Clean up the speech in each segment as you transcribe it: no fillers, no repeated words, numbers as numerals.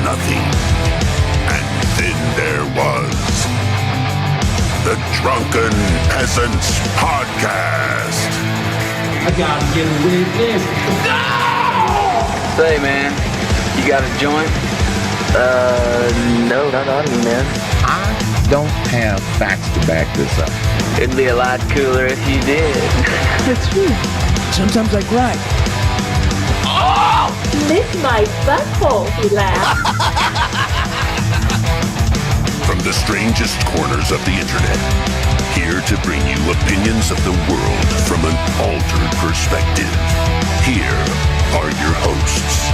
nothing. And then there was the Drunken Peasants Podcast. I gotta get a witness. No! Say, man, you got a joint? No, not on me, man. I don't have facts to back this up. It'd be a lot cooler if you did. That's true. Sometimes I cry. Oh! Lick my butthole, he laughed. From the strangest corners of the internet, here to bring you opinions of the world from an altered perspective. Here are your hosts,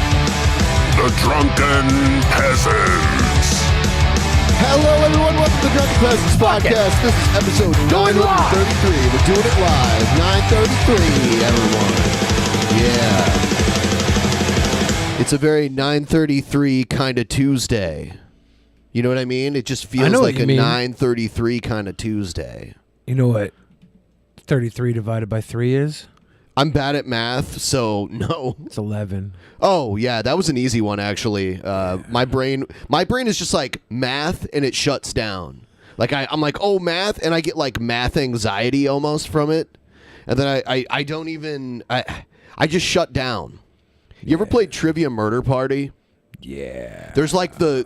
the Drunken Peasants. Hello, everyone. Welcome to the Drunken Peasants Podcast. This is episode 933. We're doing it live. 933, everyone. Yeah. It's a very 933 kind of Tuesday. You know what I mean? It just feels like a 933 kind of Tuesday. You know what 33 divided by 3 is? I'm bad at math, so no. It's 11. Oh, yeah, that was an easy one, actually. My brain is just like math, and it shuts down. Like, I'm like, oh, math, and I get like math anxiety almost from it. And then I don't even, I just shut down. You ever played Trivia Murder Party? Yeah. There's like the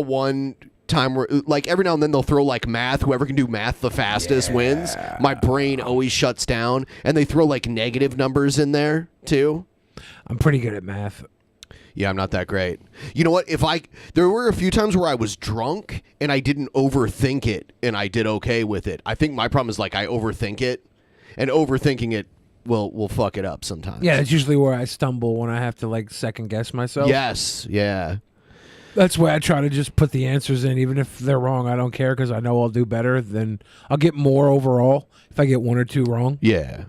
one time where like every now and then they'll throw like math. Whoever can do math the fastest wins. My brain always shuts down, and they throw like negative numbers in there too. I'm pretty good at math. Yeah, I'm not that great. You know what? There were a few times where I was drunk and I didn't overthink it, and I did okay with it. I think my problem is like I overthink it, and overthinking it will fuck it up sometimes. Yeah, that's usually where I stumble when I have to like second guess myself. Yes, yeah. That's why I try to just put the answers in, even if they're wrong. I don't care because I know I'll do better. Then I'll get more overall if I get one or two wrong. Yeah.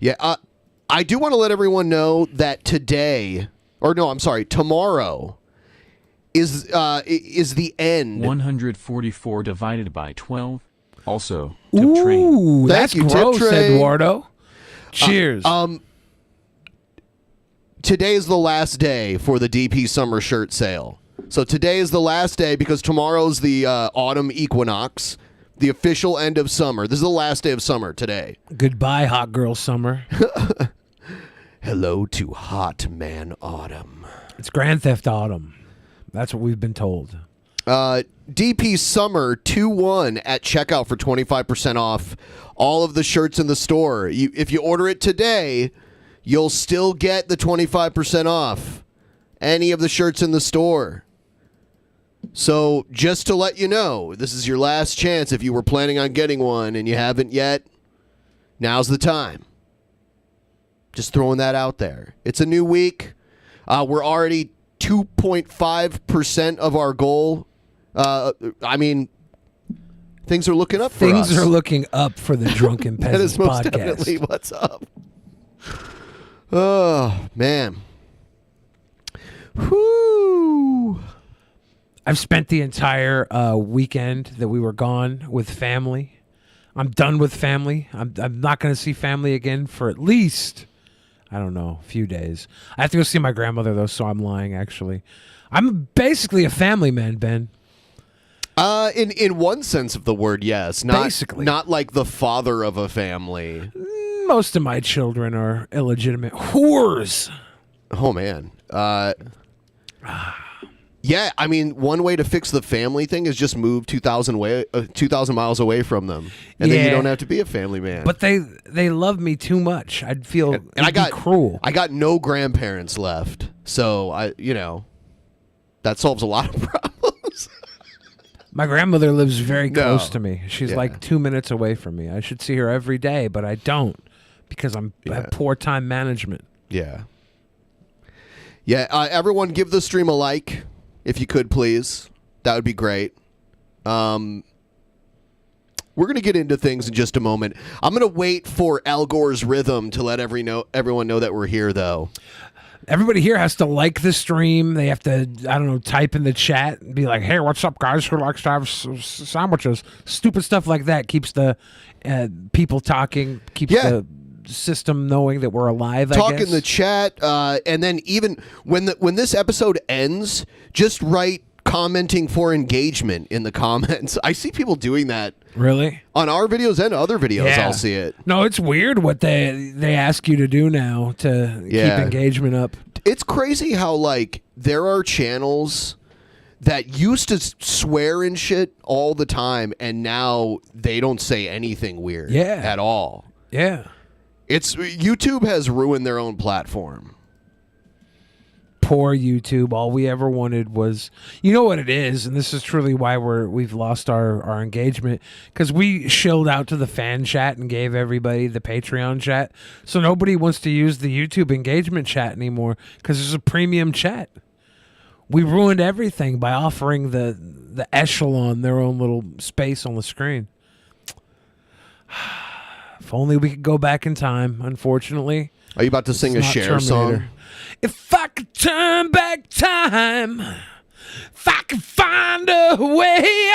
Yeah, I do want to let everyone know that tomorrow is the end. 144 divided by 12. Also, Ooh, tip train. That's Thank you, gross, Tip Train. Eduardo. Cheers. Today is the last day for the DP summer shirt sale. So today is the last day because tomorrow's the autumn equinox, the official end of summer. This is the last day of summer today. Goodbye, hot girl summer. Hello to hot man autumn. It's Grand Theft Autumn. That's what we've been told. DP Summer 2-1 at checkout for 25% off all of the shirts in the store. If you order it today, you'll still get the 25% off any of the shirts in the store. So just to let you know, this is your last chance if you were planning on getting one and you haven't yet. Now's the time. Just throwing that out there. It's a new week. We're already 2.5% of our goal. I mean, things are looking up for us. Things are looking up for the Drunken Peasants That is most podcast. definitely what's up. Oh, man. Whoo. I've spent the entire weekend that we were gone with family. I'm done with family. I'm not going to see family again for at least, I don't know, a few days. I have to go see my grandmother, though, so I'm lying, actually. I'm basically a family man, Ben. In one sense of the word, yes. Basically. Not like the father of a family. Most of my children are illegitimate whores. Oh, man. Yeah, I mean, one way to fix the family thing is just move 2,000 miles away from them. And then you don't have to be a family man. But they love me too much. I'd feel cruel. I got no grandparents left. So, that solves a lot of problems. My grandmother lives very close to me. She's Yeah. like 2 minutes away from me. I should see her every day, but I don't because I have poor time management. Yeah. Yeah, everyone give the stream a like, if you could, please. That would be great. We're going to get into things in just a moment. I'm going to wait for Al Gore's rhythm to let everyone know that we're here, though. Everybody here has to like the stream. They have to, type in the chat and be like, hey, what's up, guys? Who likes to have sandwiches? Stupid stuff like that keeps the people talking, keeps the system knowing that we're alive. Talk I guess. in the chat, and then even when this episode ends, just write commenting for engagement in the comments. I see people doing that. Really? On our videos and other videos, Yeah. I'll see it. No, it's weird what they ask you to do now to keep engagement up. It's crazy how like there are channels that used to swear and shit all the time, and now they don't say anything weird at all. Yeah. It's YouTube has ruined their own platform. Poor YouTube. All we ever wanted was, you know what it is, and this is truly why we've lost our engagement, because we shilled out to the fan chat and gave everybody the Patreon chat, so nobody wants to use the YouTube engagement chat anymore because there's a premium chat. We ruined everything by offering the echelon their own little space on the screen. If only we could go back in time. Unfortunately, are you about to sing a Cher song? If I could turn back time, if I could find a way.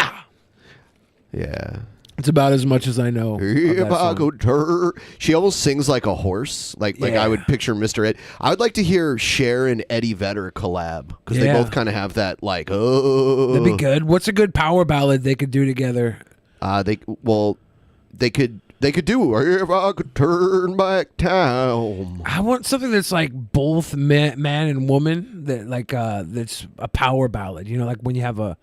Yeah. It's about as much as I know. If I could turn. She almost sings like a horse. Like I would picture Mr. Ed. I would like to hear Cher and Eddie Vedder collab, because they both kind of have that like, oh. That'd be good. What's a good power ballad they could do together? They could do If I Could Turn Back Time. I want something that's like both man and woman, that like that's a power ballad. You know, like when you have a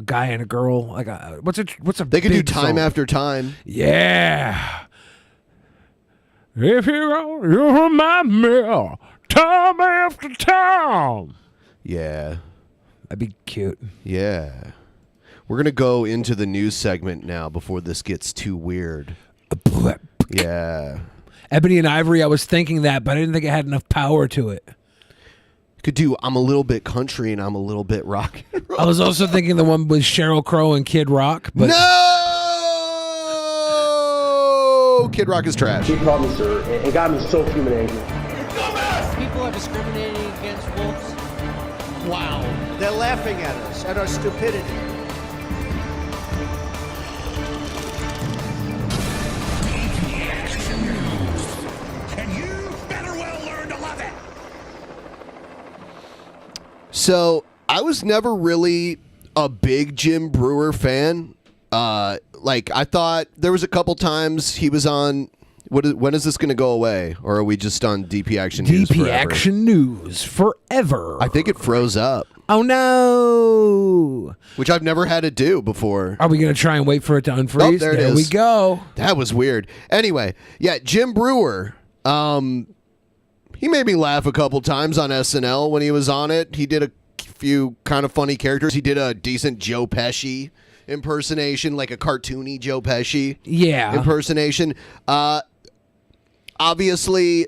guy and a girl. Like what's a They could do big Time song? After Time. Yeah. If you remind me of time after time. Yeah. That'd be cute. Yeah. We're gonna go into the news segment now before this gets too weird. Yeah. Ebony and Ivory, I was thinking that, but I didn't think it had enough power to it. Could do I'm a little bit country and I'm a little bit rock and roll. I was also thinking the one with Sheryl Crow and Kid Rock. But no! Kid Rock is trash. He called me sir and got me so fuming angry. People are discriminating against wolves. Wow. They're laughing at us, at our stupidity. So I was never really a big Jim Brewer fan. Like I thought there was a couple times he was on. When is this going to go away, or are we just on DP Action News? DP Action News forever. I think it froze up. Oh no! Which I've never had to do before. Are we going to try and wait for it to unfreeze? Oh, there it is. we go. That was weird. Anyway, yeah, Jim Brewer. He made me laugh a couple times on SNL when he was on it. He did a few kind of funny characters. He did a decent Joe Pesci impersonation, like a cartoony Joe Pesci impersonation. Obviously,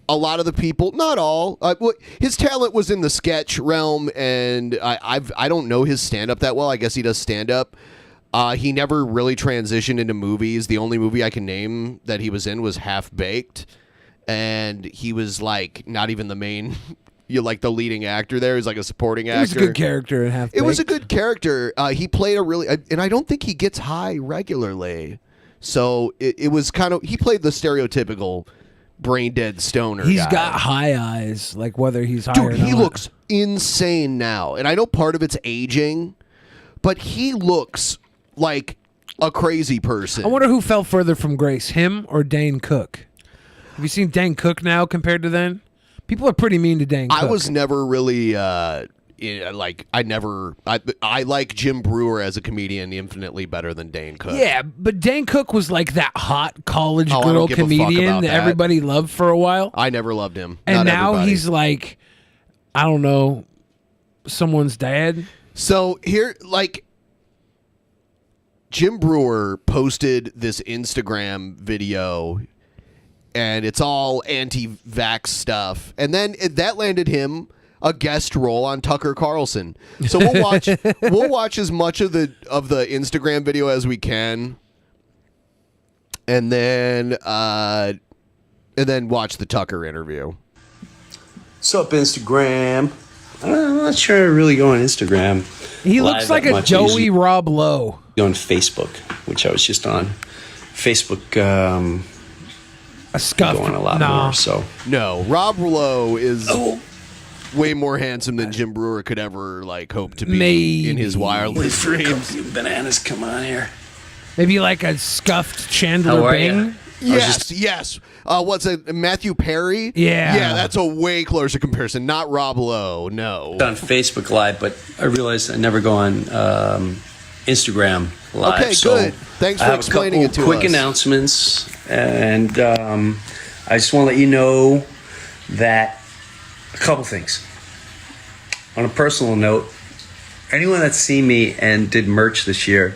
a lot of the people, not all, his talent was in the sketch realm, and I don't know his stand-up that well. I guess he does stand-up. He never really transitioned into movies. The only movie I can name that he was in was Half Baked. And he was like not even the main, like the leading actor there. He's like a supporting actor. It was a good character in Half Baked. It was a good character. He played a really, and I don't think he gets high regularly. So it was kind of, he played the stereotypical brain dead stoner. He's guy. got high eyes, like whether he's high or Dude, not. he looks insane now. And I know part of it's aging, but he looks like a crazy person. I wonder who fell further from grace, him or Dane Cook. Have you seen Dane Cook now compared to then? People are pretty mean to Dane Cook. I was never really I like Jim Brewer as a comedian infinitely better than Dane Cook. Yeah, but Dane Cook was like that hot college I girl don't give a fuck comedian about that that. everybody loved for a while. I never loved him. And Not now everybody. he's like, I don't know, someone's dad. So here, like, Jim Brewer posted this Instagram video, and it's all anti-vax stuff. And then that landed him a guest role on Tucker Carlson. So we'll watch as much of the Instagram video as we can, and then watch the Tucker interview. What's up, Instagram? I'm not sure I really go on Instagram. He looks like a Joey Rob Lowe. On Facebook, which I was just on. Facebook, scuffed, going a lot no. more. So No, Rob Lowe is way more handsome than Jim Brewer could ever hope to be in his wildest dreams. You bananas, come on here. Maybe like a scuffed Chandler How are Bing. ya? Yes. What's it? Matthew Perry? Yeah, that's a way closer comparison. Not Rob Lowe. No. On Facebook Live, but I realized I never go on Instagram Live. Okay, so good. Thanks for explaining it to us. Quick announcements, and I just want to let you know that a couple things. On a personal note, anyone that's seen me and did merch this year,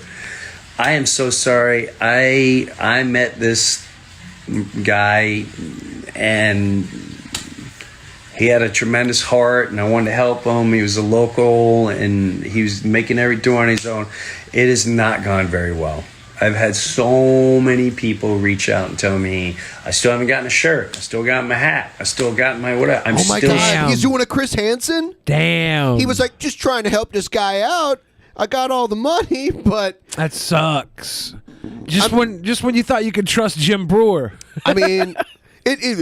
I am so sorry. I met this guy and he had a tremendous heart and I wanted to help him. He was a local and he was making everything on his own. It has not gone very well. I've had so many people reach out and tell me, I still haven't gotten a shirt. I still got my hat. I still got my whatever. Oh my God. He's doing a Chris Hansen? Damn. He was like, just trying to help this guy out. I got all the money, but that sucks. Just when you thought you could trust Jim Brewer. I mean,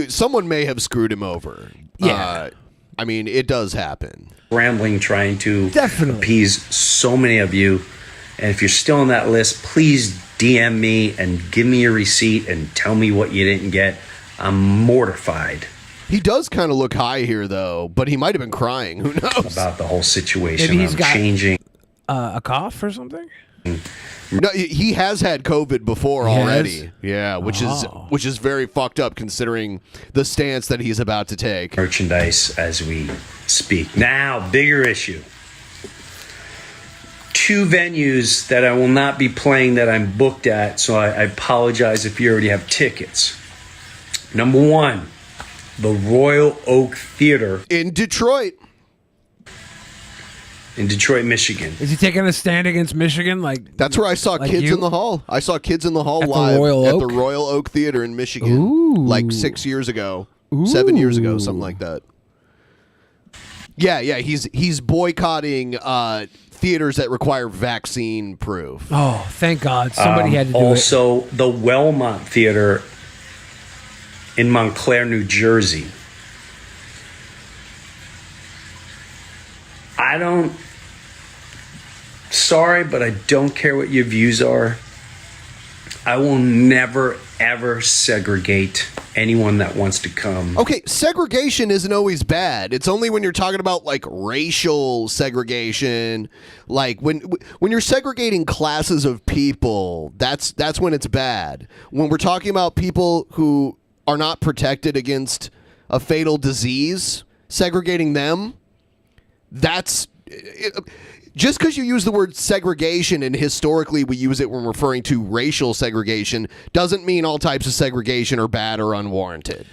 someone may have screwed him over. Yeah. I mean, it does happen. Rambling, trying to Definitely. appease so many of you. And if you're still on that list, please DM me and give me your receipt and tell me what you didn't get. I'm mortified. He does kind of look high here, though, but he might have been crying. Who knows? About the whole situation. Maybe he's got changing. A cough or something? No, he has had COVID before already. has? Yeah, which is very fucked up considering the stance that he's about to take. Merchandise as we speak. Now, bigger issue. 2 venues that I will not be playing that I'm booked at, so I apologize if you already have tickets. Number 1, the Royal Oak Theater in Detroit. In Detroit, Michigan. Is he taking a stand against Michigan? That's where I saw Kids you? in the Hall. I saw Kids in the Hall At the live Royal at Oak? the Royal Oak Theater in Michigan. Ooh. 6 years ago. 7 years ago, something like that. Yeah, he's boycotting theaters that require vaccine proof. Oh, thank God. Somebody had to do also, the Wellmont Theater in Montclair, New Jersey. Sorry, but I don't care what your views are. I will never, ever segregate anyone that wants to come. Okay, segregation isn't always bad. It's only when you're talking about racial segregation, when you're segregating classes of people, that's when it's bad. When we're talking about people who are not protected against a fatal disease, segregating them, just because you use the word segregation and historically we use it when referring to racial segregation doesn't mean all types of segregation are bad or unwarranted.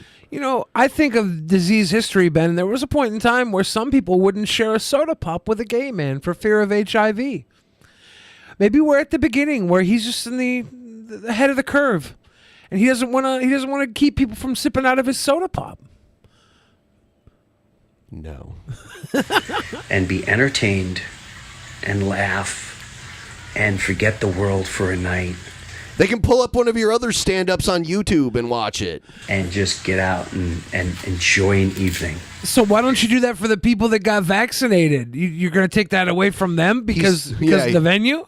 I think of disease history, Ben, and there was a point in time where some people wouldn't share a soda pop with a gay man for fear of HIV. Maybe we're at the beginning where he's just in the head of the curve, and he doesn't want to keep people from sipping out of his soda pop. No. And be entertained and laugh and forget the world for a night. They can pull up one of your other stand-ups on YouTube and watch it. And just get out and enjoy an evening. So why don't you do that for the people that got vaccinated? You're going to take that away from them because of the venue?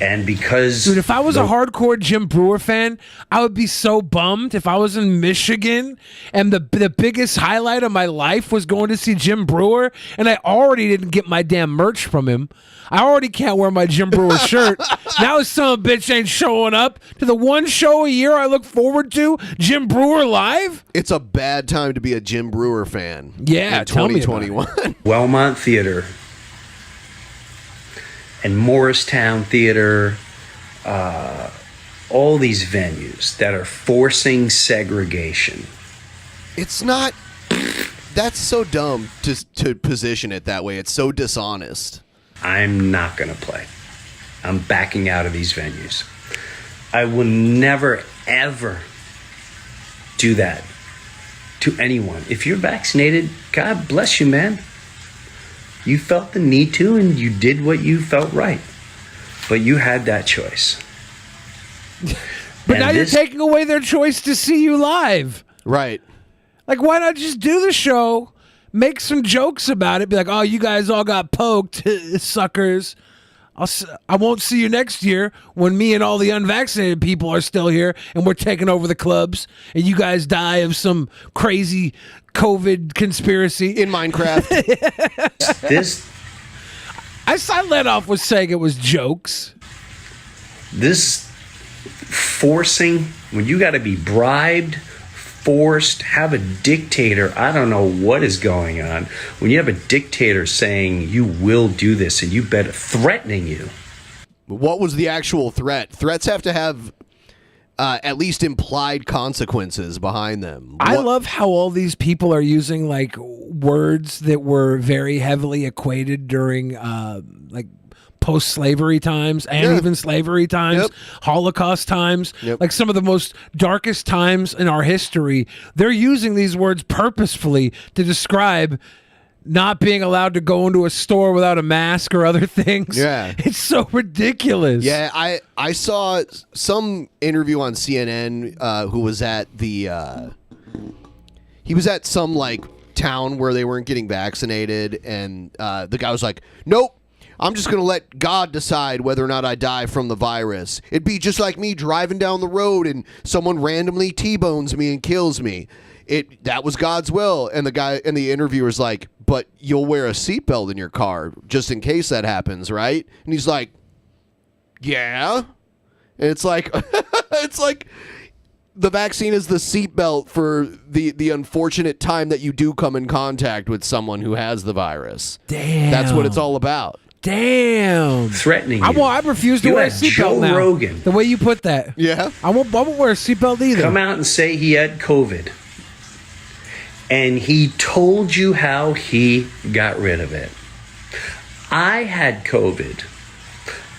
And because... Dude, if I was a hardcore Jim Brewer fan, I would be so bummed if I was in Michigan and the biggest highlight of my life was going to see Jim Brewer and I already didn't get my damn merch from him. I already can't wear my Jim Brewer shirt. Now some bitch ain't showing up to the one show a year I look forward to, Jim Brewer live. It's a bad time to be a Jim Brewer fan. Yeah, in tell me 2021. Wellmont Theater and Morristown Theater, all these venues that are forcing segregation. It's not... That's so dumb to position it that way. It's so dishonest. I'm not going to play. I'm backing out of these venues. I will never, ever do that to anyone. If you're vaccinated, God bless you, man. You felt the need to, and you did what you felt right. But you had that choice. But now you're taking away their choice to see you live. Right. Like, why not just do the show, make some jokes about it, be like, oh, you guys all got poked, suckers. I won't see you next year when me and all the unvaccinated people are still here and we're taking over the clubs and you guys die of some crazy COVID conspiracy. In Minecraft. I let off with saying it was jokes. This forcing, when you got to be bribed, forced, have a dictator, I don't know what is going on. When you have a dictator saying you will do this and you better, threatening you. What was the actual threat? Threats have to have at least implied consequences behind them. I love how all these people are using like words that were very heavily equated during like post-slavery times and even slavery times, Holocaust times, like some of the most darkest times in our history. They're using these words purposefully to describe not being allowed to go into a store without a mask or other things. Yeah. It's so ridiculous. Yeah, I saw some interview on CNN who was at the he was at some like town where they weren't getting vaccinated, and the guy was like, nope, I'm just going to let God decide whether or not I die from the virus. It'd be just like me driving down the road and someone randomly T-bones me and kills me. That was God's will. And the guy and the interviewer's like, but you'll wear a seatbelt in your car just in case that happens, right? And he's like, yeah. And it's like, it's like the vaccine is the seatbelt for the unfortunate time that you do come in contact with someone who has the virus. Damn. That's what it's all about. Damn. Threatening you. I refuse to wear a seatbelt now. Joe Rogan. The way you put that. Yeah. I won't wear a seatbelt either. Come out and say he had COVID. And he told you how he got rid of it. I had COVID.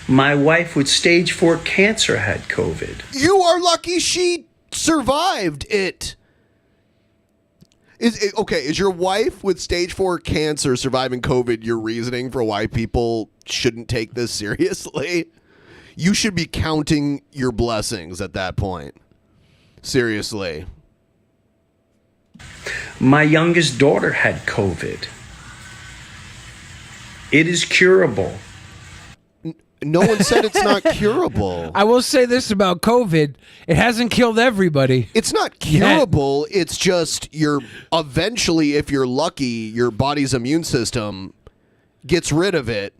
My wife with stage 4 cancer had COVID. You are lucky she survived it. Is your wife with stage 4 cancer surviving COVID your reasoning for why people shouldn't take this seriously? You should be counting your blessings at that point. Seriously. My youngest daughter had COVID. It is curable. No one said it's not curable. I will say this about COVID. It hasn't killed everybody. It's not curable. It's just eventually, if you're lucky, your body's immune system gets rid of it.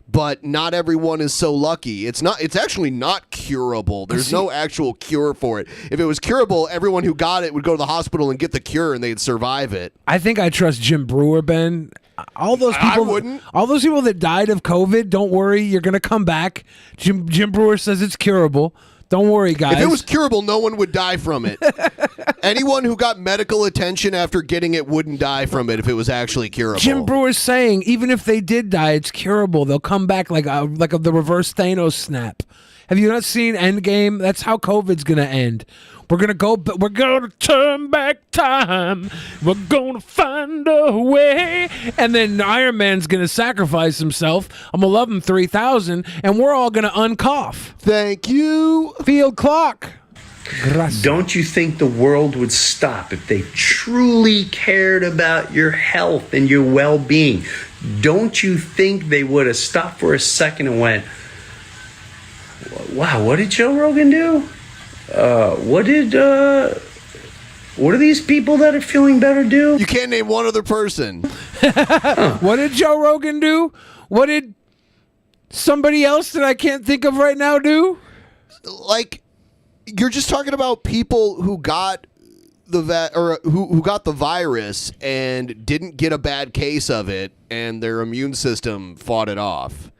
But not everyone is so lucky. It's actually not curable. There's no actual cure for it. If it was curable, everyone who got it would go to the hospital and get the cure and they'd survive it. I think I trust Jim Brewer, Ben. All those people, I wouldn't. All those people that died of COVID, don't worry, you're going to come back. Jim Brewer says it's curable. Don't worry, guys. If it was curable, no one would die from it. Anyone who got medical attention after getting it wouldn't die from it if it was actually curable. Jim Brewer's saying even if they did die, it's curable. They'll come back like the reverse Thanos snap. Have you not seen Endgame? That's how COVID's going to end. We're going to turn back time. We're going to find a way. And then Iron Man's going to sacrifice himself. I'm going to love him 3,000. And we're all going to uncough. Thank you. Field clock. Gracias. Don't you think the world would stop if they truly cared about your health and your well-being? Don't you think they would have stopped for a second and went, wow, what did Joe Rogan do? What do these people that are feeling better do? You can't name one other person. What did Joe Rogan do? What did somebody else that I can't think of right now do? Like, you're just talking about people who got who got the virus and didn't get a bad case of it, and their immune system fought it off.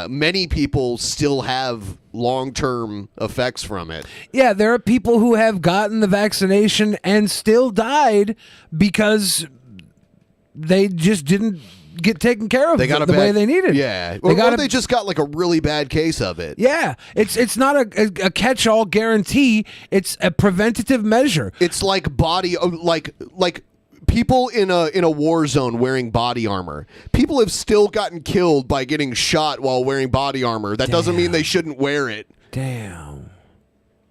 Many people still have long-term effects from it. Yeah, there are people who have gotten the vaccination and still died because they just didn't get taken care of the way they needed. Yeah, or they just got like a really bad case of it. Yeah, it's not a catch-all guarantee. It's a preventative measure. It's like like people in a war zone wearing body armor. People have still gotten killed by getting shot while wearing body armor. That doesn't mean they shouldn't wear it. Damn.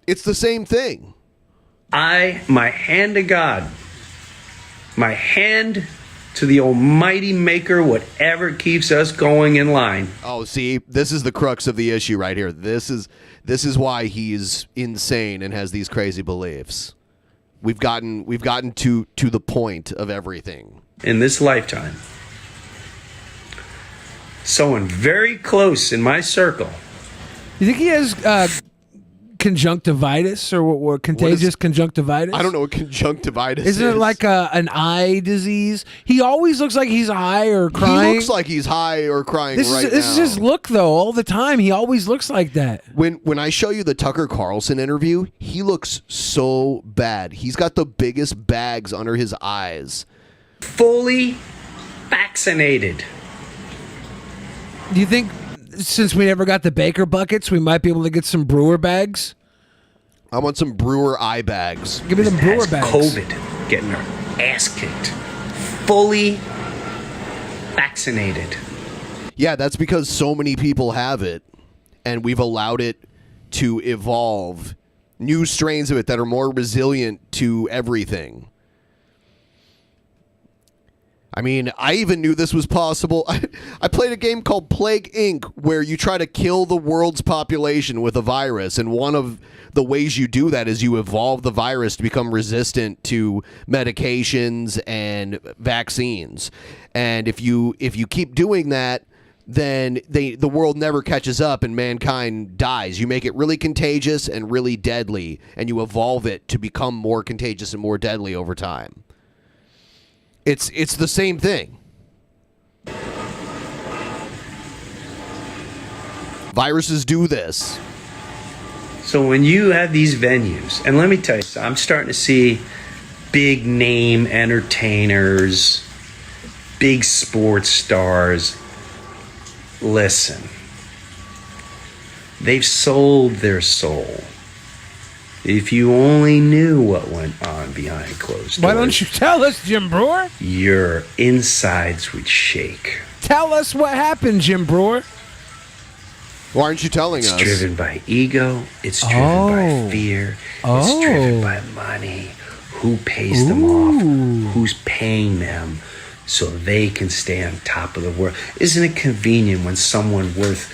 It's the same thing. My hand to God, my hand to the almighty maker, whatever keeps us going in line. Oh, see, this is the crux of the issue right here. This is why he's insane and has these crazy beliefs. We've gotten to the point of everything. In this lifetime, someone very close in my circle. You think he has conjunctivitis or contagious conjunctivitis? I don't know what conjunctivitis is. Isn't it like an eye disease? He always looks like he's high or crying. He looks like he's high or crying This now. is his look, though, all the time. He always looks like that. When I show you the Tucker Carlson interview, he looks so bad. He's got the biggest bags under his eyes. Fully vaccinated. Do you think, since we never got the Baker buckets, we might be able to get some Brewer bags? I want some Brewer eye bags. Give me them Brewer bags. COVID, getting her ass kicked. Fully vaccinated. Yeah, that's because so many people have it, and we've allowed it to evolve. New strains of it that are more resilient to everything. I mean, I even knew this was possible. I played a game called Plague Inc. where you try to kill the world's population with a virus, and one of the ways you do that is you evolve the virus to become resistant to medications and vaccines. And if you keep doing that, then the world never catches up and mankind dies. You make it really contagious and really deadly, and you evolve it to become more contagious and more deadly over time. It's the same thing. Viruses do this. So when you have these venues, and let me tell you, I'm starting to see big name entertainers, big sports stars. Listen, they've sold their soul. If you only knew what went on behind closed doors. Why don't you tell us, Jim Brewer? Your insides would shake. Tell us what happened, Jim Brewer. Why aren't you telling us? It's driven by ego. It's driven by fear. It's driven by money. Who pays them off? Who's paying them so they can stay on top of the world? Isn't it convenient when someone worth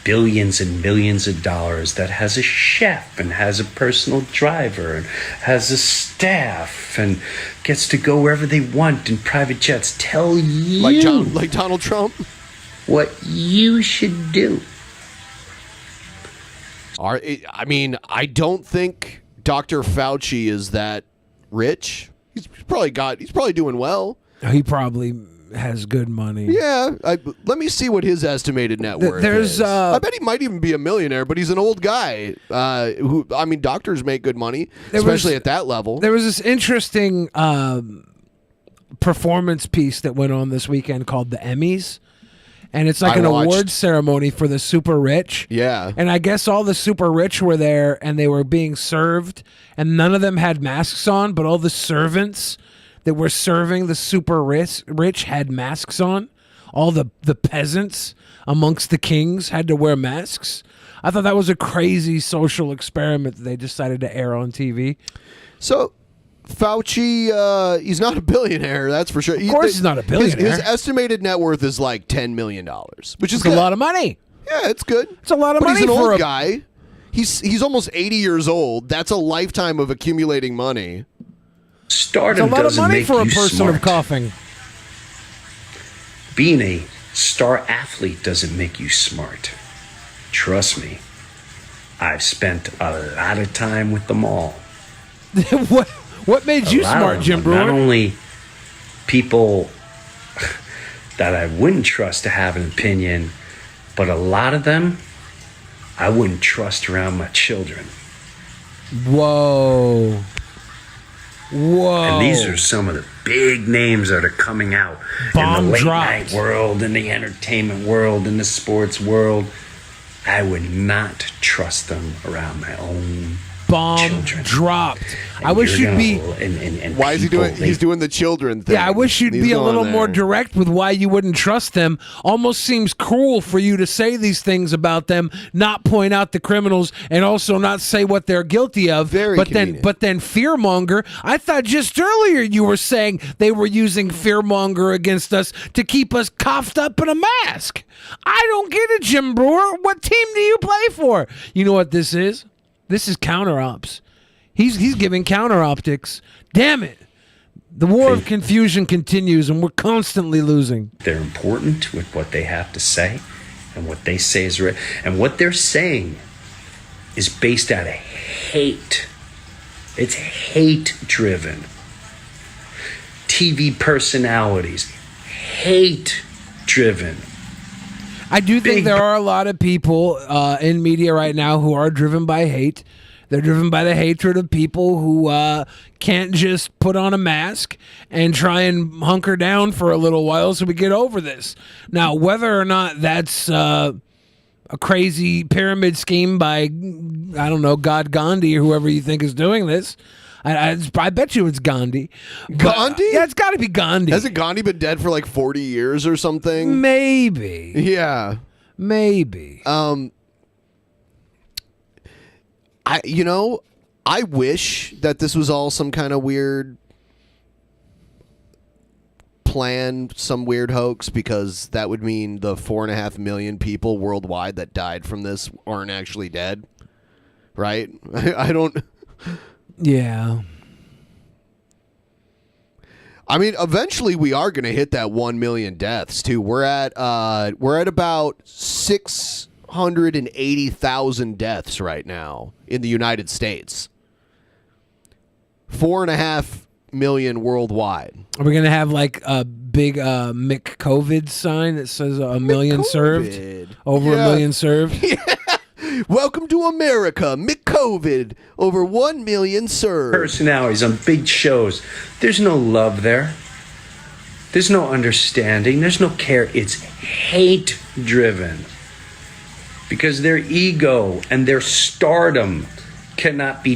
billions and millions of dollars that has a chef and has a personal driver and has a staff and gets to go wherever they want in private jets tell you like Donald Trump what you should do? I mean, I don't think Dr. Fauci is that rich. He's probably doing well. He probably has good money. Yeah, let me see what his estimated net worth is. I bet he might even be a millionaire, but he's an old guy. Doctors make good money, especially at that level. There was this interesting performance piece that went on this weekend called the Emmys. And it's like an award ceremony for the super rich. Yeah. And I guess all the super rich were there and they were being served, and none of them had masks on, but all the servants that were serving the super rich had masks on. All the peasants amongst the kings had to wear masks. I thought that was a crazy social experiment that they decided to air on TV. So Fauci, he's not a billionaire, that's for sure. Of course he's not a billionaire. His estimated net worth is like $10 million, which is a lot of money. Yeah, it's good. It's a lot of money he's an for old guy. He's almost 80 years old. That's a lifetime of accumulating money. Stardom It's a lot of doesn't money make for a you person smart. of coughing. Being a star athlete doesn't make you smart. Trust me, I've spent a lot of time with them all. What made you smart, Jim Brewer? Not only people that I wouldn't trust to have an opinion, but a lot of them I wouldn't trust around my children. Whoa. And these are some of the big names that are coming out in the late night world, in the entertainment world, in the sports world. I would not trust them around my own bomb dropped. I wish you'd be. Why is he doing? He's doing the children thing. Yeah, I wish you'd be a little more direct with why you wouldn't trust them. Almost seems cruel for you to say these things about them, not point out the criminals, and also not say what they're guilty of. But then fearmonger. I thought just earlier you were saying they were using fearmonger against us to keep us coughed up in a mask. I don't get it, Jim Brewer. What team do you play for? You know what this is? This is counter ops. He's giving counter optics. Damn it. The war of confusion continues, and we're constantly losing. They're important with what they have to say, and what they say is right. And what they're saying is based out of hate. It's hate-driven. TV personalities, hate-driven. I do think there are a lot of people in media right now who are driven by hate. They're driven by the hatred of people who can't just put on a mask and try and hunker down for a little while so we get over this. Now, whether or not that's a crazy pyramid scheme by, I don't know, God Gandhi or whoever you think is doing this, I bet you it's Gandhi. Gandhi? Yeah, it's got to be Gandhi. Hasn't Gandhi been dead for like 40 years or something? Maybe. Yeah. Maybe. I wish that this was all some kind of weird plan, some weird hoax, because that would mean the 4.5 million people worldwide that died from this aren't actually dead. Right? I don't... Yeah. I mean, eventually we are going to hit that 1 million deaths too. We're at about 680,000 deaths right now in the United States. 4.5 million worldwide. Are we gonna have like a big McCovid sign that says a million served? Over a million served? Yeah. Welcome to America, McCovid. Over 1 million served. Personalities on big shows. There's no love there. There's no understanding. There's no care. It's hate-driven. Because their ego and their stardom cannot...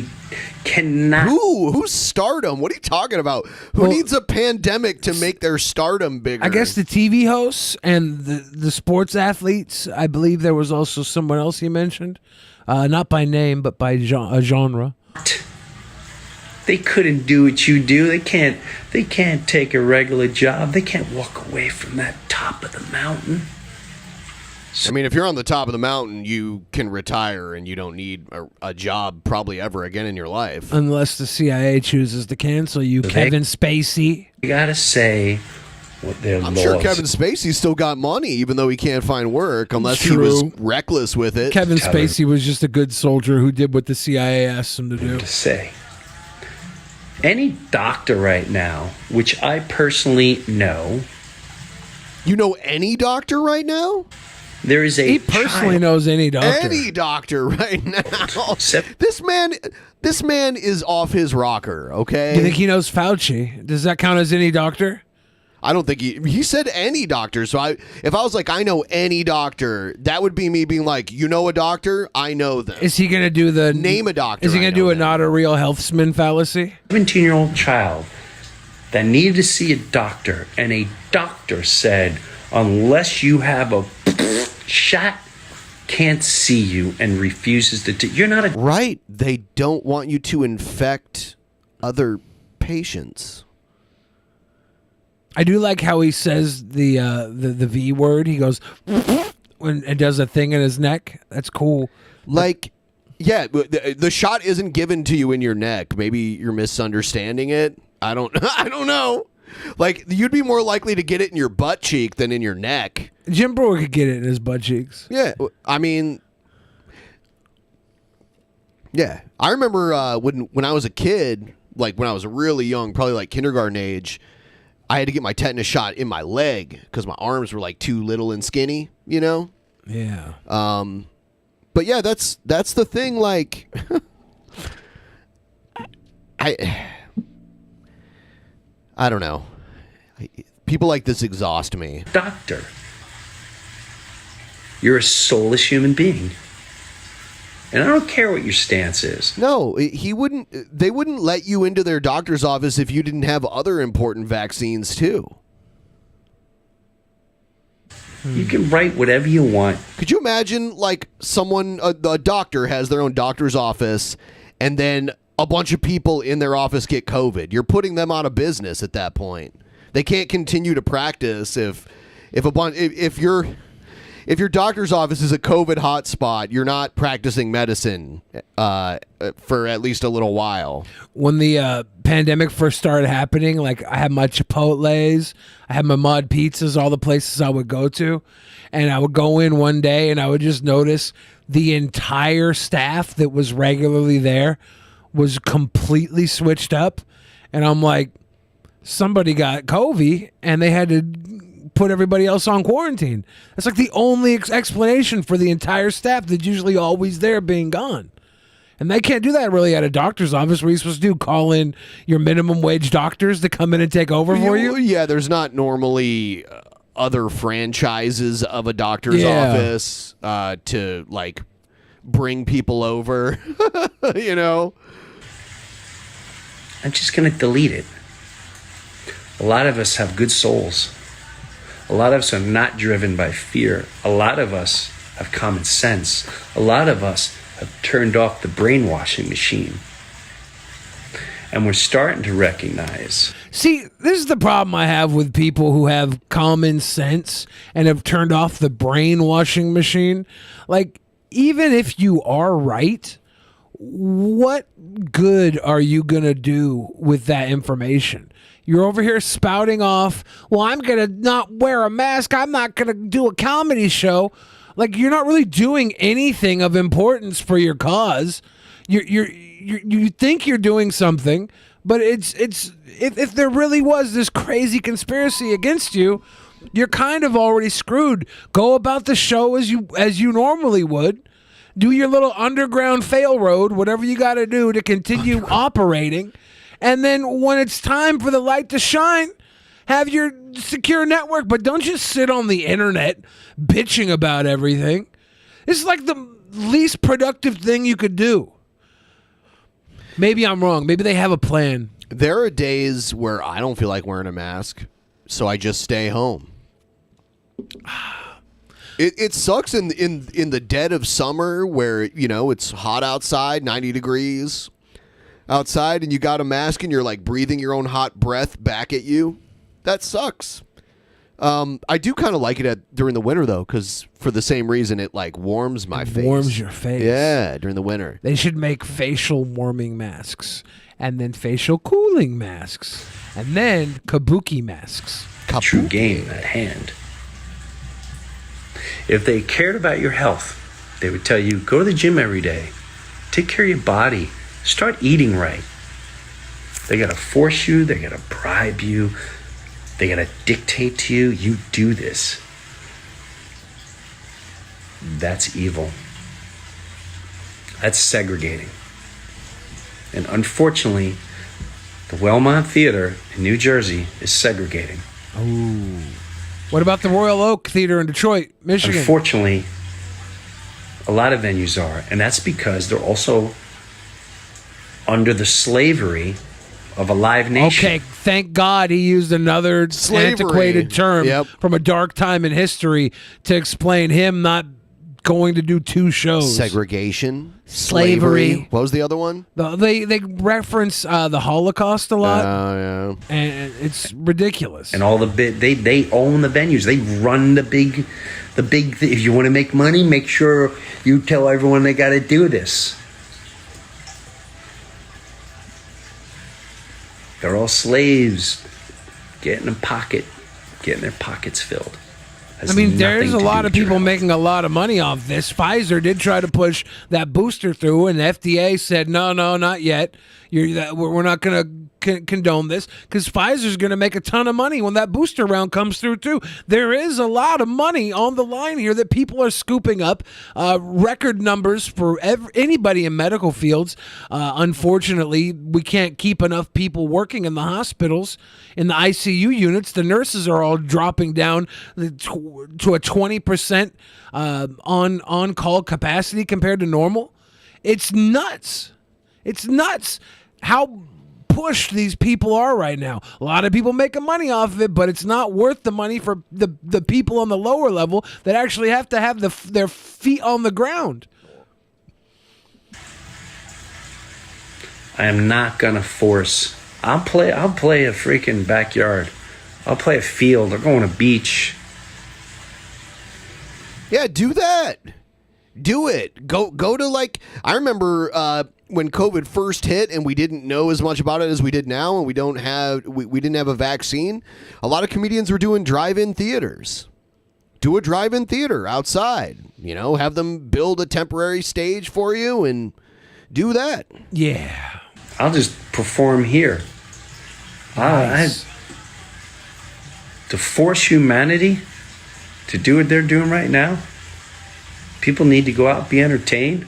Who's stardom? What are you talking about? Who needs a pandemic to make their stardom bigger? I guess the TV hosts and the sports athletes. I believe there was also someone else you mentioned. Not by name, but by genre. They couldn't do what you do. They can't take a regular job. They can't walk away from that top of the mountain. I mean, if you're on the top of the mountain, you can retire and you don't need a job probably ever again in your life. Unless the CIA chooses to cancel you, Kevin Spacey. You gotta say what their I'm laws. sure Kevin Spacey still got money, even though he can't find work, unless he was reckless with it. Kevin Spacey was just a good soldier who did what the CIA asked him to do. To say. Any doctor right now, which I personally know. You know any doctor right now? There is a He personally knows any doctor. Any doctor right now. This man is off his rocker, okay? You think he knows Fauci? Does that count as any doctor? I don't think he said any doctor. So if I was like, I know any doctor, that would be me being like, you know a doctor? I know them. Is he going to do the... Name a doctor. Is he going to do a not a real healthsman fallacy? 17-year-old child that needed to see a doctor, and a doctor said, unless you have a shot, can't see you, and refuses to you're not a... Right. They don't want you to infect other patients. I do like how he says the V word. He goes and does a thing in his neck. That's cool. Like, yeah, the shot isn't given to you in your neck. Maybe you're misunderstanding it. I don't know. Like, you'd be more likely to get it in your butt cheek than in your neck. Jim Brewer could get it in his butt cheeks. Yeah, I mean, yeah. I remember when I was a kid, like when I was really young, probably like kindergarten age, I had to get my tetanus shot in my leg because my arms were like too little and skinny, you know? Yeah. But yeah, that's the thing. Like, I don't know. People like this exhaust me. Doctor, you're a soulless human being. And I don't care what your stance is. No, he wouldn't. They wouldn't let you into their doctor's office if you didn't have other important vaccines too. You can write whatever you want. Could you imagine, like, a doctor has their own doctor's office, and then a bunch of people in their office get COVID? You're putting them out of business at that point. They can't continue to practice if your doctor's office is a COVID hotspot. You're not practicing medicine for at least a little while. When the pandemic first started happening, like, I had my Chipotles, I had my Mod Pizzas, all the places I would go to, and I would go in one day and I would just notice the entire staff that was regularly there was completely switched up, and I'm like, somebody got COVID and they had to put everybody else on quarantine. That's like the only explanation for the entire staff that's usually always there being gone. And they can't do that really at a doctor's office. What are you supposed to do? Call in your minimum wage doctors to come in and take over for you? Yeah, there's not normally other franchises of a doctor's office to, like, bring people over, you know? I'm just going to delete it. A lot of us have good souls. A lot of us are not driven by fear. A lot of us have common sense. A lot of us have turned off the brainwashing machine. And we're starting to recognize. See, this is the problem I have with people who have common sense and have turned off the brainwashing machine. Like, even if you are right, what good are you going to do with that information? You're over here spouting off, well, I'm going to not wear a mask. I'm not going to do a comedy show. Like, you're not really doing anything of importance for your cause. You think you're doing something, but if there really was this crazy conspiracy against you, you're kind of already screwed. Go about the show as you normally would. Do your little underground fail road, whatever you got to do to continue operating. And then when it's time for the light to shine, have your secure network. But don't just sit on the internet bitching about everything. This is like the least productive thing you could do. Maybe I'm wrong. Maybe they have a plan. There are days where I don't feel like wearing a mask, so I just stay home. It sucks in the dead of summer where, you know, it's hot outside, 90 degrees outside, and you got a mask and you're like breathing your own hot breath back at you. That sucks. I do kind of like it during the winter, though, because for the same reason, it like warms my face. Warms your face. Yeah, during the winter. They should make facial warming masks, and then facial cooling masks, and then kabuki masks. True game at hand. If they cared about your health, they would tell you, go to the gym every day. Take care of your body. Start eating right. They got to force you. They got to bribe you. They got to dictate to you. You do this. That's evil. That's segregating. And unfortunately, the Wellmont Theater in New Jersey is segregating. Ooh. What about the Royal Oak Theater in Detroit, Michigan? Unfortunately, a lot of venues are, and that's because they're also under the slavery of a live nation. Okay, thank God he used another antiquated term from a dark time in history to explain him not going to do two shows. Segregation. Slavery. What was the other one? They reference the Holocaust a lot. Oh, yeah. And it's ridiculous. And all they own the venues. They run the big if you want to make money, make sure you tell everyone they got to do this. They're all slaves, getting their pockets filled. I mean, there's a lot of people making a lot of money off this. Pfizer did try to push that booster through, and the FDA said, no, not yet. We're not going to condone this because Pfizer's going to make a ton of money when that booster round comes through, too. There is a lot of money on the line here that people are scooping up. Record numbers for anybody in medical fields. Unfortunately, we can't keep enough people working in the hospitals, in the ICU units. The nurses are all dropping down to a 20% on-call capacity compared to normal. It's nuts. It's nuts how pushed these people are right now. A lot of people making money off of it, but it's not worth the money for the people on the lower level that actually have to have their feet on the ground. I am not gonna force. I'll play a freaking backyard. I'll play a field or go on a beach. Yeah, do that. Do it. Go to, like, I remember when COVID first hit and we didn't know as much about it as we did now, and we didn't have a vaccine. A lot of comedians were doing drive-in theaters. Do a drive-in theater outside. You know, have them build a temporary stage for you and do that. Yeah. I'll just perform here. Nice. To force humanity to do what they're doing right now, people need to go out and be entertained.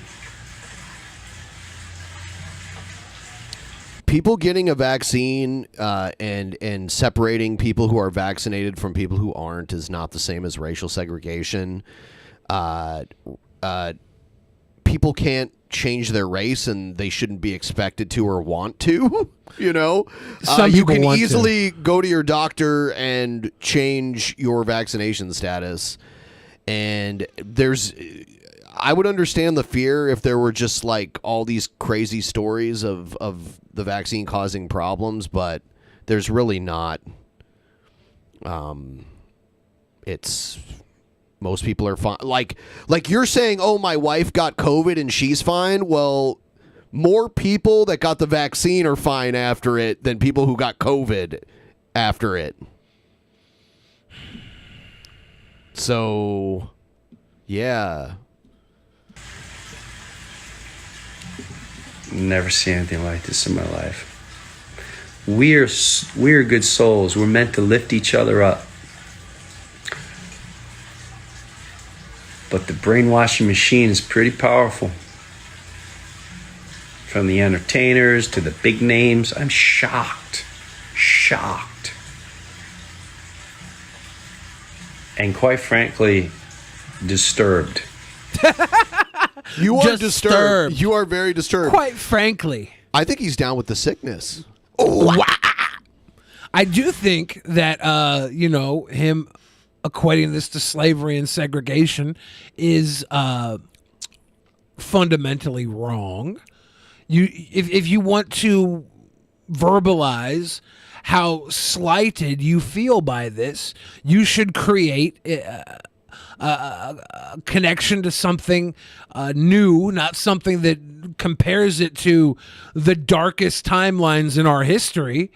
People getting a vaccine and separating people who are vaccinated from people who aren't is not the same as racial segregation. People can't change their race, and they shouldn't be expected to or want to. You know, you can easily go to your doctor and change your vaccination status. And I would understand the fear if there were just like all these crazy stories of the vaccine causing problems, but there's really not. It's most people are fine. Like you're saying, oh, my wife got COVID and she's fine. Well, more people that got the vaccine are fine after it than people who got COVID after it. So, yeah. Never seen anything like this in my life. We're good souls. We're meant to lift each other up. But the brainwashing machine is pretty powerful. From the entertainers to the big names, I'm shocked. And quite frankly, disturbed. You are disturbed. You are very disturbed. Quite frankly. I think he's down with the sickness. I do think that, him equating this to slavery and segregation is fundamentally wrong. If you want to verbalize how slighted you feel by this, you should create a connection to something new, not something that compares it to the darkest timelines in our history.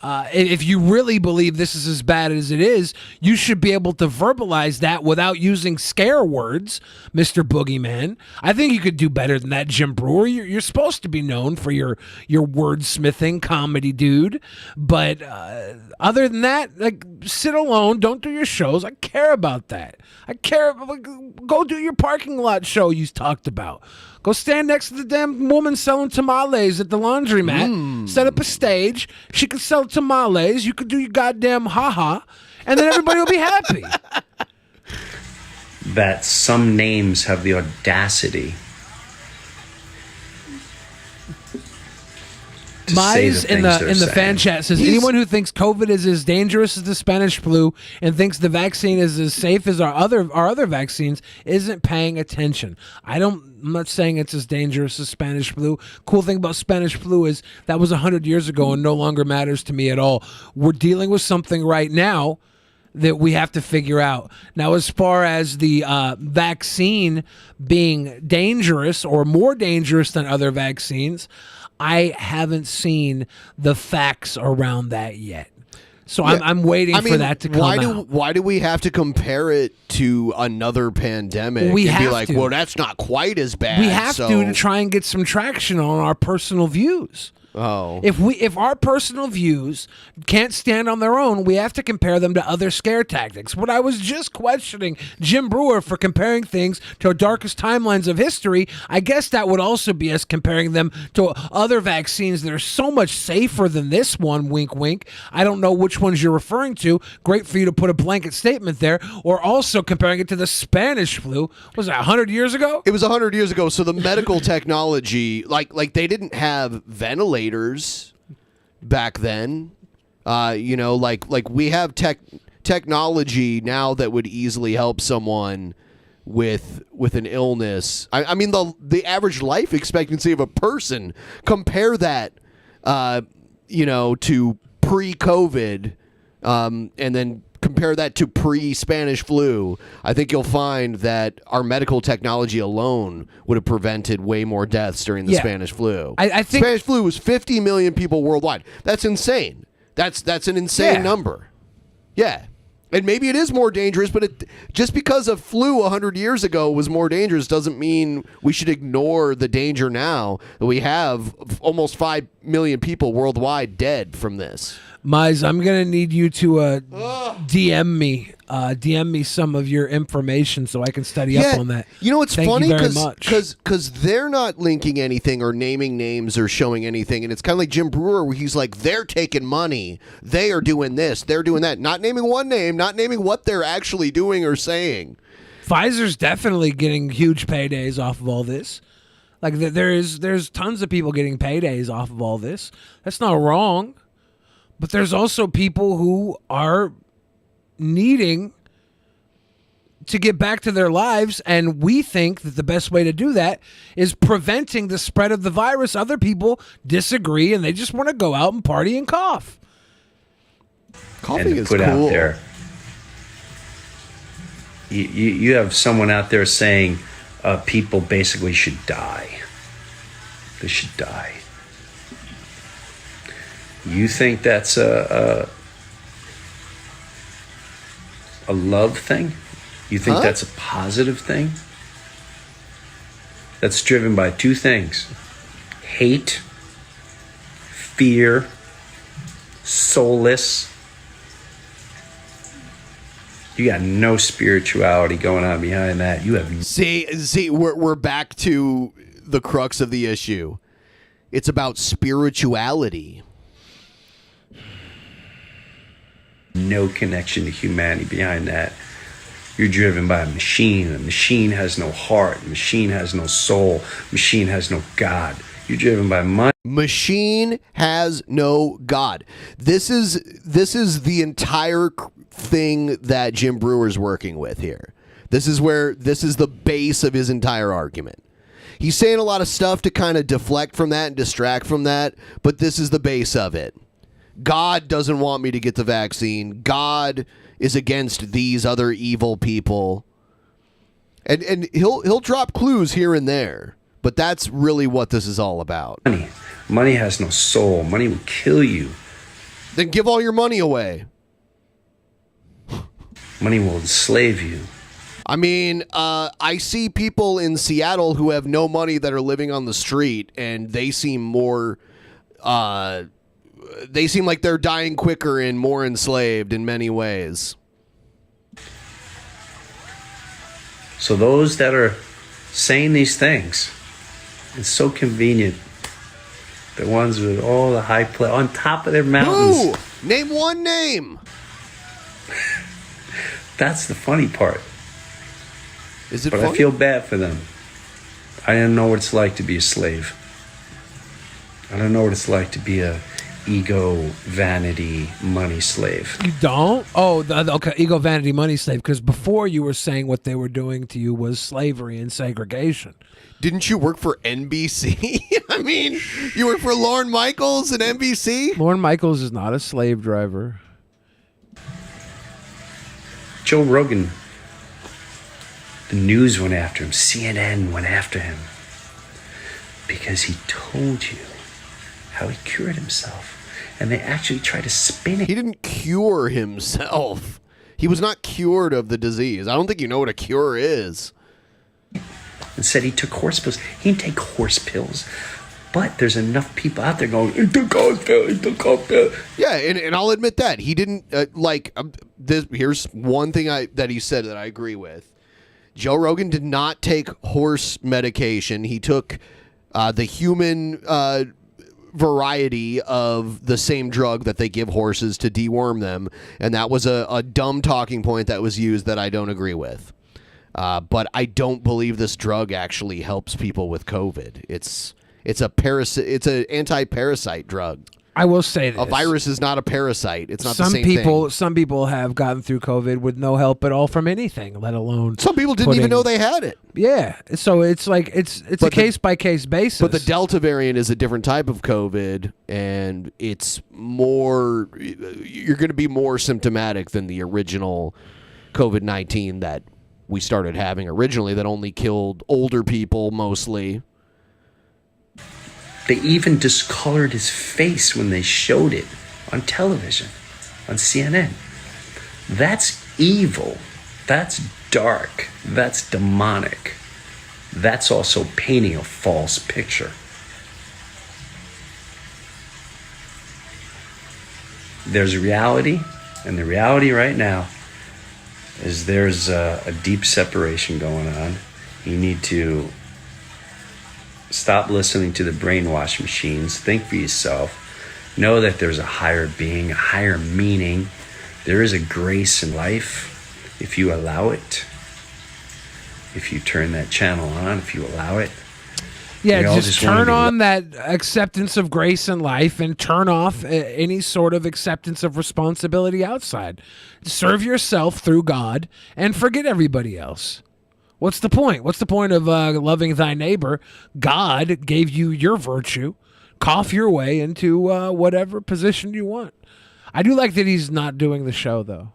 If you really believe this is as bad as it is, you should be able to verbalize that without using scare words, Mr. Boogeyman. I think you could do better than that, Jim Brewer. You're supposed to be known for your wordsmithing comedy, dude. But other than that, like, sit alone. Don't do your shows. I care about that. Go do your parking lot show you talked about. Go stand next to the damn woman selling tamales at the laundromat. Set up a stage. She could sell tamales. You could do your goddamn ha-ha. And then everybody will be happy. That some names have the audacity to Mize in the fan chat says, anyone who thinks COVID is as dangerous as the Spanish flu and thinks the vaccine is as safe as our other vaccines isn't paying attention. I'm not saying it's as dangerous as Spanish flu. Cool thing about Spanish flu is that was 100 years ago and no longer matters to me at all. We're dealing with something right now that we have to figure out. Now, as far as the vaccine being dangerous or more dangerous than other vaccines, I haven't seen the facts around that yet. So yeah, I'm waiting for that to come out. Why do we have to compare it to another pandemic? We and have be like, to. well, that's not quite as bad. We have to try and get some traction on our personal views. Oh. If our personal views can't stand on their own, we have to compare them to other scare tactics. When I was just questioning Jim Brewer for comparing things to our darkest timelines of history, I guess that would also be us comparing them to other vaccines that are so much safer than this one, wink, wink. I don't know which ones you're referring to. Great for you to put a blanket statement there. Or also comparing it to the Spanish flu. Was that 100 years ago? It was 100 years ago, so the medical technology, like they didn't have ventilators back then. Like we have technology now that would easily help someone with an illness. I mean, the average life expectancy of a person, compare that, to pre-COVID, and then compare that to pre-Spanish flu. I think you'll find that our medical technology alone would have prevented way more deaths during the Spanish flu. I think Spanish flu was 50 million people worldwide. That's insane. That's an insane number. Yeah. And maybe it is more dangerous, but just because a flu 100 years ago was more dangerous doesn't mean we should ignore the danger now that we have almost 5 million people worldwide dead from this. Mize, I'm going to need you to DM me some of your information so I can study up on that. You know, it's Thank funny you very much. because they're not linking anything or naming names or showing anything. And it's kind of like Jim Brewer, where he's like, they're taking money. They are doing this. They're doing that. Not naming one name, not naming what they're actually doing or saying. Pfizer's definitely getting huge paydays off of all this. Like, there's tons of people getting paydays off of all this. That's not wrong. But there's also people who are needing to get back to their lives, and we think that the best way to do that is preventing the spread of the virus. Other people disagree, and they just want to go out and party and cough. Coughing is put cool. Out there, you have someone out there saying people basically should die. They should die. You think that's a love thing? You think that's a positive thing? That's driven by two things: hate, fear, soulless. You got no spirituality going on behind that. You have See, we're back to the crux of the issue. It's about spirituality. No connection to humanity behind that. You're driven by a machine. A machine has no heart. A machine has no soul. A machine has no God. You're driven by money. Machine has no God. This is the entire thing that Jim Brewer's working with here. This is the base of his entire argument. He's saying a lot of stuff to kind of deflect from that and distract from that, but this is the base of it. God doesn't want me to get the vaccine. God is against these other evil people. And he'll drop clues here and there, but that's really what this is all about. Money has no soul. Money will kill you. Then give all your money away. Money will enslave you. I mean, I see people in Seattle who have no money that are living on the street, and they seem more... they seem like they're dying quicker and more enslaved in many ways. So those that are saying these things, it's so convenient. The ones with all the high play on top of their mountains. Who? Name one name. That's the funny part. Is it but funny? I feel bad for them. I don't know what it's like to be a slave. I don't know what it's like to be a ego, vanity, money slave. You don't? Oh, okay, ego, vanity, money slave. Because before you were saying what they were doing to you was slavery and segregation. Didn't you work for NBC? I mean, you work for Lorne Michaels and NBC? Lorne Michaels is not a slave driver. Joe Rogan, the news went after him. CNN went after him. Because he told you how he cured himself. And they actually tried to spin it. He didn't cure himself. He was not cured of the disease. I don't think you know what a cure is. And said he took horse pills. He didn't take horse pills. But there's enough people out there going, it took off, it took off. Yeah, and I'll admit that he didn't here's one thing that he said that I agree with. Joe Rogan did not take horse medication. He took the human variety of the same drug that they give horses to deworm them, and that was a dumb talking point that was used that I don't agree with. But I don't believe this drug actually helps people with COVID. It's an anti-parasite drug. I will say this. A virus is not a parasite. It's not the same thing. thing. Some people have gotten through COVID with no help at all from anything, let alone some people didn't even know they had it. Yeah, so it's like it's a case by case basis. But the Delta variant is a different type of COVID, and it's more. You're going to be more symptomatic than the original COVID-19 that we started having originally. That only killed older people mostly. They even discolored his face when they showed it on television, on CNN. That's evil. That's dark. That's demonic. That's also painting a false picture. There's reality, and the reality right now is there's a deep separation going on. You need to stop listening to the brainwash machines. Think for yourself. Know that there's a higher being, a higher meaning. There is a grace in life if you allow it. If you turn that channel on, if you allow it. Yeah, just turn on that acceptance of grace in life and turn off any sort of acceptance of responsibility outside. Serve yourself through God and forget everybody else. What's the point? What's the point of loving thy neighbor? God gave you your virtue. Cough your way into whatever position you want. I do like that he's not doing the show, though,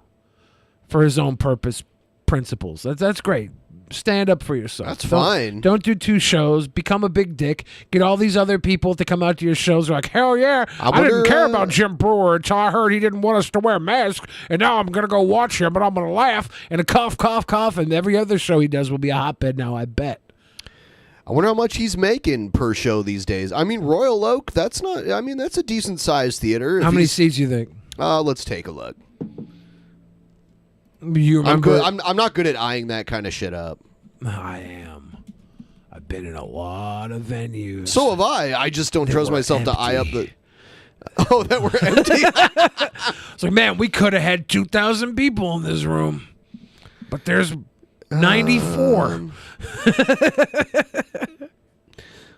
for his own principles. That's great. Stand up for yourself. That's fine. Don't do 2 shows. Become a big dick. Get all these other people to come out to your shows. They're like, hell yeah, I didn't care about Jim Brewer until I heard he didn't want us to wear masks, and now I'm going to go watch him, but I'm going to laugh and a cough, cough, cough, and every other show he does will be a hotbed now, I bet. I wonder how much he's making per show these days. I mean, Royal Oak, that's a decent-sized theater. How many seats do you think? Let's take a look. You remember? I'm not good at eyeing that kind of shit up. I am. I've been in a lot of venues. So have I. I just don't trust myself to eye up the. Oh, that were empty. It's like, man, we could have had 2,000 people in this room, but there's 94.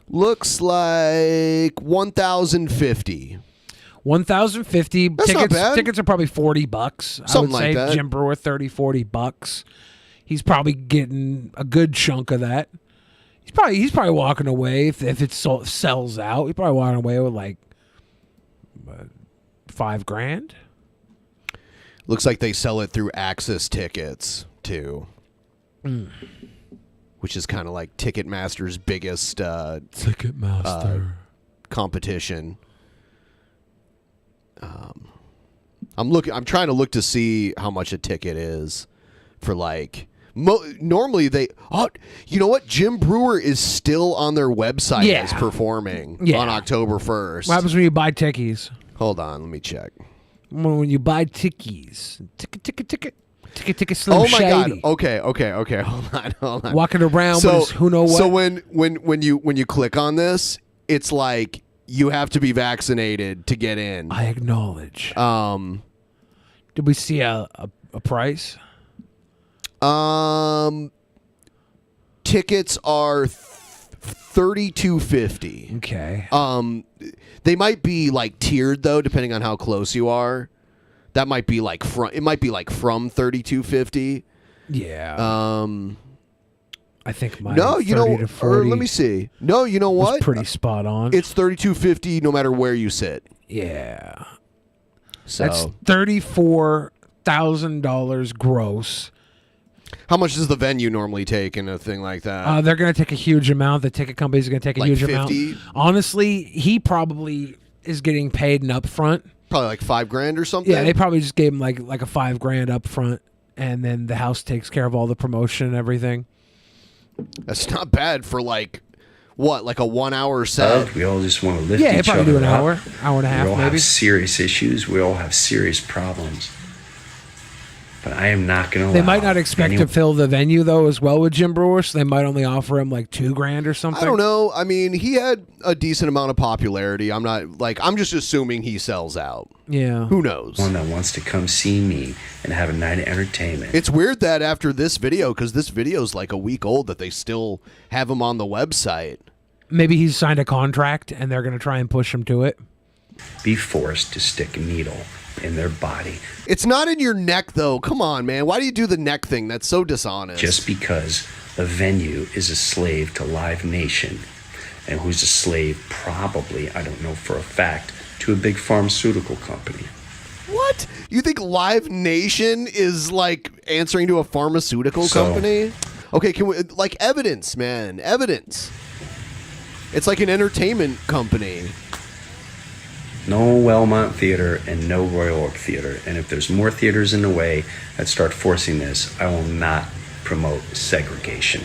Looks like 1,050. 1,050 That's tickets. not bad. Tickets are probably $40. Something I would say like that. Jim Brewer $30-$40. He's probably getting a good chunk of that. He's probably walking away if it sells out. He's probably walking away with like $5,000. Looks like they sell it through Access Tickets too, which is kind of like Ticketmaster's biggest competition. I'm trying to look to see how much a ticket is for like. Normally they. Oh, you know what? Jim Brewer is still on their website as performing on October 1st. What happens when you buy tickies? Hold on, let me check. When you buy tickies, ticket Slim Oh my Shady. God. Okay. Hold on. Walking around with his who know what. So when you click on this, it's like you have to be vaccinated to get in. I acknowledge. Did we see a price? Tickets are $32.50. Okay. They might be like tiered though, depending on how close you are. That might be like from. It might be like from $32.50. Yeah. I think mine. No, you know. to 40 let me see. No, you know what? Pretty spot on. It's $32.50 no matter where you sit. Yeah. So that's $34,000 gross. How much does the venue normally take in a thing like that? They're going to take a huge amount. The ticket companies are going to take a huge 50? amount. Honestly, he probably is getting paid in upfront. Probably like $5,000 or something. Yeah, they probably just gave him like a $5,000 up front, and then the house takes care of all the promotion and everything. That's not bad for like what, like a 1 hour set? We all just want to lift Yeah, each probably other do an up. hour and a half, We all maybe. have serious issues. We all have serious problems. But I am not going to. They might not expect to fill the venue though as well with Jim Brewer, so they might only offer him like $2,000 or something. I don't know. I mean, he had a decent amount of popularity. I'm just assuming he sells out. Yeah. Who knows? One that wants to come see me and have a night of entertainment. It's weird that after this video, because this video's like a week old, that they still have him on the website. Maybe he's signed a contract and they're going to try and push him to it. Be forced to stick a needle in their body. It's not in your neck, though. Come on, man. Why do you do the neck thing? That's so dishonest. Just because a venue is a slave to Live Nation, and who's a slave probably, I don't know for a fact, to a big pharmaceutical company. What? You think Live Nation is like answering to a pharmaceutical company? Okay, can we, like, evidence, man. Evidence. It's like an entertainment company. No Wellmont Theater and no Royal Oak Theater. And if there's more theaters in the way that start forcing this, I will not promote segregation.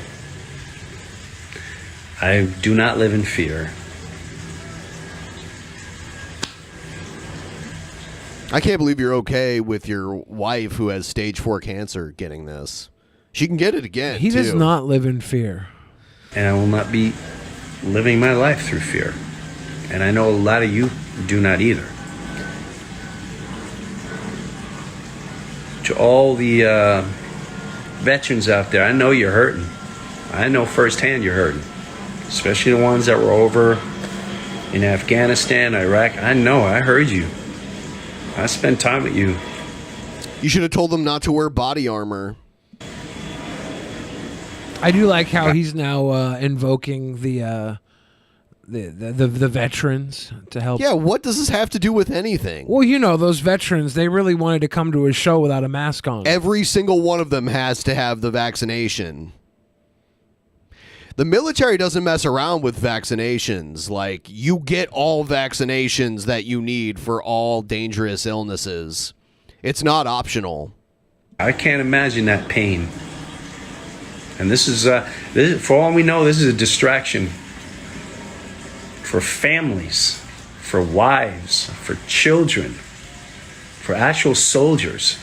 I do not live in fear. I can't believe you're okay with your wife who has stage 4 cancer getting this. She can get it again, He does too. not live in fear. And I will not be living my life through fear. And I know a lot of you do not either. To all the veterans out there, I know you're hurting. I know firsthand you're hurting. Especially the ones that were over in Afghanistan, Iraq. I know, I heard you. I spent time with you. You should have told them not to wear body armor. I do like how he's now invoking the veterans to help. Yeah, what does this have to do with anything? Well, you know, those veterans, they really wanted to come to his show without a mask on. Every single one of them has to have the vaccination. The military doesn't mess around with vaccinations. Like, you get all vaccinations that you need for all dangerous illnesses. It's not optional. I can't imagine that pain. And this is, for all we know, this is a distraction for families, for wives, for children, for actual soldiers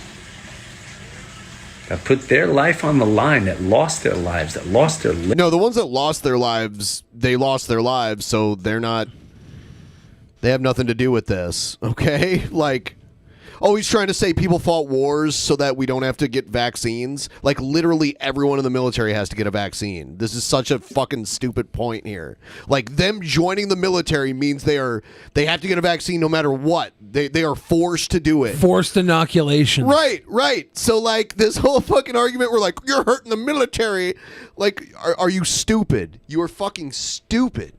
that put their life on the line, that lost their lives, that lost their lives. No, the ones that lost their lives, they lost their lives, so they have nothing to do with this, okay? Like, oh, he's trying to say people fought wars so that we don't have to get vaccines. Like, literally everyone in the military has to get a vaccine. This is such a fucking stupid point here. Like, them joining the military means they have to get a vaccine no matter what. They are forced to do it. Forced inoculation. Right. So, like, this whole fucking argument, we're like, you're hurting the military. Like, are you stupid? You are fucking stupid.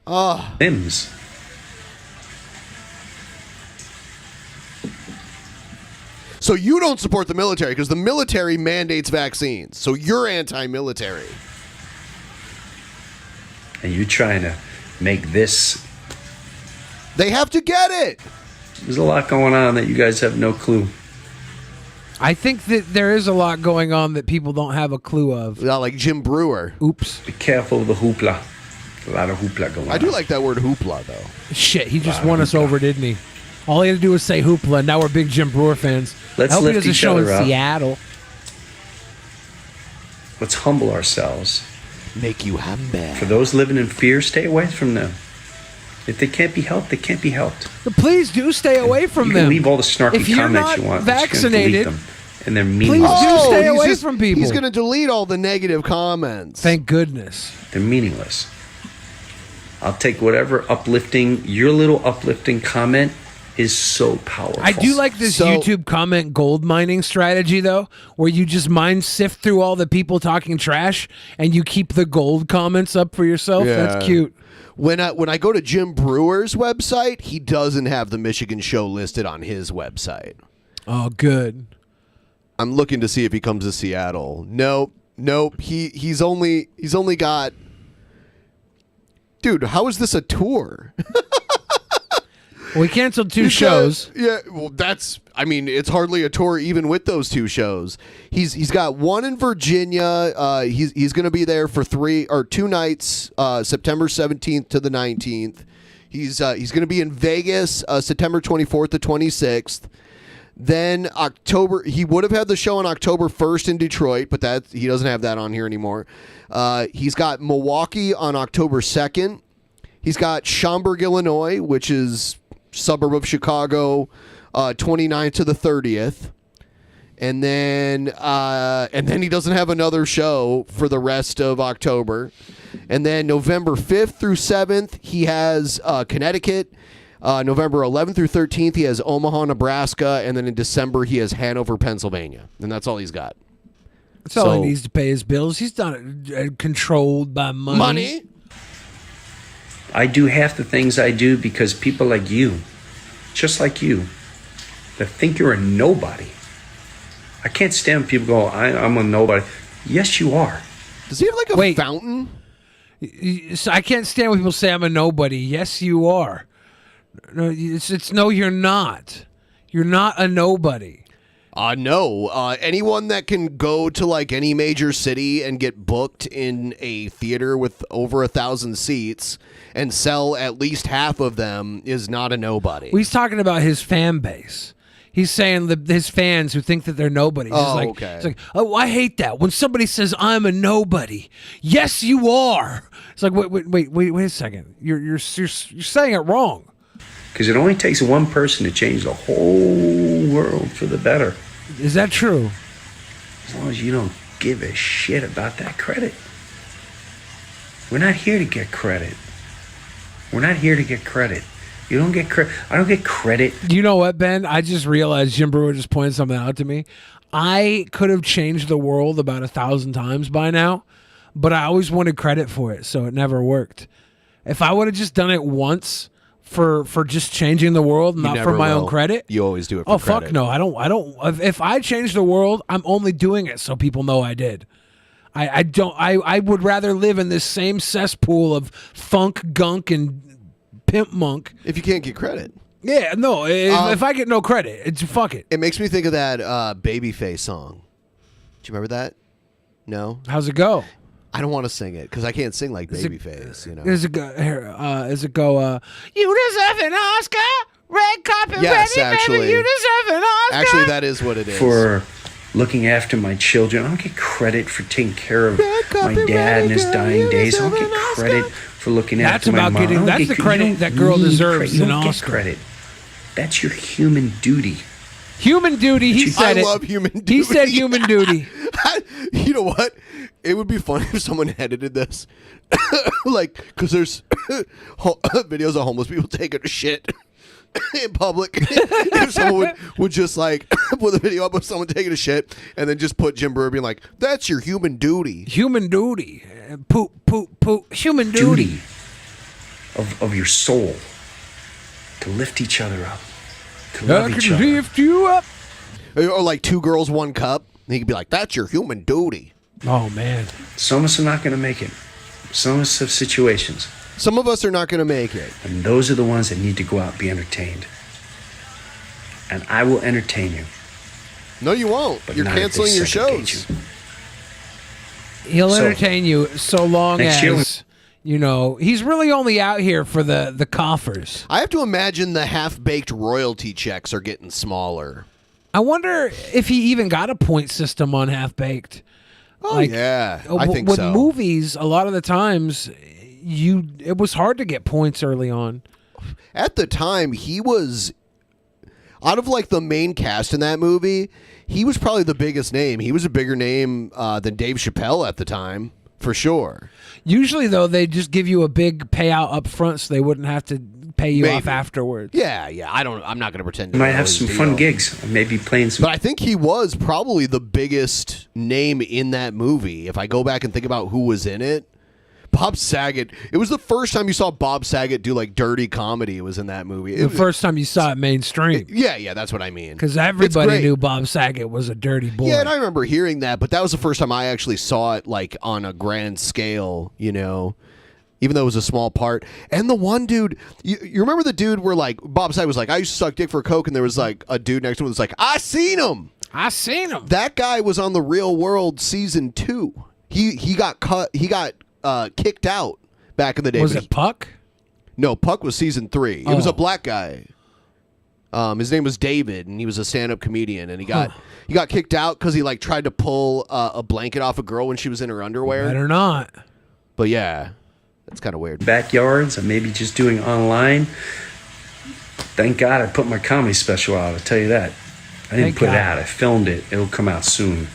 Limbs. So you don't support the military because the military mandates vaccines. So you're anti-military. And you're trying to make this. They have to get it. There's a lot going on that you guys have no clue. I think that there is a lot going on that people don't have a clue of. Not like Jim Brewer. Oops. Be careful of the hoopla. A lot of hoopla going on. I do like that word hoopla, though. Shit, he just won us over, didn't he? All he had to do was say hoopla, and now we're big Jim Brewer fans. Let's I hope he lift does a each show in other up. Seattle. Let's humble ourselves. Make you humble. For those living in fear, stay away from them. If they can't be helped, they can't be helped. But please do stay away from You them. can leave all the snarky if you're comments not you want. but you're gonna delete vaccinated, them, and they're please meaningless. do stay he's away from people. He's going to delete all the negative comments. Thank goodness. They're meaningless. I'll take whatever uplifting, your little uplifting comment is so powerful. I do like this YouTube comment gold mining strategy, though, where you just sift through all the people talking trash, and you keep the gold comments up for yourself. Yeah. That's cute. When I go to Jim Brewer's website, he doesn't have the Michigan show listed on his website. Oh, good. I'm looking to see if he comes to Seattle. Nope. He's only got. Dude, how is this a tour? We canceled 2 He's shows. got- yeah, well, it's hardly a tour even with those 2 shows. He's got one in Virginia. He's going to be there for 2 nights, September 17th to the 19th. He's going to be in Vegas, September 24th to 26th. Then October, he would have had the show on October 1st in Detroit, but he doesn't have that on here anymore. He's got Milwaukee on October 2nd. He's got Schaumburg, Illinois, which is suburb of Chicago, 29th to the 30th. And then he doesn't have another show for the rest of October. And then November 5th through 7th, he has Connecticut. November 11th through 13th, he has Omaha, Nebraska. And then in December, he has Hanover, Pennsylvania. And that's all he's got. That's all he needs to pay his bills. He's not controlled by money. Money? I do half the things I do because people like you, just like you, that think you're a nobody. I can't stand when people go, I'm a nobody. Yes, you are. Does he have like a fountain? So I can't stand when people say I'm a nobody. Yes, you are. No, it's no, you're not. You're not a nobody. No. Anyone that can go to like any major city and get booked in a theater with over 1,000 seats and sell at least half of them is not a nobody. Well, he's talking about his fan base. He's saying his fans who think that they're nobodies. Okay. It's like, oh, I hate that. When somebody says I'm a nobody, yes, you are. It's like, wait a second. You're saying it wrong. Because it only takes one person to change the whole world for the better. Is that true? As long as you don't give a shit about that credit. We're not here to get credit. We're not here to get credit. You don't get credit. I don't get credit. You know what, Ben? I just realized Jim Brewer just pointed something out to me. I could have changed the world about 1,000 times by now, but I always wanted credit for it, so it never worked. If I would have just done it once for just changing the world, not for my own credit, you always do it for credit. Fuck no. I don't. If I change the world, I'm only doing it so people know I did. I would rather live in this same cesspool of funk, gunk, and pimp monk if you can't get credit. Yeah, no. If I get no credit, it's fuck it. It makes me think of that Babyface song. Do you remember that? No. How's it go? I don't want to sing it because I can't sing like Babyface. You know. Does it go? Does it go? You deserve an Oscar. Red carpet yes, ready, actually, baby. You deserve an Oscar. Actually, that is what it is. For looking after my children, I don't get credit for taking care of my dad in his dying days. I don't get credit for looking after my mom. That's the credit that girl deserves. You an don't get Oscar. credit. That's your human duty. Human duty. He said it. I love human duty. He said human duty. You know what? It would be funny if someone edited this, like, because there's videos of homeless people taking a shit in public. If someone would just like put a video up of someone taking a shit and then just put Jim Brewer being like, "That's your human duty." Human duty. Poop, poop, poop. Human duty. Of your soul to lift each other up, to love each other. Lift you up. Or like 2 girls, 1 cup. And he could be like, "That's your human duty." Oh man. Some of us are not going to make it. Some of us have situations. Some of us are not going to make it. And those are the ones that need to go out and be entertained. And I will entertain you. No, you won't. But You're canceling your shows. He'll entertain you so long next year as, you know, he's really only out here for the coffers. I have to imagine the half-baked royalty checks are getting smaller. I wonder if he even got a point system on Half-Baked. Oh, yeah. I think with so. With movies, a lot of the times, it was hard to get points early on. At the time, he was, out of like the main cast in that movie, he was probably the biggest name. He was a bigger name than Dave Chappelle at the time, for sure. Usually, though, they just give you a big payout up front so they wouldn't have to pay you off afterwards. Yeah. I'm not going to pretend. You might have some fun gigs. Maybe playing some. But I think he was probably the biggest name in that movie. If I go back and think about who was in it, Bob Saget. It was the first time you saw Bob Saget do like dirty comedy. It was in that movie. The first time you saw it mainstream. Yeah, that's what I mean. Because everybody knew Bob Saget was a dirty boy. Yeah, and I remember hearing that, but that was the first time I actually saw it like on a grand scale, you know. even though it was a small part. And the one dude, you remember the dude where like Bob Side was like, I used to suck dick for Coke, and there was like a dude next to him that was like, I seen him. That guy was on The Real World season 2. He got cut. He got kicked out back in the day. Was it Puck? No, Puck was season 3. It was a black guy. His name was David, and he was a stand-up comedian, and he got kicked out because he like tried to pull a blanket off a girl when she was in her underwear. Better not. But yeah, that's kind of weird. Backyards, I may be just doing online. Thank God I put my comedy special out, I'll tell you that. I didn't put it out, I filmed it. It'll come out soon.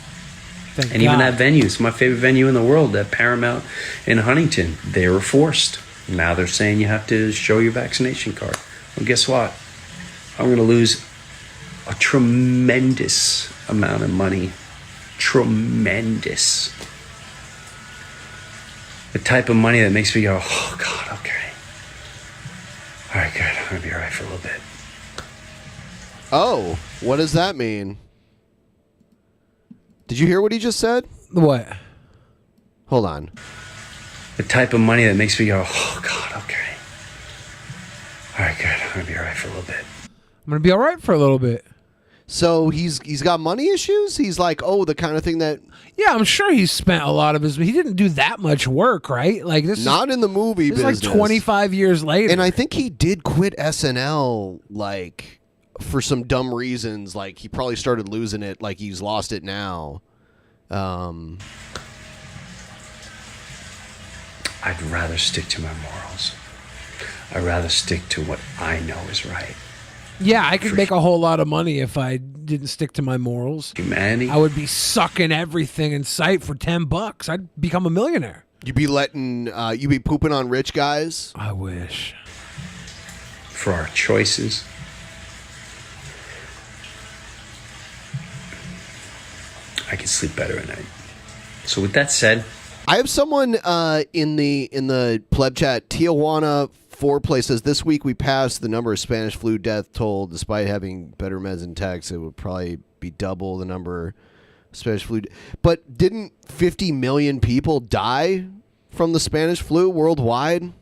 Even that venue, it's my favorite venue in the world, that Paramount in Huntington. They were forced. Now they're saying you have to show your vaccination card. Well, guess what? I'm going to lose a tremendous amount of money. Tremendous. The type of money that makes me go, oh, God, okay. All right, good. I'm going to be all right for a little bit. Oh, what does that mean? Did you hear what he just said? What? Hold on. The type of money that makes me go, oh, God, okay. All right, good. I'm going to be all right for a little bit. I'm going to be all right for a little bit. So he's got money issues? He's like, oh, the kind of thing that... Yeah, I'm sure he spent a lot of his... He didn't do that much work, right? Like this. Not in the movie business. It's like 25 years later. And I think he did quit SNL, like, for some dumb reasons. Like, he probably started losing it, like he's lost it now. I'd rather stick to my morals. I'd rather stick to what I know is right. Yeah, I could make a whole lot of money if I didn't stick to my morals. Humanity. I would be sucking everything in sight for $10. I'd become a millionaire. You'd be you be pooping on rich guys? I wish. For our choices. I can sleep better at night. So with that said, I have someone in the pleb chat. Tijuana Foreplay says this week we passed the number of Spanish flu death toll. Despite having better meds and tax, it would probably be double the number of Spanish flu. But didn't 50 million people die from the Spanish flu worldwide?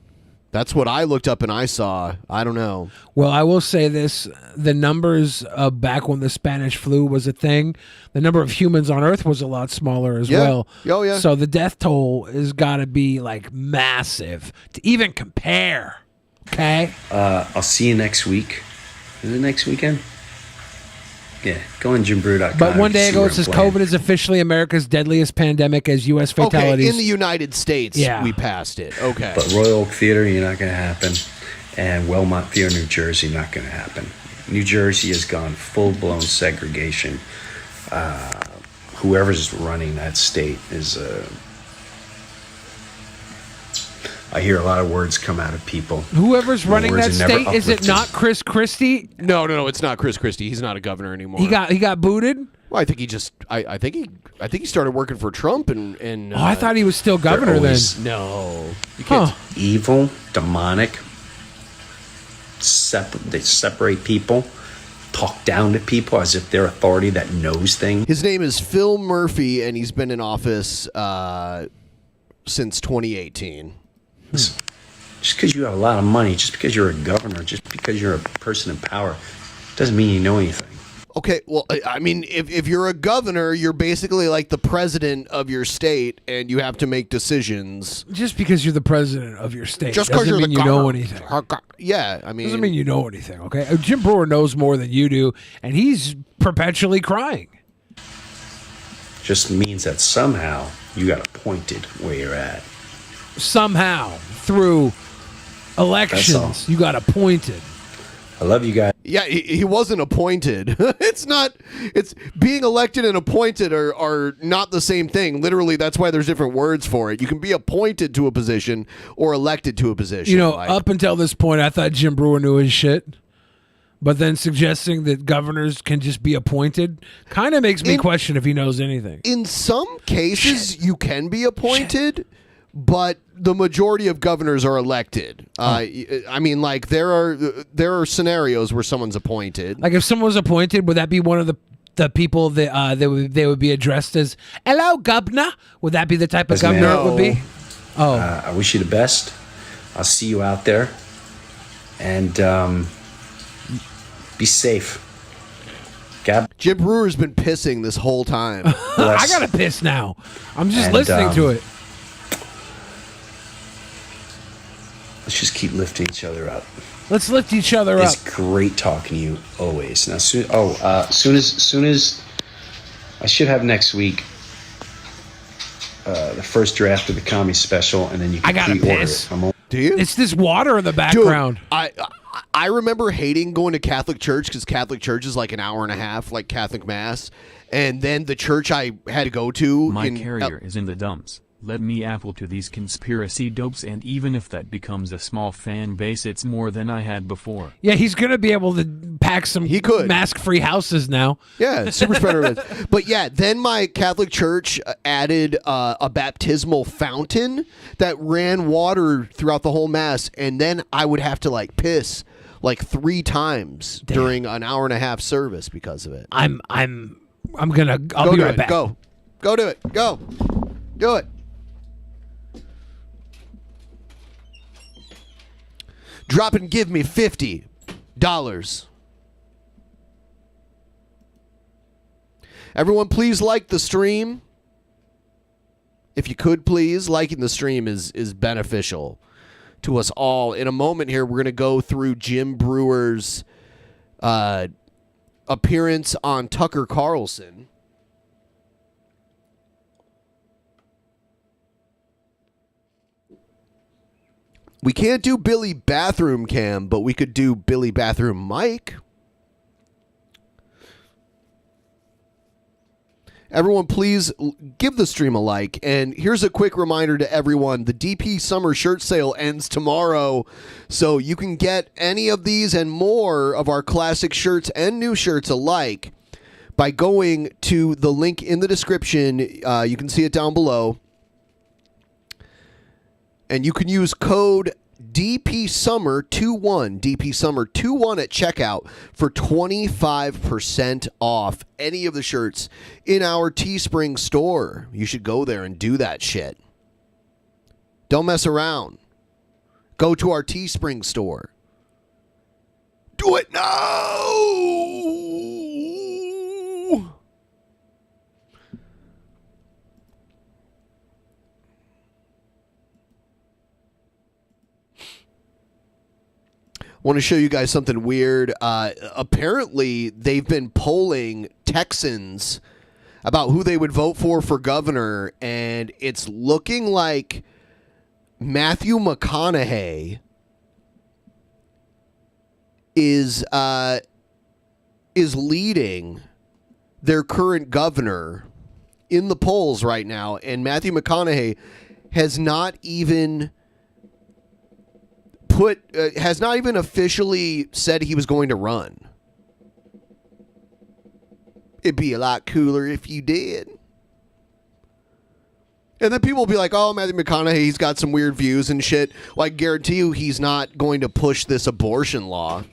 That's what I looked up and I saw. I don't know. Well, I will say this. The numbers back when the Spanish flu was a thing, the number of humans on Earth was a lot smaller as well. Oh, yeah. So the death toll has got to be like massive to even compare. Okay? I'll see you next week. Is it next weekend? Yeah, go on jimbrew.com. But one day ago it says COVID is officially America's deadliest pandemic as U.S. fatalities. Okay, in the United States, we passed it. Okay. But Royal Oak Theater, you're not going to happen. And Wellmont Theater, New Jersey, not going to happen. New Jersey has gone full-blown segregation. Whoever's running that state is... I hear a lot of words come out of people. Whoever's running that state, is it not Chris Christie? No, it's not Chris Christie. He's not a governor anymore. He got booted? Well, I think he just I think he started working for Trump and I thought he was still governor then. No. You can't. Evil, demonic. They separate people, talk down to people as if they're authority that knows things. His name is Phil Murphy, and he's been in office since 2018. Just because you have a lot of money, just because you're a governor, just because you're a person in power, doesn't mean you know anything. Okay, well, I mean, if you're a governor, you're basically like the president of your state, and you have to make decisions. Just because you're the president of your state just doesn't mean you know anything. Yeah, I mean... Doesn't mean you know anything, okay? Jim Brewer knows more than you do, and he's perpetually crying. Just means that somehow you got appointed where you're at. Somehow, through elections, you got appointed. I love you guys. Yeah, he wasn't appointed. It's being elected and appointed are not the same thing. Literally, that's why there's different words for it. You can be appointed to a position or elected to a position. You know, up until this point, I thought Jim Brewer knew his shit. But then suggesting that governors can just be appointed kind of makes me question if he knows anything. In some cases, you can be appointed, but the majority of governors are elected. I mean, like there are scenarios where someone's appointed. Like if someone was appointed, would that be one of the people that they would be addressed as "Hello, governor"? Would that be the type of governor it would be? I wish you the best. I'll see you out there. And be safe. Jim Brewer's been pissing this whole time. I gotta piss now. I'm just listening to it. Let's just keep lifting each other up. Let's lift each other up. It's great talking to you always. Now, soon as I should have next week the first draft of the comedy special, and then you can I gotta pre-order piss. it. Do you? It's this water in the background. Dude, I remember hating going to Catholic church because Catholic church is like an hour and a half, like Catholic mass, and then the church I had to go to. My carrier is in the dumps. Let me apple to these conspiracy dopes, and even if that becomes a small fan base, it's more than I had before. Yeah, he's gonna be able to pack some mask-free houses now. Yeah, super spreader events. But yeah, then my Catholic church added a baptismal fountain that ran water throughout the whole mass, and then I would have to like piss like 3 times during an hour and a half service because of it. I'll be right back. Go do it. Go do it. Drop and give me $50. Everyone, please like the stream. If you could, please. Liking the stream is beneficial to us all. In a moment here, we're going to go through Jim Brewer's appearance on Tucker Carlson. We can't do Billy Bathroom Cam, but we could do Billy Bathroom Mike. Everyone, please give the stream a like. And here's a quick reminder to everyone. The DP Summer Shirt Sale ends tomorrow. So you can get any of these and more of our classic shirts and new shirts alike by going to the link in the description. You can see it down below. And you can use code DPSummer21, DPSummer21 at checkout for 25% off any of the shirts in our Teespring store. You should go there and do that shit. Don't mess around. Go to our Teespring store. Do it now! Want to show you guys something weird. Apparently, they've been polling Texans about who they would vote for governor, and it's looking like Matthew McConaughey is leading their current governor in the polls right now, and Matthew McConaughey has not even officially said he was going to run. It'd be a lot cooler if you did. And then people will be like, oh, Matthew McConaughey, he's got some weird views and shit. Well, I guarantee you he's not going to push this abortion law.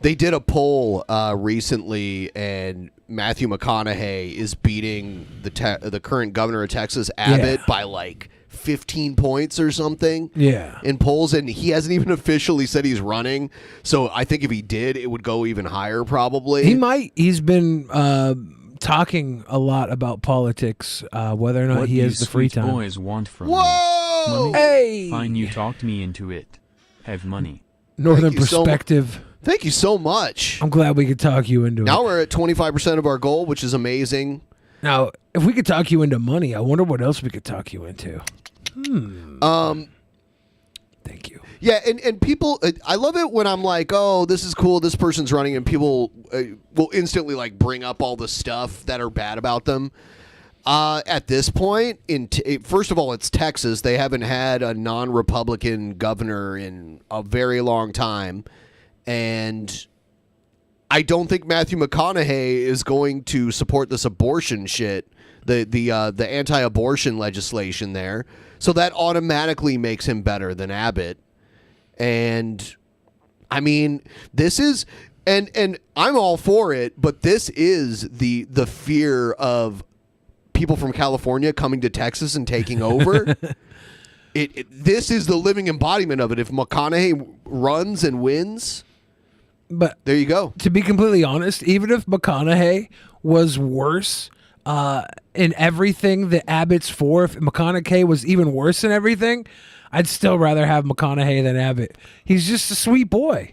They did a poll recently, and Matthew McConaughey is beating the current governor of Texas, Abbott, by like 15 points or something. Yeah. In polls, and he hasn't even officially said he's running. So I think if he did, it would go even higher probably. He might. He's been talking a lot about politics, whether or not What he has the free sweet time. boys want from Whoa! me? Money? Hey! Fine, you talked me into it. Have money. Northern Thank you so perspective. Thank you so much. I'm glad we could talk you into Now it. we're at 25% of our goal, which is amazing. Now, if we could talk you into money, I wonder what else we could talk you into. Thank you. Yeah, and people, I love it when I'm like, oh, this is cool, this person's running, and people will instantly like bring up all the stuff that are bad about them. At this point, first of all, it's Texas. They haven't had a non-Republican governor in a very long time. And I don't think Matthew McConaughey is going to support this abortion shit, the anti-abortion legislation there. So that automatically makes him better than Abbott. And I mean, this is And I'm all for it, but this is the fear of people from California coming to Texas and taking over. This is the living embodiment of it. If McConaughey runs and wins, but there you go. To be completely honest, even if McConaughey was worse in everything that Abbott's for, if McConaughey was even worse in everything, I'd still rather have McConaughey than Abbott. He's just a sweet boy.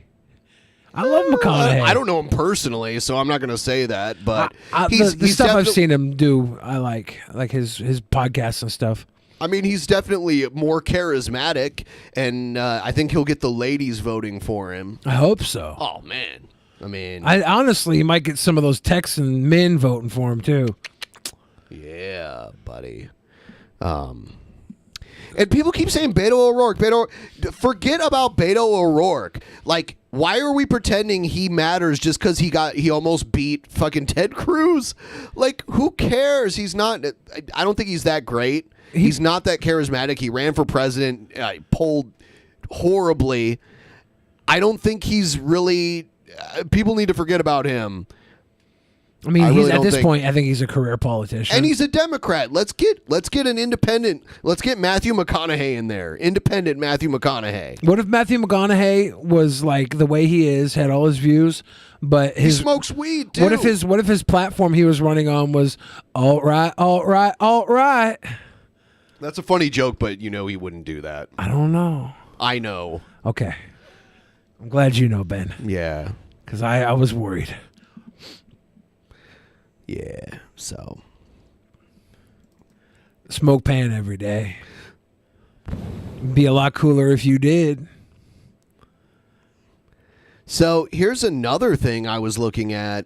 I love McConaughey. I don't know him personally, so I'm not going to say that. But the stuff I've seen him do, I like his podcasts and stuff. I mean, he's definitely more charismatic, and I think he'll get the ladies voting for him. I hope so. Oh man, I mean, I honestly, he might get some of those Texan men voting for him too. Yeah, buddy. And people keep saying Beto O'Rourke. Forget about Beto O'Rourke. Like, why are we pretending he matters just because he almost beat fucking Ted Cruz? Like, who cares? He's not. I don't think he's that great. He's not that charismatic. He ran for president, polled horribly. I don't think he's really. People need to forget about him. I mean, at this point, I think he's a career politician, and he's a Democrat. Let's get an independent. Let's get Matthew McConaughey in there. Independent Matthew McConaughey. What if Matthew McConaughey was like the way he is, had all his views, but he smokes weed too? What if his platform he was running on was all right? That's a funny joke, but he wouldn't do that. I don't know. I know. Okay, I'm glad you know, Ben. Yeah, because I was worried. Yeah, so smoke pan every day. Be a lot cooler if you did. So here's another thing I was looking at.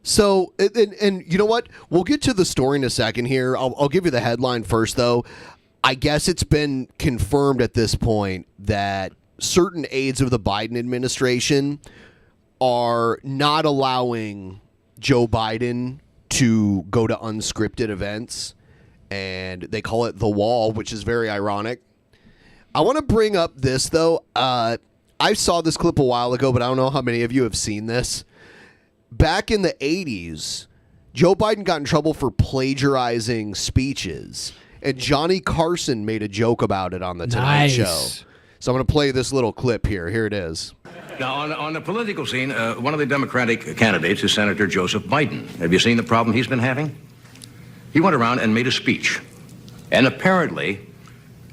So you know what? We'll get to the story in a second here. I'll give you the headline first, though. I guess it's been confirmed at this point that certain aides of the Biden administration are not allowing Joe Biden to go to unscripted events, and they call it the wall, which is very ironic. I want to bring up this, though. I saw this clip a while ago, but I don't know how many of you have seen this. Back in the 80s, Joe Biden got in trouble for plagiarizing speeches, and Johnny Carson made a joke about it on The Tonight Show. So I'm going to play this little clip here. Here it is. Now, on the political scene, one of the Democratic candidates is Senator Joseph Biden. Have you seen the problem he's been having? He went around and made a speech. And apparently,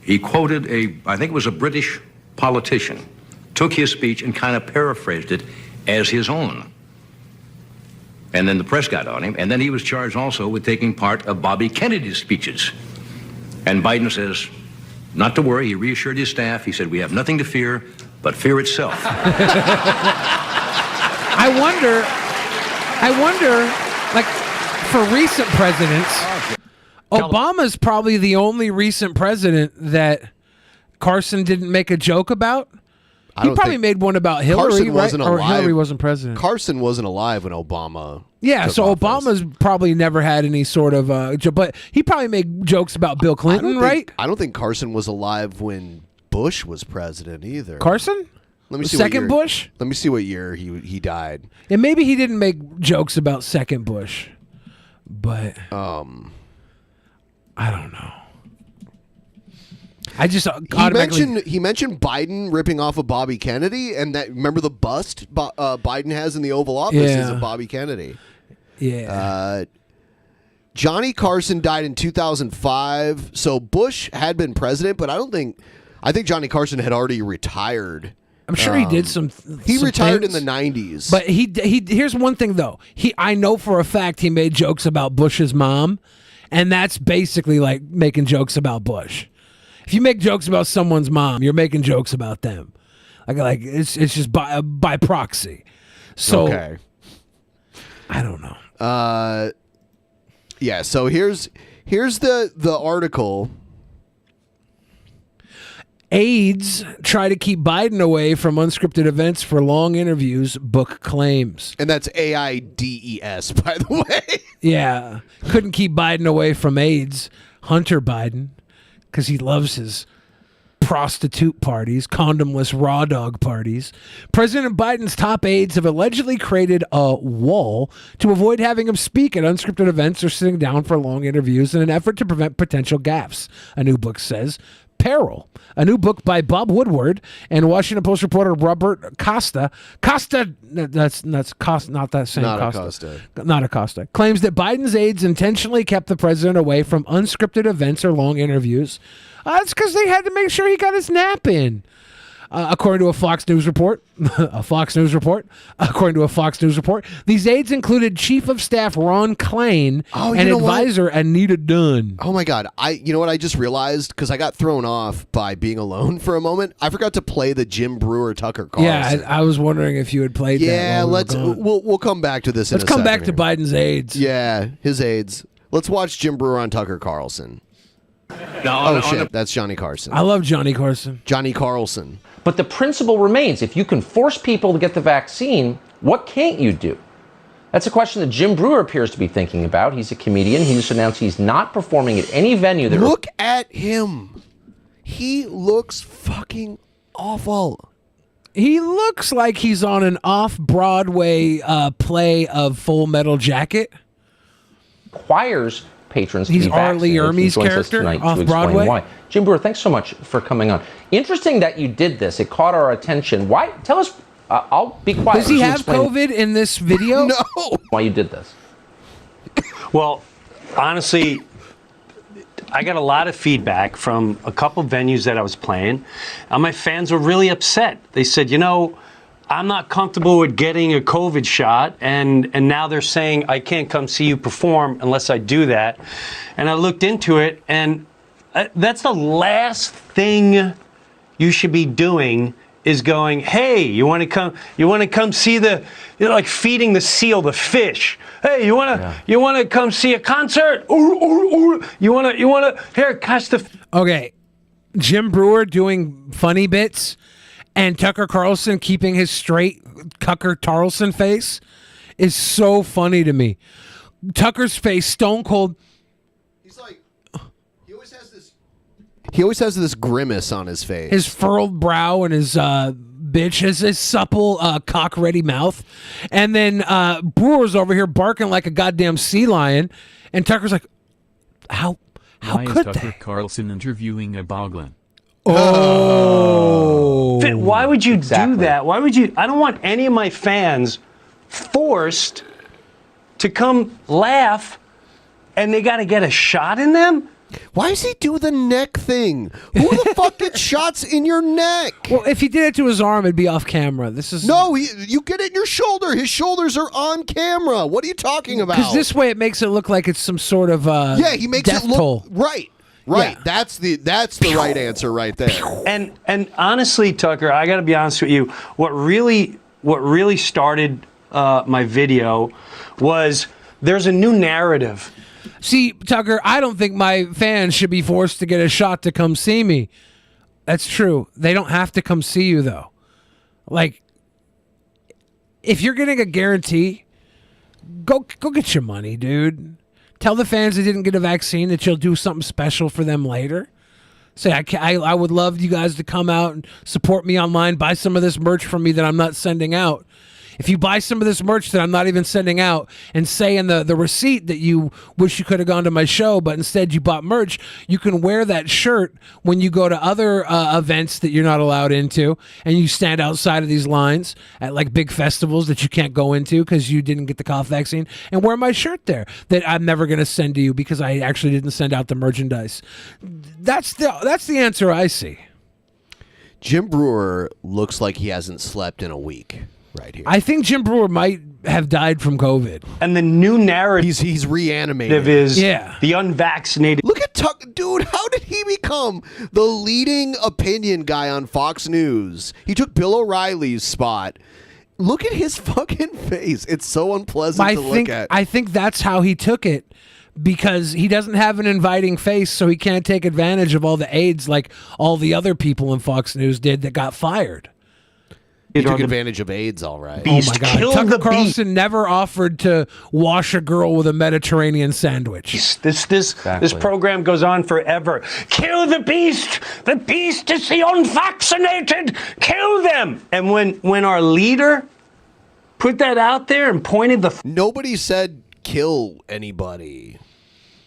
he quoted I think it was a British politician, took his speech and kind of paraphrased it as his own. And then the press got on him. And then he was charged also with taking part of Bobby Kennedy's speeches. And Biden says, not to worry. He reassured his staff. He said, we have nothing to fear but fear itself. I wonder, like, for recent presidents, Obama's probably the only recent president that Carson didn't make a joke about. He probably made one about Hillary, Carson wasn't right? Or alive. Hillary wasn't president. Carson wasn't alive when Obama. Yeah, so Obama's probably never had any sort of but he probably made jokes about Bill Clinton, right? I don't think Carson was alive when Bush was president either. Carson? Let me see second Bush? Let me see what year he died. And maybe he didn't make jokes about second Bush, but I don't know. I just he mentioned Biden ripping off of Bobby Kennedy, and that remember the bust Biden has in the Oval Office is of Bobby Kennedy. Yeah. Johnny Carson died in 2005, so Bush had been president, but I think Johnny Carson had already retired. I'm sure he did some. He some retired things, in the 90s. But he here's one thing though. I know for a fact he made jokes about Bush's mom, and that's basically like making jokes about Bush. If you make jokes about someone's mom, you're making jokes about them. Like it's just by proxy. So okay. I don't know. Yeah. So here's the article. Aides try to keep Biden away from unscripted events for long interviews, book claims. And that's AIDS, by the way. Yeah. Couldn't keep Biden away from AIDS. Hunter Biden, because he loves his prostitute parties, condomless raw dog parties. President Biden's top aides have allegedly created a wall to avoid having him speak at unscripted events or sitting down for long interviews in an effort to prevent potential gaffes, a new book says. Peril, a new book by Bob Woodward and Washington Post reporter Robert Costa. That's Costa, not that same Not Costa. Not Acosta. Claims that Biden's aides intentionally kept the president away from unscripted events or long interviews. That's because they had to make sure he got his nap in. According to a Fox News report, these aides included Chief of Staff Ron Klain and advisor Anita Dunn. Oh my God! You know what I just realized, because I got thrown off by being alone for a moment. I forgot to play the Jim Brewer Tucker Carlson. Yeah, I was wondering if you had played that. Yeah, we'll come back to this. Let's come back to Biden's aides. Yeah, his aides. Let's watch Jim Brewer on Tucker Carlson. No, shit, that's Johnny Carson. I love Johnny Carson. Johnny Carlson. But the principle remains, if you can force people to get the vaccine, what can't you do? That's a question that Jim Brewer appears to be thinking about. He's a comedian. He just announced he's not performing at any venue. Look at him. He looks fucking awful. He looks like he's on an off-Broadway play of Full Metal Jacket. Requires patrons to He's be Arlie vaccinated. Ermey's He joins us character tonight to off explain Broadway? why. Jim Brewer, thanks so much for coming on. Interesting that you did this. It caught our attention. Why? Tell us. I'll be quiet. Does he have COVID in this video? No. Why you did this? Well, honestly, I got a lot of feedback from a couple venues that I was playing, and my fans were really upset. They said, I'm not comfortable with getting a COVID shot, and now they're saying I can't come see you perform unless I do that. And I looked into it, and that's the last thing you should be doing is going, hey, you want to come see like feeding the seal the fish. Hey, you want to come see a concert? You want to here, catch the Okay. Jim Brewer doing funny bits and Tucker Carlson keeping his straight Tucker Carlson face is so funny to me. Tucker's face, stone cold. He's like, he always has this grimace on his face. His furrowed brow and his his supple cock-ready mouth. And then Brewer's over here barking like a goddamn sea lion. And Tucker's like, how Why could is Tucker they? Carlson interviewing a Boglin? Oh. Why would you do that? Why would you? I don't want any of my fans forced to come laugh and they got to get a shot in them? Why does he do the neck thing? Who the fuck gets shots in your neck? Well, if he did it to his arm, it'd be off camera. This is you get it in your shoulder. His shoulders are on camera. What are you talking about? Because this way it makes it look like it's some sort of he makes death it look toll. right. Yeah. That's the right answer right there. And honestly, Tucker, I got to be honest with you. What really started my video was there's a new narrative. See, Tucker, I don't think my fans should be forced to get a shot to come see me. That's true. They don't have to come see you, though. Like, if you're getting a guarantee, go get your money, dude. Tell the fans that didn't get a vaccine that you'll do something special for them later. Say, I would love you guys to come out and support me online, buy some of this merch from me that I'm not sending out. If you buy some of this merch that I'm not even sending out and say in the receipt that you wish you could have gone to my show, but instead you bought merch, you can wear that shirt when you go to other events that you're not allowed into, and you stand outside of these lines at like big festivals that you can't go into because you didn't get the cough vaccine, and wear my shirt there that I'm never going to send to you because I actually didn't send out the merchandise. That's the answer I see. Jim Brewer looks like he hasn't slept in a week. Right here. I think Jim Brewer might have died from COVID. And the new narrative he's reanimated. Is the unvaccinated. Look at Tuck, dude. How did he become the leading opinion guy on Fox News? He took Bill O'Reilly's spot. Look at his fucking face. It's so unpleasant to look at. I think that's how he took it, because he doesn't have an inviting face, so he can't take advantage of all the aides like all the other people in Fox News did that got fired. He took advantage of AIDS, all right. Oh my God! Tucker Carlson never offered to wash a girl with a Mediterranean sandwich. This program goes on forever. Kill the beast! The beast is the unvaccinated! Kill them! And when our leader put that out there and pointed the nobody said kill anybody.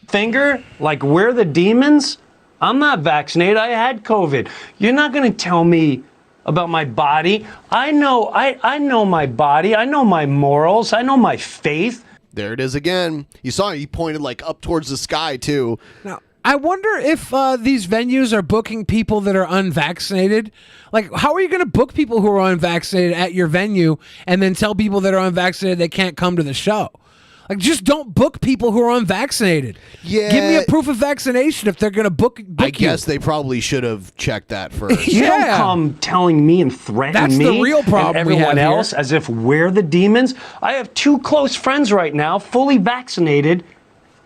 Finger like we're the demons. I'm not vaccinated. I had COVID. You're not going to tell me about my body. I know my body. I know my morals. I know my faith. There it is again. You saw he pointed like up towards the sky too. Now, I wonder if these venues are booking people that are unvaccinated. Like, how are you going to book people who are unvaccinated at your venue and then tell people that are unvaccinated they can't come to the show? Like, just don't book people who are unvaccinated. Yeah. Give me a proof of vaccination if they're going to book I guess they probably should have checked that first. You don't come telling me and threatening me the real problem and we everyone have else here. as if we're the demons. I have 2 close friends right now, fully vaccinated,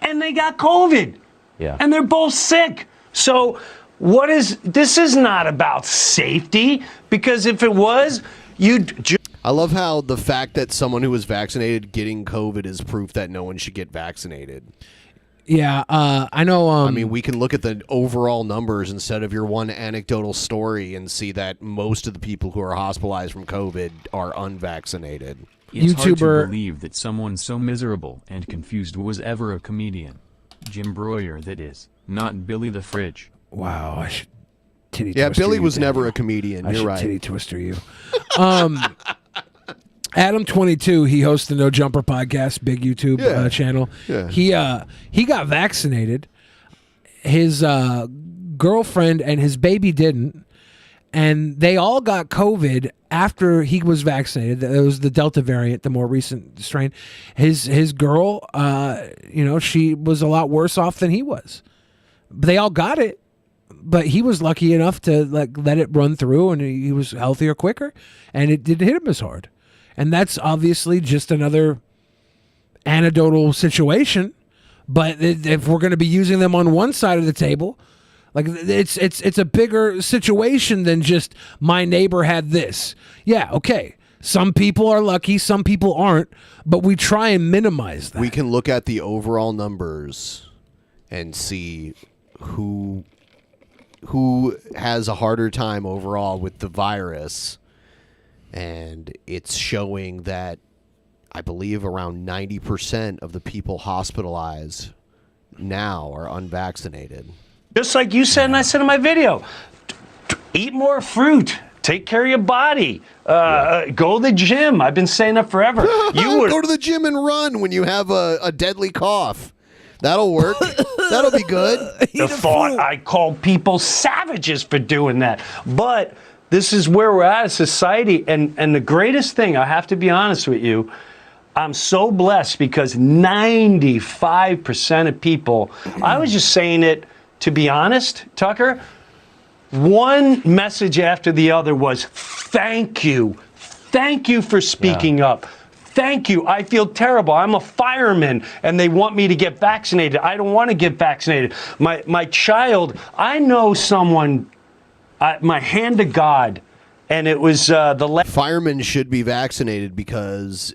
and they got COVID. Yeah. And they're both sick. So this is not about safety, because if it was, I love how the fact that someone who was vaccinated getting COVID is proof that no one should get vaccinated. Yeah, I know. I mean, we can look at the overall numbers instead of your one anecdotal story and see that most of the people who are hospitalized from COVID are unvaccinated. It's hard to believe that someone so miserable and confused was ever a comedian. Jim Breuer, that is, not Billy the Fridge. Wow, I should titty Yeah, twister Billy you, was Daniel. never a comedian. I You're should right. titty twister you. Adam 22, he hosts the No Jumper podcast, big YouTube channel. Yeah. He got vaccinated. His girlfriend and his baby didn't, and they all got COVID after he was vaccinated. It was the Delta variant, the more recent strain. His girl, she was a lot worse off than he was. They all got it, but he was lucky enough to let it run through, and he was healthier quicker, and it didn't hit him as hard. And that's obviously just another anecdotal situation. But if we're going to be using them on one side of the table, like it's a bigger situation than just my neighbor had this. Yeah, okay. Some people are lucky, some people aren't, but we try and minimize that. We can look at the overall numbers and see who has a harder time overall with the virus. And it's showing that I believe around 90% of the people hospitalized now are unvaccinated. just like you said and I said in my video, eat more fruit. Take care of your body. Go to the gym. I've been saying that forever. Go to the gym and run when you have a deadly cough. That'll work. That'll be good. The thought I called people savages for doing that. But this is where we're at as society. And the greatest thing, I have to be honest with you, I'm so blessed because 95% of people, I was just saying it to be honest, Tucker, one message after the other was, thank you. Thank you for speaking up. Thank you. I feel terrible. I'm a fireman, and they want me to get vaccinated. I don't want to get vaccinated. My child, I know someone, my hand to God, and it was firemen should be vaccinated because,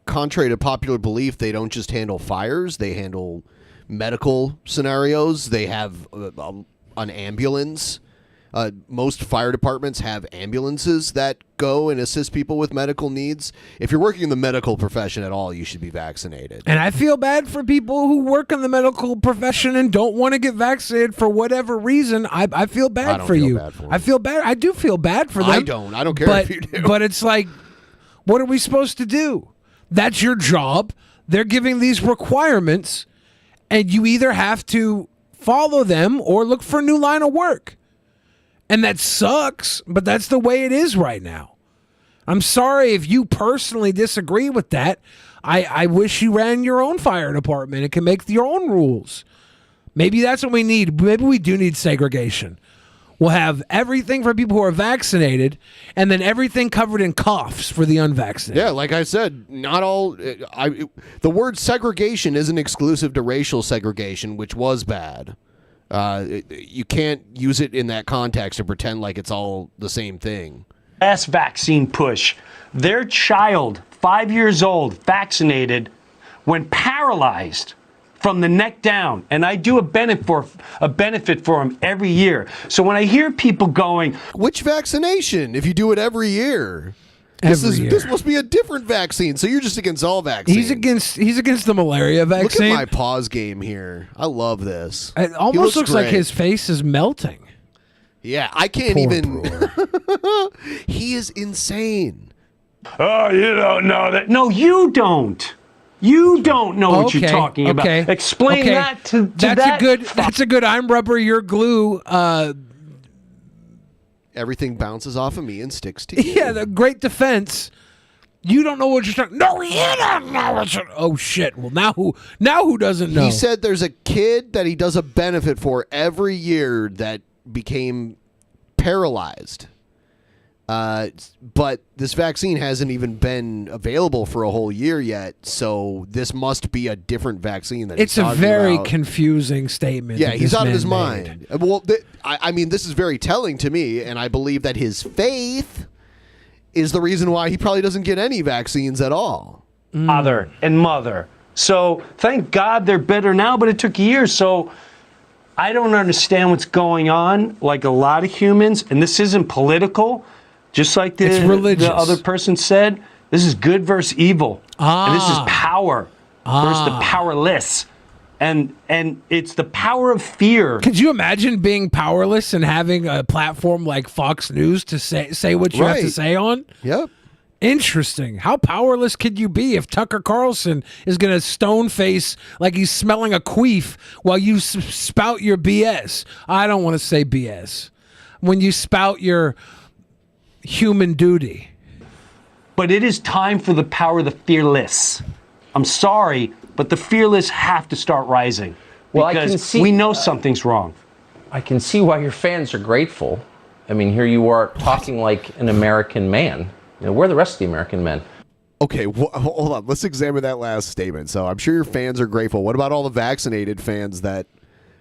contrary to popular belief, they don't just handle fires. They handle medical scenarios. They have an ambulance. Most fire departments have ambulances that go and assist people with medical needs. If you're working in the medical profession at all, you should be vaccinated. And I feel bad for people who work in the medical profession and don't want to get vaccinated for whatever reason. I feel bad for you. I feel bad. I do feel bad for them. I don't care if you do. But it's like, what are we supposed to do? That's your job. They're giving these requirements, and you either have to follow them or look for a new line of work. And that sucks, but that's the way it is right now. I'm sorry if you personally disagree with that. I wish you ran your own fire department and can make your own rules. Maybe that's what we need. Maybe we do need segregation. We'll have everything for people who are vaccinated and then everything covered in coughs for the unvaccinated. Yeah, like I said, not all. The word segregation isn't exclusive to racial segregation, which was bad. You can't use it in that context and pretend like it's all the same thing. last vaccine push. Their child, 5 years old, vaccinated, went paralyzed from the neck down. And I do a benefit for them every year. So when I hear people going, which vaccination? If you do it every year. This must be a different vaccine. So you're just against all vaccines. He's against the malaria vaccine. Look at my pause game here. I love this. It almost looks like his face is melting. Yeah, I can't even. He is insane. oh, you don't know that. No, you don't. You don't know what you're talking about. Explain that to That's a good I'm rubber, you're glue. Everything bounces off of me and sticks to you. Yeah, the great defense. You don't know what you're talking. No, you don't know what you're. Oh shit! Well, now who doesn't know? He said there's a kid that he does a benefit for every year that became paralyzed. But this vaccine hasn't even been available for a whole year yet, so this must be a different vaccine. It's a very confusing statement. Yeah, he's out of his mind. Well, I mean, this is very telling to me, and I believe that his faith is the reason why he probably doesn't get any vaccines at all. Father and mother. So thank God they're better now, but it took years. So I don't understand what's going on, like a lot of humans, and this isn't political. Just like the other person said, this is good versus evil. And this is power versus the powerless. And it's the power of fear. Could you imagine being powerless and having a platform like Fox News to say what you have to say on? Yep. Interesting. How powerless could you be if Tucker Carlson is going to stone face like he's smelling a queef while you spout your BS? I don't want to say BS. When you spout your human duty. But it is time for the power of the fearless. I'm sorry, but the fearless have to start rising. Well, because I can see, we know something's wrong. I can see why your fans are grateful. I mean, here you are talking like an American man. You know, where are the rest of the American men? Okay, hold on. Let's examine that last statement. So I'm sure your fans are grateful. What about all the vaccinated fans that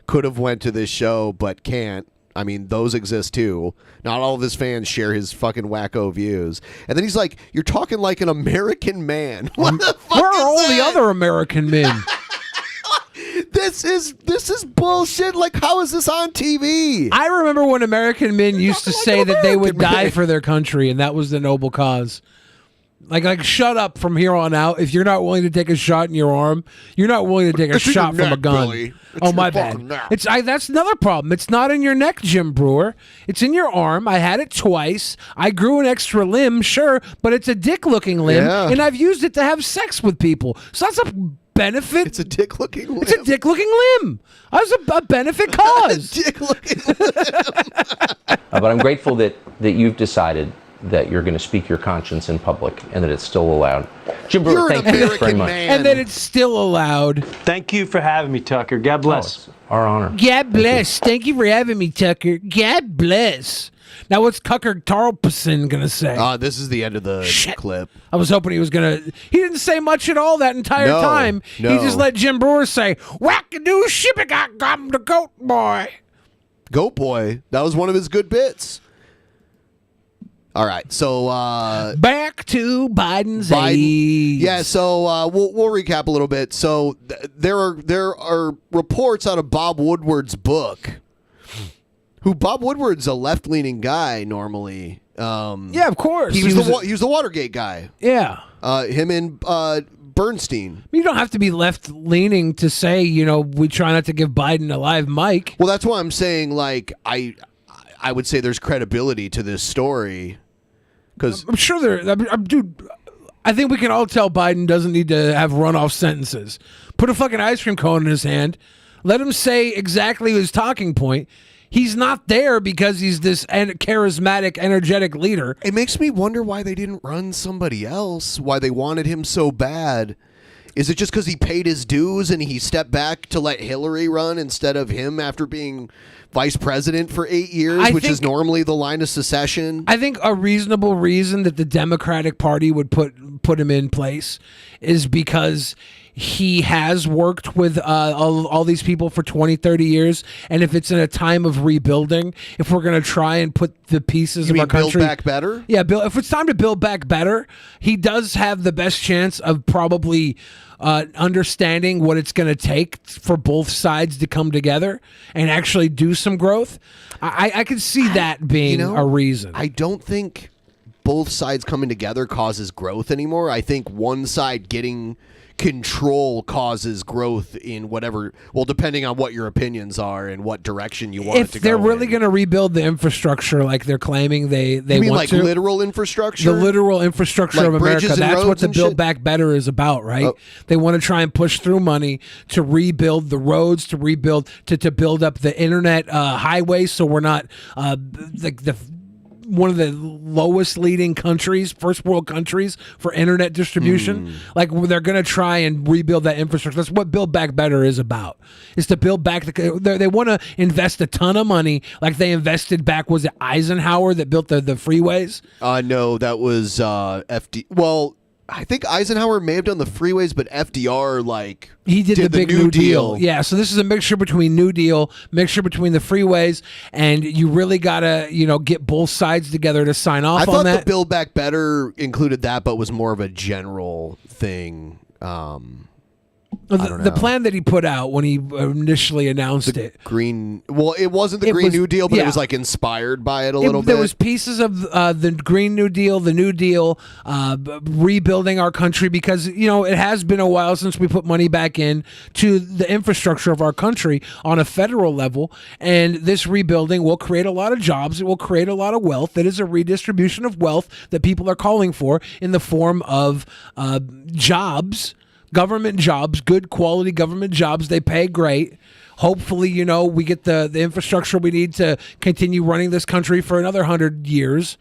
could have went to this show but can't? I mean, those exist too. Not all of his fans share his fucking wacko views. And then he's like, you're talking like an American man. What the fuck Where are all that? the other American men? This is bullshit. Like, how is this on TV? I remember when American men used to say that they would die for their country, and that was the noble cause. Like, shut up from here on out. If you're not willing to take a shot in your arm, you're not willing to take a shot from a gun. Oh, my bad. That's another problem. It's not in your neck, Jim Brewer. It's in your arm. I had it twice. I grew an extra limb, sure, but it's a dick-looking limb, and I've used it to have sex with people. So that's a benefit. It's a dick-looking limb. It's a dick-looking limb. I was a benefit cause. Dick-looking limb. But I'm grateful that you've decided that you're going to speak your conscience in public and that it's still allowed. Jim Brewer, thank you very much. And that it's still allowed. Thank you for having me, Tucker. God bless. Our honor. God bless. Thank you for having me, Tucker. God bless. Now, what's Tucker Carlson going to say? This is the end of the clip. I was hoping he was going to... He didn't say much at all that entire time. No. He just let Jim Brewer say, wackadoo shippy-got-gum the goat boy. Goat boy. That was one of his good bits. All right, so back to Biden's age. Yeah, so we'll recap a little bit. So there are reports out of Bob Woodward's book. Who Bob Woodward's a left-leaning guy normally. Yeah, of course. He was the Watergate guy. Yeah. Him and Bernstein. You don't have to be left-leaning to say, we try not to give Biden a live mic. Well, that's why I'm saying, like, I would say there's credibility to this story. Because I'm sure dude, I think we can all tell Biden doesn't need to have runoff sentences. Put a fucking ice cream cone in his hand. Let him say exactly his talking point. He's not there because he's this charismatic, energetic leader. It makes me wonder why they didn't run somebody else, why they wanted him so bad. Is it just because he paid his dues and he stepped back to let Hillary run instead of him after being vice president for 8 years, which is normally the line of secession? I think a reasonable reason that the Democratic Party would put put him in place is because he has worked with all these people for 20, 30 years. And if it's in a time of rebuilding, if we're going to try and put the pieces of our country... build back better? Yeah, if it's time to build back better, he does have the best chance of probably understanding what it's going to take for both sides to come together and actually do some growth. I could see that being a reason. I don't think both sides coming together causes growth anymore. I think one side getting control causes growth in whatever, well, depending on what your opinions are and what direction you want it to go. If they're really going to rebuild the infrastructure like they're claiming they you mean want like to, literal infrastructure? the literal infrastructure Like of America, bridges and that's what roads the and Build shit? Back Better is about, right? They want to try and push through money to rebuild the roads, to rebuild, to build up the internet highways, so we're not the one of the lowest leading countries, first world countries for internet distribution. Like they're going to try and rebuild that infrastructure. That's what Build Back Better is about. Is to build back they want to invest a ton of money, like they invested back. Was it Eisenhower that built the freeways? No, that was FD. Well, I think Eisenhower may have done the freeways, but FDR he did the big New Deal. Yeah, so this is a mixture between New Deal, mixture between the freeways, and you really gotta get both sides together to sign off I on thought that. the Build Back Better included that, but was more of a general thing. The plan that he put out when he initially announced it. Well, it wasn't the Green New Deal, but it was like inspired by it a little bit. There was pieces of the Green New Deal, the New Deal, rebuilding our country because, it has been a while since we put money back in to the infrastructure of our country on a federal level. And this rebuilding will create a lot of jobs. It will create a lot of wealth. It is a redistribution of wealth that people are calling for in the form of jobs. Government jobs, good quality government jobs. They pay great. Hopefully, we get the infrastructure we need to continue running this country for another 100 years.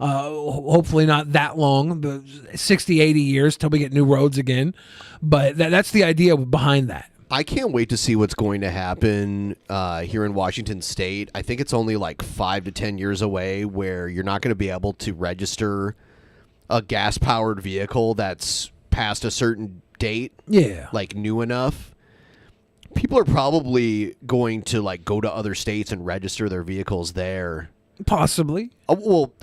Hopefully not that long, but 60, 80 years till we get new roads again. But that's the idea behind that. I can't wait to see what's going to happen here in Washington State. I think it's only like 5 to 10 years away where you're not going to be able to register a gas-powered vehicle that's past a certain date, like new enough. People are probably going to go to other states and register their vehicles there. Possibly. Well,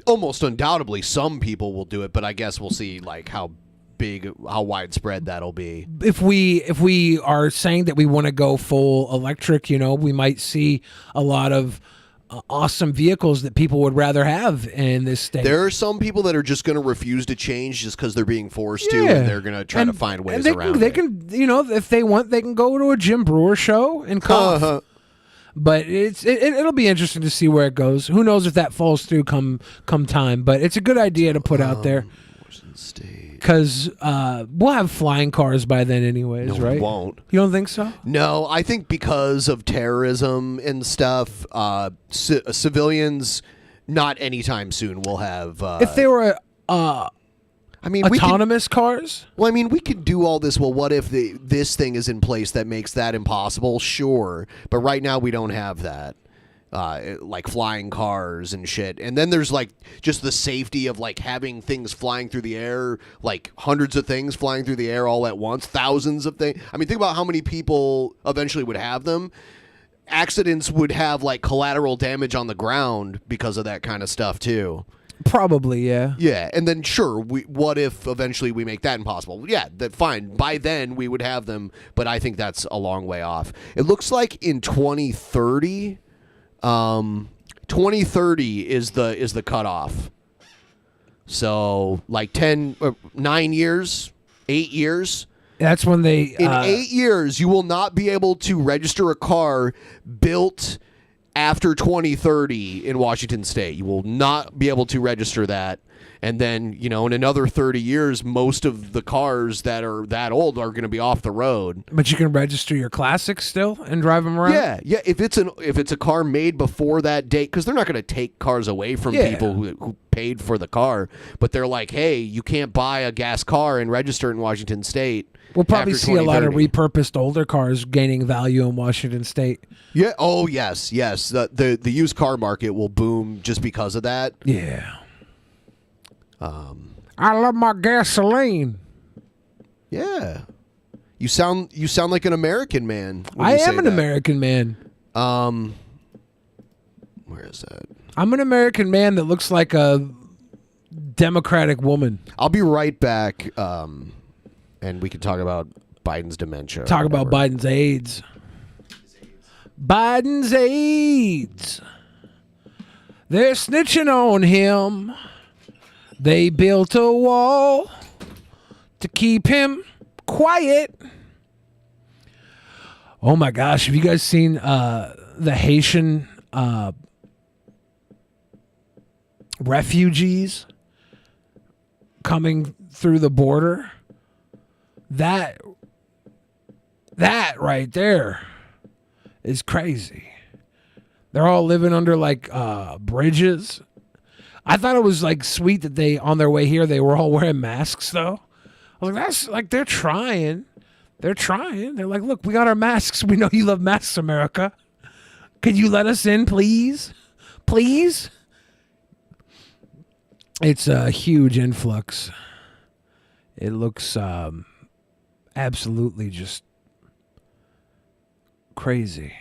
almost undoubtedly some people will do it, but I guess we'll see how widespread that'll be. If we are saying that we want to go full electric, we might see a lot of awesome vehicles that people would rather have in this state. There are some people that are just going to refuse to change just because they're being forced to, and they're going to try to find ways around they it. can, if they want, they can go to a Jim Brewer show and cough. But it'll be interesting to see where it goes. Who knows if that falls through come time? But it's a good idea to put out there. Because we'll have flying cars by then anyways, right? We won't. You don't think so? No, I think because of terrorism and stuff, civilians, not anytime soon, will have... if they were... autonomous cars? Well, I mean, we could do all this. Well, what if this thing is in place that makes that impossible? Sure. But right now we don't have that. Like flying cars and shit. And then there's just the safety of having things flying through the air, hundreds of things flying through the air all at once, thousands of things. I mean, think about how many people eventually would have them. Accidents would have collateral damage on the ground because of that kind of stuff too. Probably, yeah. Yeah, and then sure, what if eventually we make that impossible? Yeah, fine. By then we would have them, but I think that's a long way off. It looks like in 2030, 2030 is the cutoff. So 9 years, 8 years. That's when they in 8 years you will not be able to register a car built after 2030 in Washington State. You will not be able to register that. And then, in another 30 years, most of the cars that are that old are going to be off the road. But you can register your classics still and drive them around? Yeah. If it's a car made before that date, because they're not going to take cars away from people who paid for the car. But they're like, hey, you can't buy a gas car and register it in Washington State. We'll probably see a lot of repurposed older cars gaining value in Washington State. Yeah. Oh, yes. The used car market will boom just because of that. Yeah. I love my gasoline. Yeah. You sound like an American man. I am an American man. Where is that? I'm an American man that looks like a Democratic woman. I'll be right back, and we can talk about Biden's dementia. Talk about Biden's AIDS. Biden's AIDS. They're snitching on him. They built a wall to keep him quiet. Oh my gosh, have you guys seen the Haitian refugees coming through the border? That right there is crazy. They're all living under like bridges. I thought it was like sweet that they, on their way here, they were all wearing masks though. I was like, that's like, they're trying. They're trying. They're like, look, we got our masks. We know you love masks, America. Could you let us in, please? Please? It's a huge influx. It looks absolutely just crazy.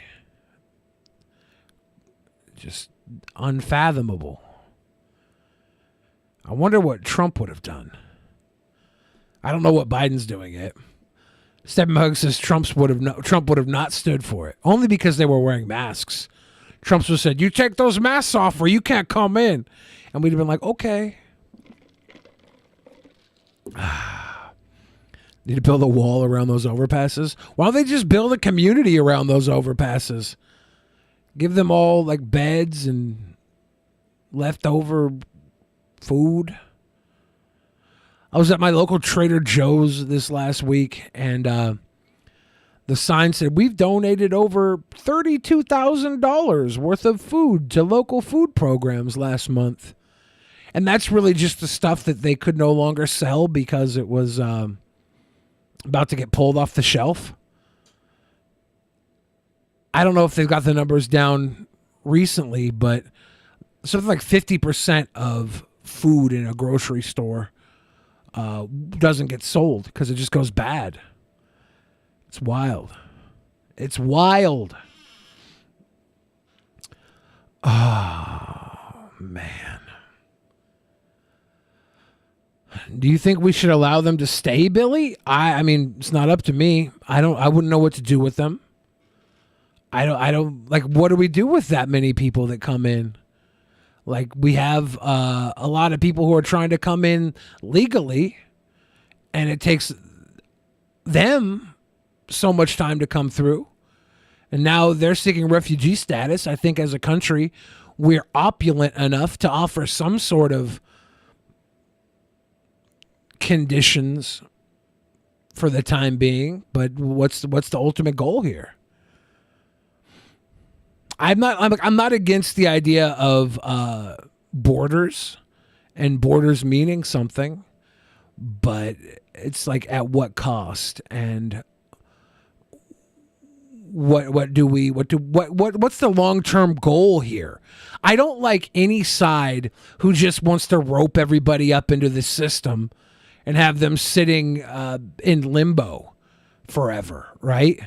Just unfathomable. I wonder what Trump would have done. I don't know what Biden's doing yet. Steppenhug says Trump would have not stood for it. Only because they were wearing masks. Trump would have said, you take those masks off or you can't come in. And we'd have been like, okay. Need to build a wall around those overpasses? Why don't they just build a community around those overpasses? Give them all like beds and leftover food. I was at my local Trader Joe's this last week, and the sign said, we've donated over $32,000 worth of food to local food programs last month. And that's really just the stuff that they could no longer sell because it was about to get pulled off the shelf. I don't know if they've got the numbers down recently, but something like 50% of food in a grocery store doesn't get sold because it just goes bad. It's wild. It's wild. Oh, man. Do you think we should allow them to stay, Billy? I mean, it's not up to me. I wouldn't know what to do with them. I don't like, what do we do with that many people that come in? Like, we have a lot of people who are trying to come in legally, and it takes them so much time to come through. And now they're seeking refugee status. I think as a country, we're opulent enough to offer some sort of conditions for the time being. But what's the ultimate goal here? I'm not against the idea of borders and borders meaning something, but it's like at what cost and what's the long-term goal here? I don't like any side who just wants to rope everybody up into the system and have them sitting in limbo forever, right?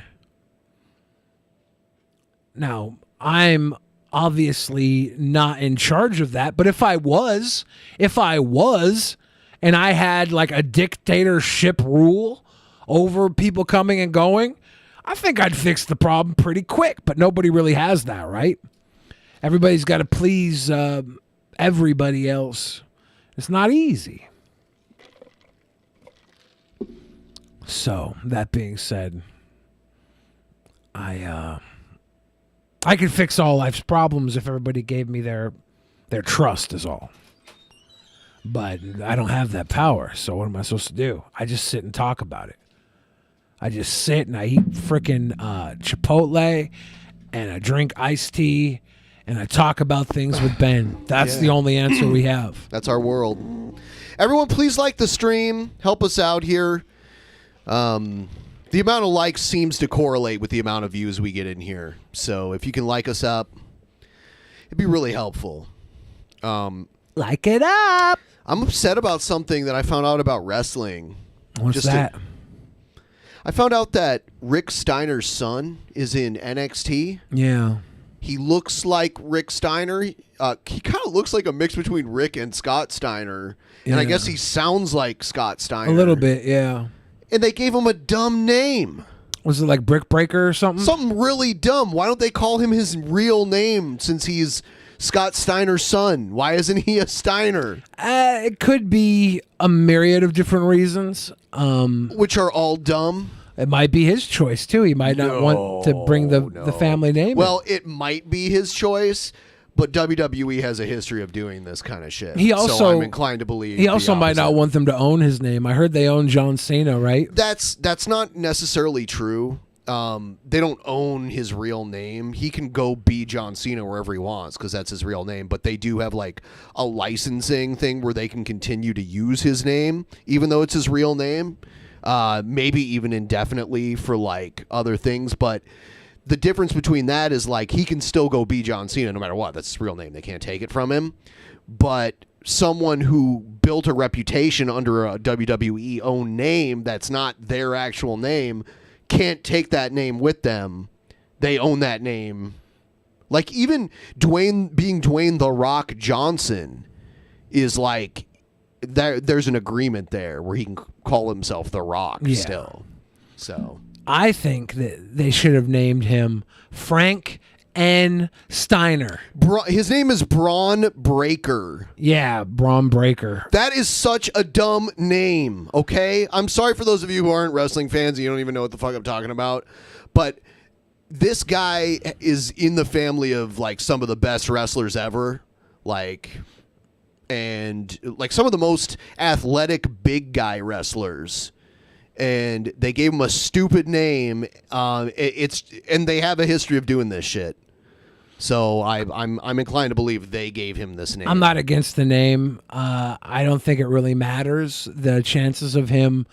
Now, I'm obviously not in charge of that, but if I was, and I had like a dictatorship rule over people coming and going, I think I'd fix the problem pretty quick, but nobody really has that, right? Everybody's got to please everybody else. It's not easy. So, that being said, I could fix all life's problems if everybody gave me their trust is all. But I don't have that power, so what am I supposed to do? I just sit and talk about it. I just sit and I eat frickin' Chipotle, and I drink iced tea, and I talk about things with Ben. That's the only answer we have. That's our world. Everyone, please like the stream. Help us out here. The amount of likes seems to correlate with the amount of views we get in here. So if you can like us up, it'd be really helpful. Like it up. I'm upset about something that I found out about wrestling. What's that? I found out that Rick Steiner's son is in NXT. Yeah. He looks like Rick Steiner. He kind of looks like a mix between Rick and Scott Steiner. And I guess he sounds like Scott Steiner. A little bit, yeah. And they gave him a dumb name. Was it like Brick Breaker or something? Something really dumb. Why don't they call him his real name since he's Scott Steiner's son? Why isn't he a Steiner? It could be a myriad of different reasons. Which are all dumb. It might be his choice, too. He might not want to bring the family name Well, it might be his choice, but WWE has a history of doing this kind of shit. So I'm inclined to believe he also might not want them to own his name. I heard they own John Cena, right? That's not necessarily true. They don't own his real name. He can go be John Cena wherever he wants because that's his real name. But they do have like a licensing thing where they can continue to use his name, even though it's his real name. Maybe even indefinitely for like other things. But the difference between that is like he can still go be John Cena no matter what. That's his real name. They can't take it from him. But someone who built a reputation under a WWE owned name that's not their actual name can't take that name with them. They own that name. Like even being Dwayne The Rock Johnson is like there's an agreement there where he can call himself The Rock still. So I think that they should have named him Frank N. Steiner. His name is Braun Breaker. Yeah, Braun Breaker. That is such a dumb name, okay? I'm sorry for those of you who aren't wrestling fans and you don't even know what the fuck I'm talking about, but this guy is in the family of like some of the best wrestlers ever. And like some of the most athletic big guy wrestlers, and they gave him a stupid name. And they have a history of doing this shit. So I'm inclined to believe they gave him this name. I'm not against the name. I don't think it really matters. The chances of him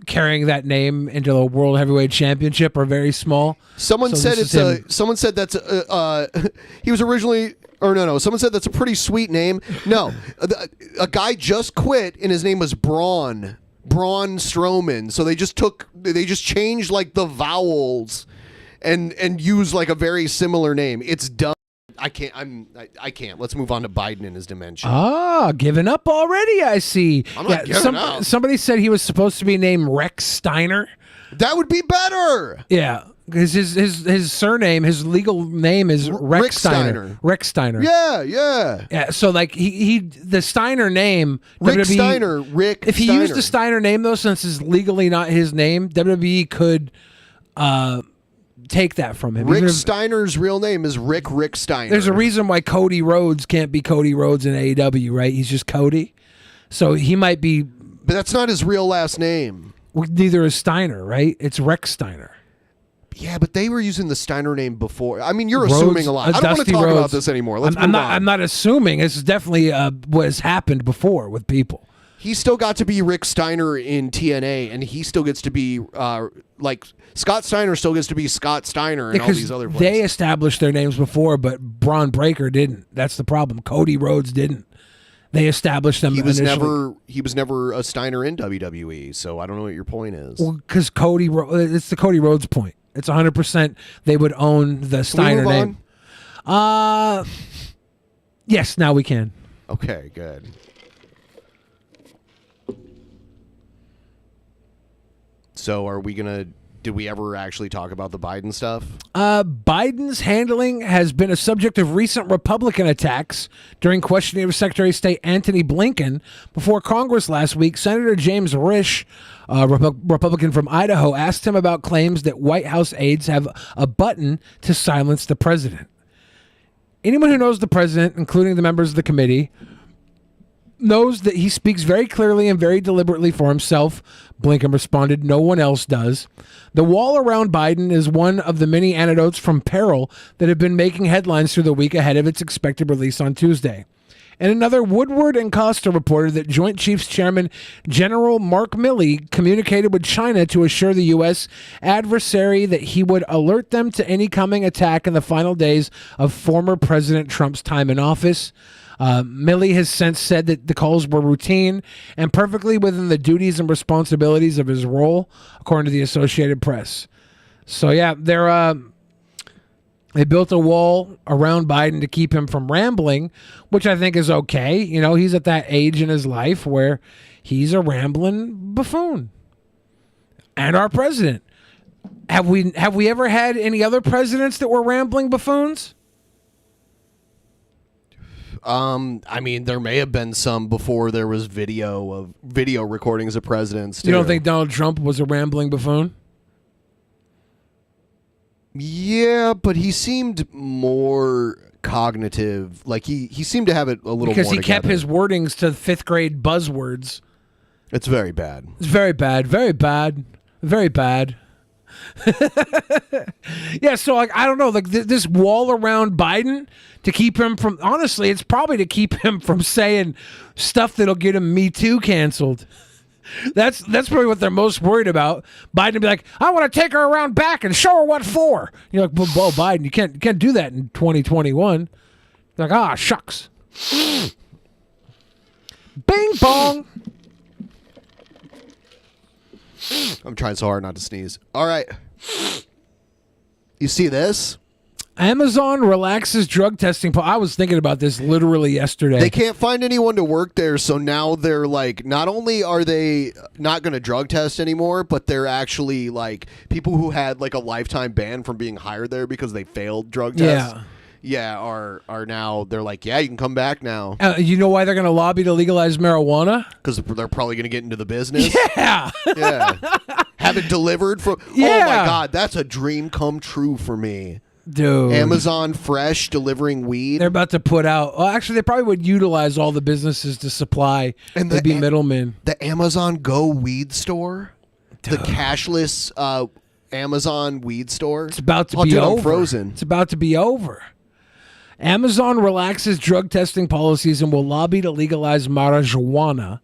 carrying that name into the World Heavyweight Championship are very small. Someone said that's he was originally. Or no. Someone said that's a pretty sweet name. No, a guy just quit, and his name was Braun Strowman. So they just changed like the vowels, and used like a very similar name. It's dumb. I can't. Let's move on to Biden and his dementia. Giving up already. I see. I'm not giving up. Somebody said he was supposed to be named Rex Steiner. That would be better. Yeah. Because his surname, his legal name is Rex Steiner. Rex Steiner. Yeah. So like the Steiner name, Rick WWE, Steiner. Rick. If he Steiner. used the Steiner name though, since it's legally not his name, WWE could take that from him. Rick Steiner's real name is Rick Steiner. There's a reason why Cody Rhodes can't be Cody Rhodes in AEW, right? He's just Cody. So he might be. But that's not his real last name. Neither is Steiner, right? It's Rex Steiner. Yeah, but they were using the Steiner name before. I mean, you're assuming a lot. I don't want to talk about this anymore. Let's move on. I'm not assuming. This is definitely what has happened before with people. He still got to be Rick Steiner in TNA, and he still gets to be like Scott Steiner still gets to be Scott Steiner and all these other places. They established their names before, but Braun Breaker didn't. That's the problem. Cody Rhodes didn't. They established them. He was never a Steiner in WWE, so I don't know what your point is. Well, because it's the Cody Rhodes point. It's 100% they would own the Steiner name. Yes, now we can. Okay, good. So did we ever actually talk about the Biden stuff? Biden's handling has been a subject of recent Republican attacks during questioning of Secretary of State Antony Blinken. Before Congress last week, Senator James Risch, Republican from Idaho, asked him about claims that White House aides have a button to silence the president. Anyone who knows the president, including the members of the committee, knows that he speaks very clearly and very deliberately for himself. Blinken responded, no one else does. The wall around Biden is one of the many anecdotes from peril that have been making headlines through the week ahead of its expected release on Tuesday. And another, Woodward and Costa reported that Joint Chiefs Chairman General Mark Milley communicated with China to assure the U.S. adversary that he would alert them to any coming attack in the final days of former President Trump's time in office. Milley has since said that the calls were routine and perfectly within the duties and responsibilities of his role, according to the Associated Press. So yeah, they built a wall around Biden to keep him from rambling, which I think is okay. You know, he's at that age in his life where he's a rambling buffoon. And our president. Have we ever had any other presidents that were rambling buffoons? I mean, there may have been some before there was video recordings of presidents. You don't think Donald Trump was a rambling buffoon? Yeah, but he seemed more cognitive. Like he seemed to have it a little because more he kept together. his wordings to fifth grade buzzwords. It's very bad. It's very bad. Very bad. Very bad. Yeah, so like I don't know, like this wall around Biden to keep him from. Honestly, it's probably to keep him from saying stuff that'll get him Me Too canceled. That's probably what they're most worried about. Biden would be like, I want to take her around back and show her what for. You're like, well, Biden, you can't do that in 2021. You're like, shucks. Bing bong. I'm trying so hard not to sneeze. All right. You see this? Amazon relaxes drug testing. I was thinking about this literally yesterday. They can't find anyone to work there, so now they're like, not only are they not going to drug test anymore, but they're actually like people who had like a lifetime ban from being hired there because they failed drug tests. Yeah, are now, they're like, yeah, you can come back now. You know why they're going to lobby to legalize marijuana? Because they're probably going to get into the business. Yeah. Yeah. Have it delivered from, Yeah. Oh my God, that's a dream come true for me. Dude. Amazon Fresh delivering weed. They're about to put out, well, actually, they probably would utilize all the businesses to supply and be middlemen. The Amazon Go weed store, the cashless Amazon weed store. It's about to be over. Frozen. It's about to be over. Amazon relaxes drug testing policies and will lobby to legalize marijuana.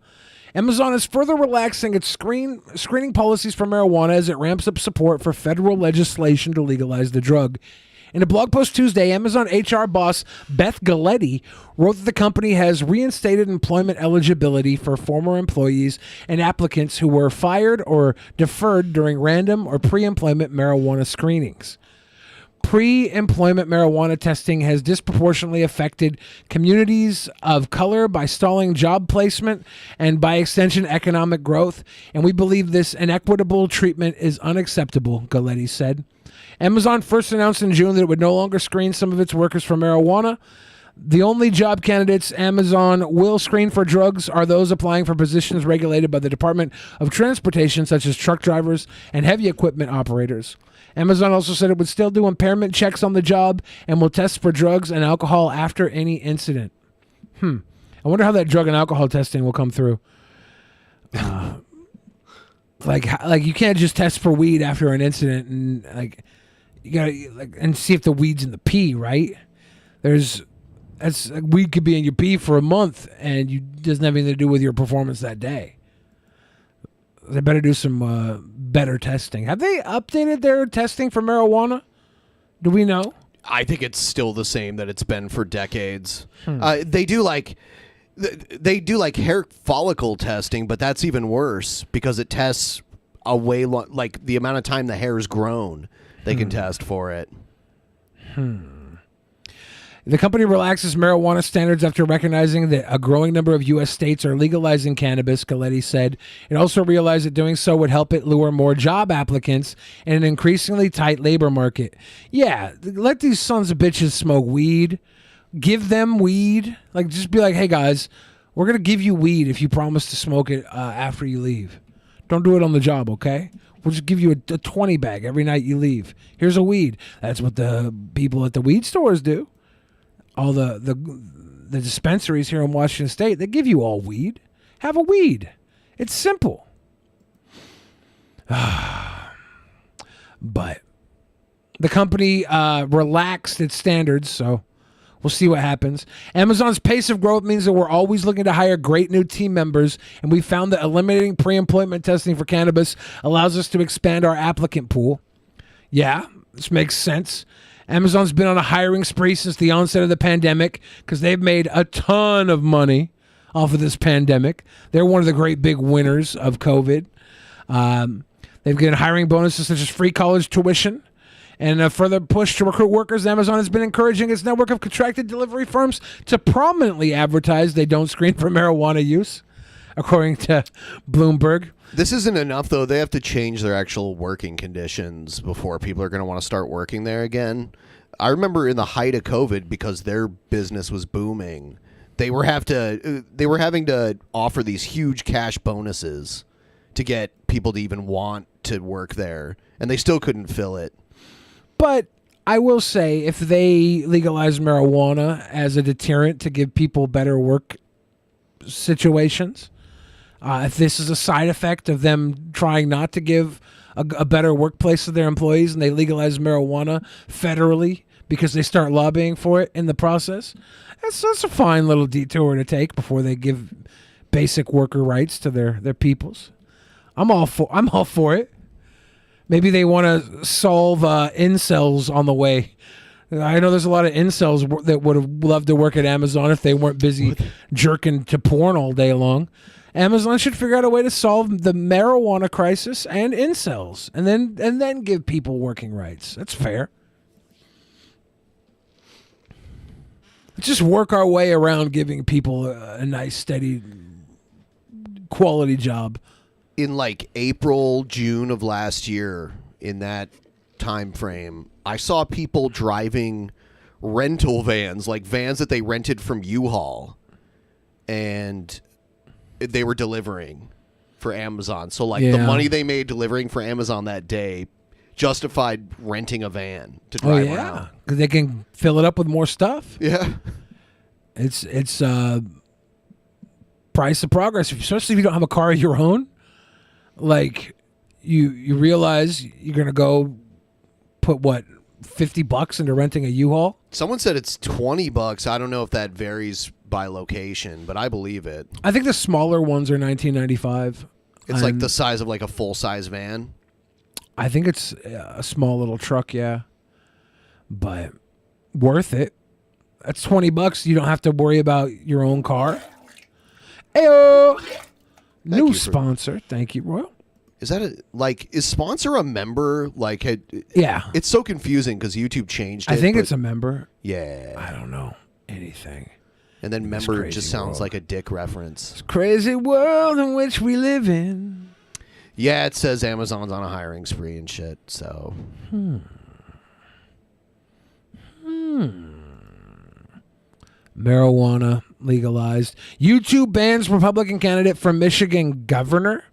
Amazon is further relaxing its screening policies for marijuana as it ramps up support for federal legislation to legalize the drug. In a blog post Tuesday, Amazon HR boss Beth Galletti wrote that the company has reinstated employment eligibility for former employees and applicants who were fired or deferred during random or pre-employment marijuana screenings. Pre-employment marijuana testing has disproportionately affected communities of color by stalling job placement and by extension economic growth, and we believe this inequitable treatment is unacceptable, Galletti said. Amazon first announced in June that it would no longer screen some of its workers for marijuana. The only job candidates Amazon will screen for drugs are those applying for positions regulated by the Department of Transportation, such as truck drivers and heavy equipment operators. Amazon also said it would still do impairment checks on the job and will test for drugs and alcohol after any incident. I wonder how that drug and alcohol testing will come through. Like you can't just test for weed after an incident and like you gotta and see if the weed's in the pee, right? Weed could be in your pee for a month and it doesn't have anything to do with your performance that day. They better do some better testing. Have they updated their testing for marijuana? Do we know? I think it's still the same that it's been for decades. They do like hair follicle testing, but that's even worse because it tests a way like the amount of time the hair is grown. They can test for it. The company relaxes marijuana standards after recognizing that a growing number of U.S. states are legalizing cannabis, Galletti said. It also realized that doing so would help it lure more job applicants in an increasingly tight labor market. Yeah, let these sons of bitches smoke weed. Give them weed. Like, just be like, hey, guys, we're going to give you weed if you promise to smoke it after you leave. Don't do it on the job, okay? We'll just give you a 20 bag every night you leave. Here's a weed. That's what the people at the weed stores do. All the dispensaries here in Washington State, they give you all weed. Have a weed. It's simple. But the company relaxed its standards, so we'll see what happens. Amazon's pace of growth means that we're always looking to hire great new team members, and we found that eliminating pre-employment testing for cannabis allows us to expand our applicant pool. Yeah, this makes sense. Amazon's been on a hiring spree since the onset of the pandemic because they've made a ton of money off of this pandemic. They're one of the great big winners of COVID. They've given hiring bonuses such as free college tuition. And a further push to recruit workers, Amazon has been encouraging its network of contracted delivery firms to prominently advertise they don't screen for marijuana use, according to Bloomberg. This isn't enough, though. They have to change their actual working conditions before people are going to want to start working there again. I remember in the height of COVID, because their business was booming, they were having to offer these huge cash bonuses to get people to even want to work there, and they still couldn't fill it. But I will say, if they legalize marijuana as a deterrent to give people better work situations, if this is a side effect of them trying not to give a better workplace to their employees, and they legalize marijuana federally because they start lobbying for it in the process, that's a fine little detour to take before they give basic worker rights to their peoples. I'm all for it. Maybe they want to solve incels on the way. I know there's a lot of incels that would have loved to work at Amazon if they weren't busy jerking to porn all day long. Amazon should figure out a way to solve the marijuana crisis and incels, and then give people working rights. That's fair. Let's just work our way around giving people a nice, steady, quality job. In like April, June of last year, in that time frame, I saw people driving rental vans, like vans that they rented from U-Haul, and they were delivering for Amazon. So like the money they made delivering for Amazon that day justified renting a van to drive around. Because they can fill it up with more stuff. Yeah. It's price of progress, especially if you don't have a car of your own. Like, you realize you're going to go put, what, $50 into renting a U-Haul? Someone said it's $20. I don't know if that varies by location, but I believe it. I think the smaller ones are $19.95. It's like the size of like a full-size van. I think it's a small little truck, yeah. But worth it. That's $20. You don't have to worry about your own car. Ayo! New sponsor. Thank you, Royal. Is that is sponsor a member? Like, yeah. It's so confusing because YouTube changed it. I think it's a member. Yeah. I don't know anything. And then member just sounds like a dick reference. It's crazy world in which we live in. Yeah, it says Amazon's on a hiring spree and shit, so. Marijuana legalized. YouTube bans Republican candidate for Michigan governor.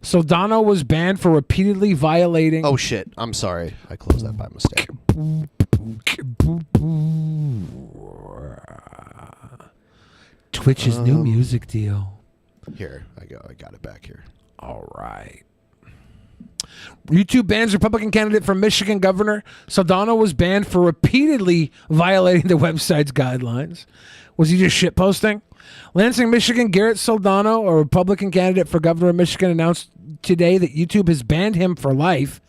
Soldano was banned for repeatedly violating... Oh, shit. I'm sorry. I closed that by mistake. Twitch's new music deal. Here, I got it back here. All right. YouTube bans Republican candidate for Michigan governor. Soldano was banned for repeatedly violating the website's guidelines. Was he just shitposting? Lansing, Michigan, Garrett Soldano, a Republican candidate for governor of Michigan, announced today that YouTube has banned him for life.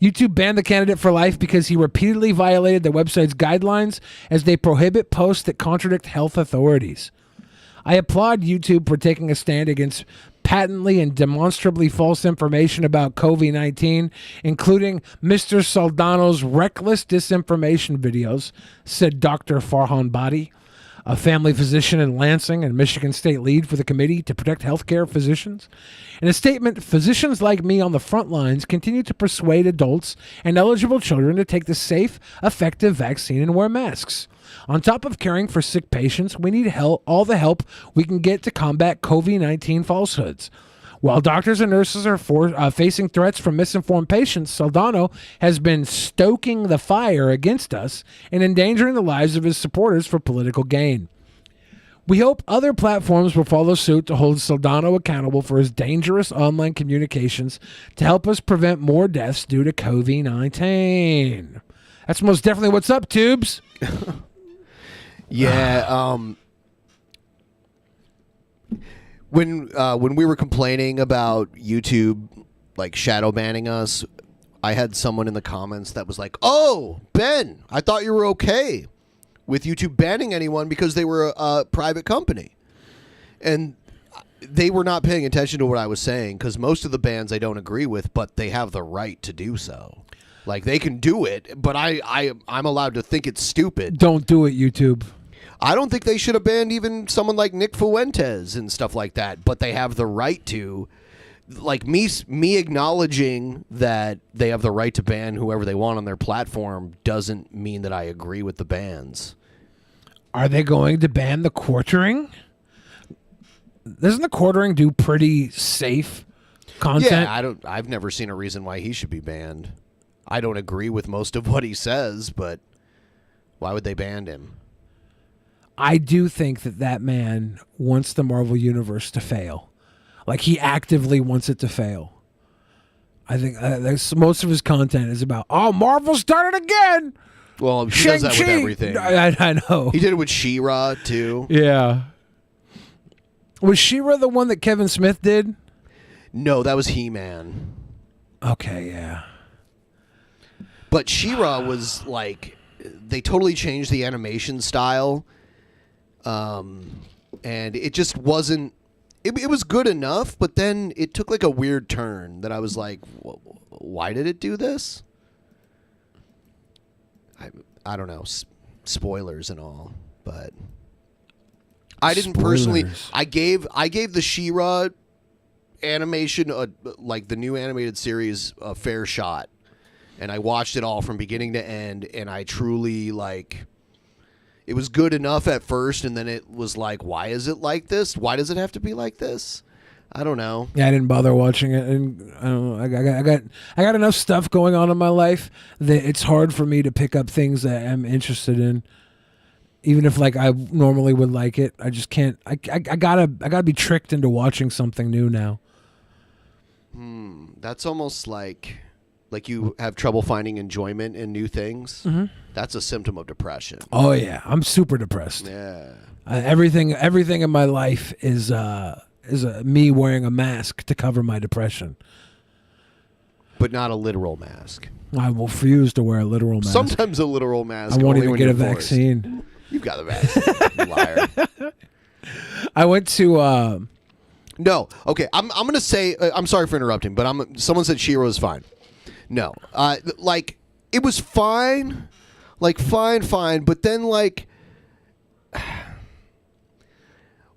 YouTube banned the candidate for life because he repeatedly violated the website's guidelines as they prohibit posts that contradict health authorities. I applaud YouTube for taking a stand against patently and demonstrably false information about COVID-19, including Mr. Soldano's reckless disinformation videos, said Dr. Farhan Badi, a family physician in Lansing and Michigan State lead for the Committee to Protect Healthcare Physicians. In a statement, physicians like me on the front lines continue to persuade adults and eligible children to take the safe, effective vaccine and wear masks. On top of caring for sick patients, we need all the help we can get to combat COVID-19 falsehoods. While doctors and nurses are facing threats from misinformed patients, Soldano has been stoking the fire against us and endangering the lives of his supporters for political gain. We hope other platforms will follow suit to hold Soldano accountable for his dangerous online communications to help us prevent more deaths due to COVID-19. That's most definitely what's up, tubes. Yeah, when we were complaining about YouTube like shadow banning us, I had someone in the comments that was like, "Oh, Ben, I thought you were okay with YouTube banning anyone because they were a private company," and they were not paying attention to what I was saying, because most of the bans I don't agree with, but they have the right to do so. Like, they can do it, but I'm allowed to think it's stupid. Don't do it, YouTube. I don't think they should have banned even someone like Nick Fuentes and stuff like that, but they have the right to. Like, me acknowledging that they have the right to ban whoever they want on their platform doesn't mean that I agree with the bans. Are they going to ban the quartering? Doesn't the quartering do pretty safe content? Yeah, I've never seen a reason why he should be banned. I don't agree with most of what he says, but why would they ban him? I do think that man wants the Marvel Universe to fail. Like, he actively wants it to fail. I think most of his content is about, oh, Marvel's done it again. Well, he does that with everything. I know. He did it with She-Ra, too. Yeah. Was She-Ra the one that Kevin Smith did? No, that was He-Man. Okay, yeah. But She-Ra was like, they totally changed the animation style, and it just wasn't. It was good enough, but then it took like a weird turn that I was like, why did it do this? I don't know, spoilers and all, but I didn't personally. I gave the She-Ra animation, like the new animated series, a fair shot. And I watched it all from beginning to end, and I truly, like, it was good enough at first, and then it was like, why is it like this? Why does it have to be like this? I don't know. Yeah, I didn't bother watching it, and I don't know. I got enough stuff going on in my life that it's hard for me to pick up things that I'm interested in, even if like I normally would like it. I just can't. I gotta be tricked into watching something new now. That's almost like you have trouble finding enjoyment in new things. Mm-hmm. That's a symptom of depression. Oh yeah, I'm super depressed. Yeah, everything in my life is me wearing a mask to cover my depression, but not a literal mask. I will refuse to wear a literal mask. Sometimes a literal mask. I won't only even when get you're a forced. vaccine. You've got the vaccine, you liar. I went to. No, okay. I'm gonna say I'm sorry for interrupting, but someone said She-Ra was fine. No, like it was fine, like fine, but then like,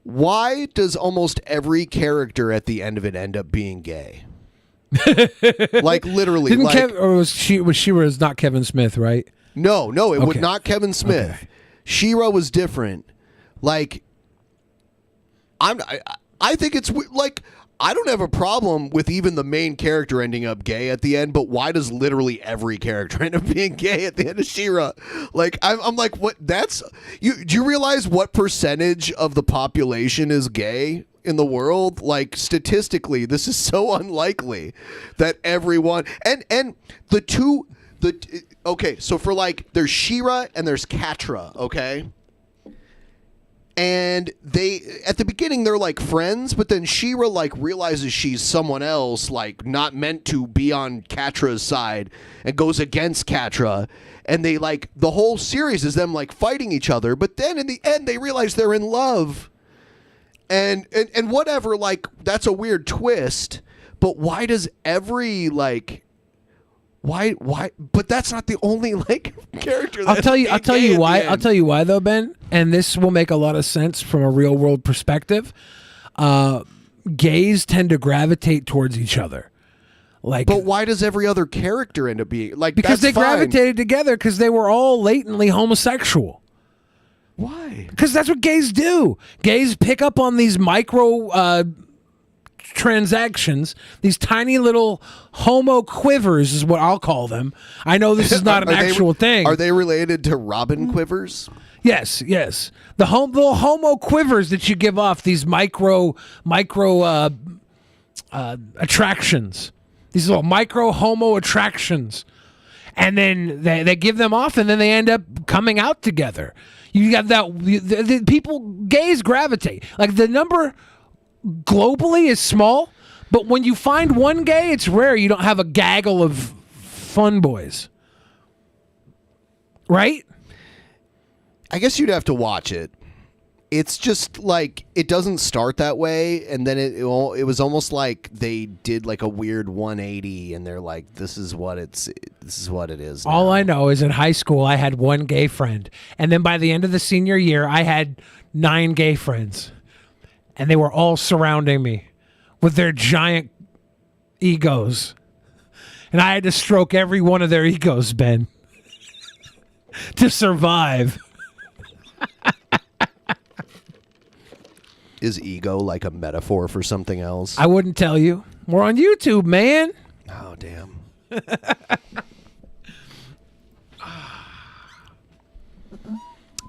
why does almost every character at the end of it end up being gay? Like literally, Didn't like, or was She-Ra is not Kevin Smith, right? No, it Okay. was not Kevin Smith. Okay. She-Ra was different. Like, I think it's like, I don't have a problem with even the main character ending up gay at the end, but why does literally every character end up being gay at the end of She-Ra? Like, I'm like, what? That's you. Do you realize what percentage of the population is gay in the world? Like, statistically, this is so unlikely that everyone and okay. So for like, there's She-Ra and there's Catra. Okay. And they, at the beginning, they're like friends, but then She-Ra like realizes she's someone else, like not meant to be on Catra's side, and goes against Catra. And they like, the whole series is them like fighting each other, but then in the end they realize they're in love. And whatever, like, that's a weird twist, but why does every like, why? But that's not the only like character. I'll tell you why. I'll tell you why though, Ben. And this will make a lot of sense from a real world perspective. Gays tend to gravitate towards each other. Like, but why does every other character end up being like? Because that's they fine. gravitated together because they were all latently homosexual. Why? Because that's what gays do. Gays pick up on these micro transactions, these tiny little homo quivers is what I'll call them. I know this is not an actual thing. Are they related to Robin Quivers? Yes. The little homo quivers that you give off, these micro attractions, these little micro homo attractions, and then they give them off, and then they end up coming out together. You got that the people, gays gravitate. Like, the number globally is small, but when you find one gay, it's rare. You don't have a gaggle of fun boys. Right? I guess you'd have to watch it. It's just like it doesn't start that way, and then it was almost like they did like a weird 180, and they're like, "This is what it is." Now. All I know is in high school I had one gay friend, and then by the end of the senior year I had 9 gay friends, and they were all surrounding me with their giant egos, and I had to stroke every one of their egos, Ben, to survive. Is ego like a metaphor for something else? I wouldn't tell you. We're on YouTube, man. Oh, damn.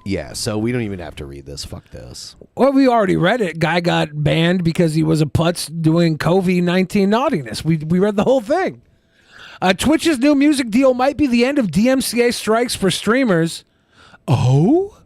Yeah, so we don't even have to read this. Fuck this. Well, we already read it. Guy got banned because he was a putz doing COVID-19 naughtiness. We read the whole thing. Twitch's new music deal might be the end of DMCA strikes for streamers. Oh,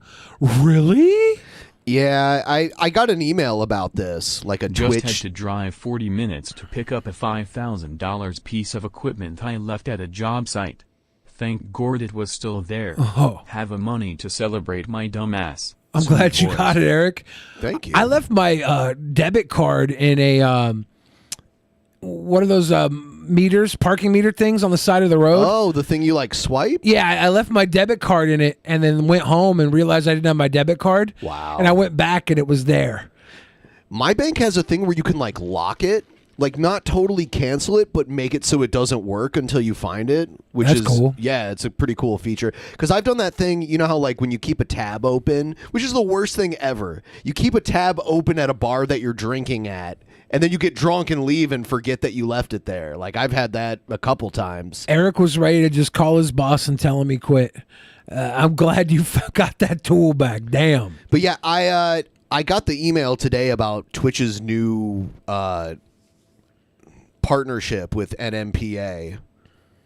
really? Yeah, I got an email about this, like a Just Twitch. had to drive 40 minutes to pick up a $5,000 piece of equipment I left at a job site. Thank God it was still there. Oh. Have a money to celebrate my dumbass. I'm glad you got it, Eric. Thank you. I left my debit card in a what are those meters, parking meter things on the side of the road? Oh, the thing you like swipe? Yeah, I left my debit card in it and then went home and realized I didn't have my debit card. Wow. And I went back and it was there. My bank has a thing where you can like lock it, like not totally cancel it, but make it so it doesn't work until you find it, which That's is cool. Yeah, it's a pretty cool feature. Because I've done that thing, you know how like when you keep a tab open, which is the worst thing ever. You keep a tab open at a bar that you're drinking at, and then you get drunk and leave and forget that you left it there. Like I've had that a couple times. Eric was ready to just call his boss and tell him he quit. I'm glad you got that tool back. Damn. But yeah, I got the email today about Twitch's new partnership with NMPA.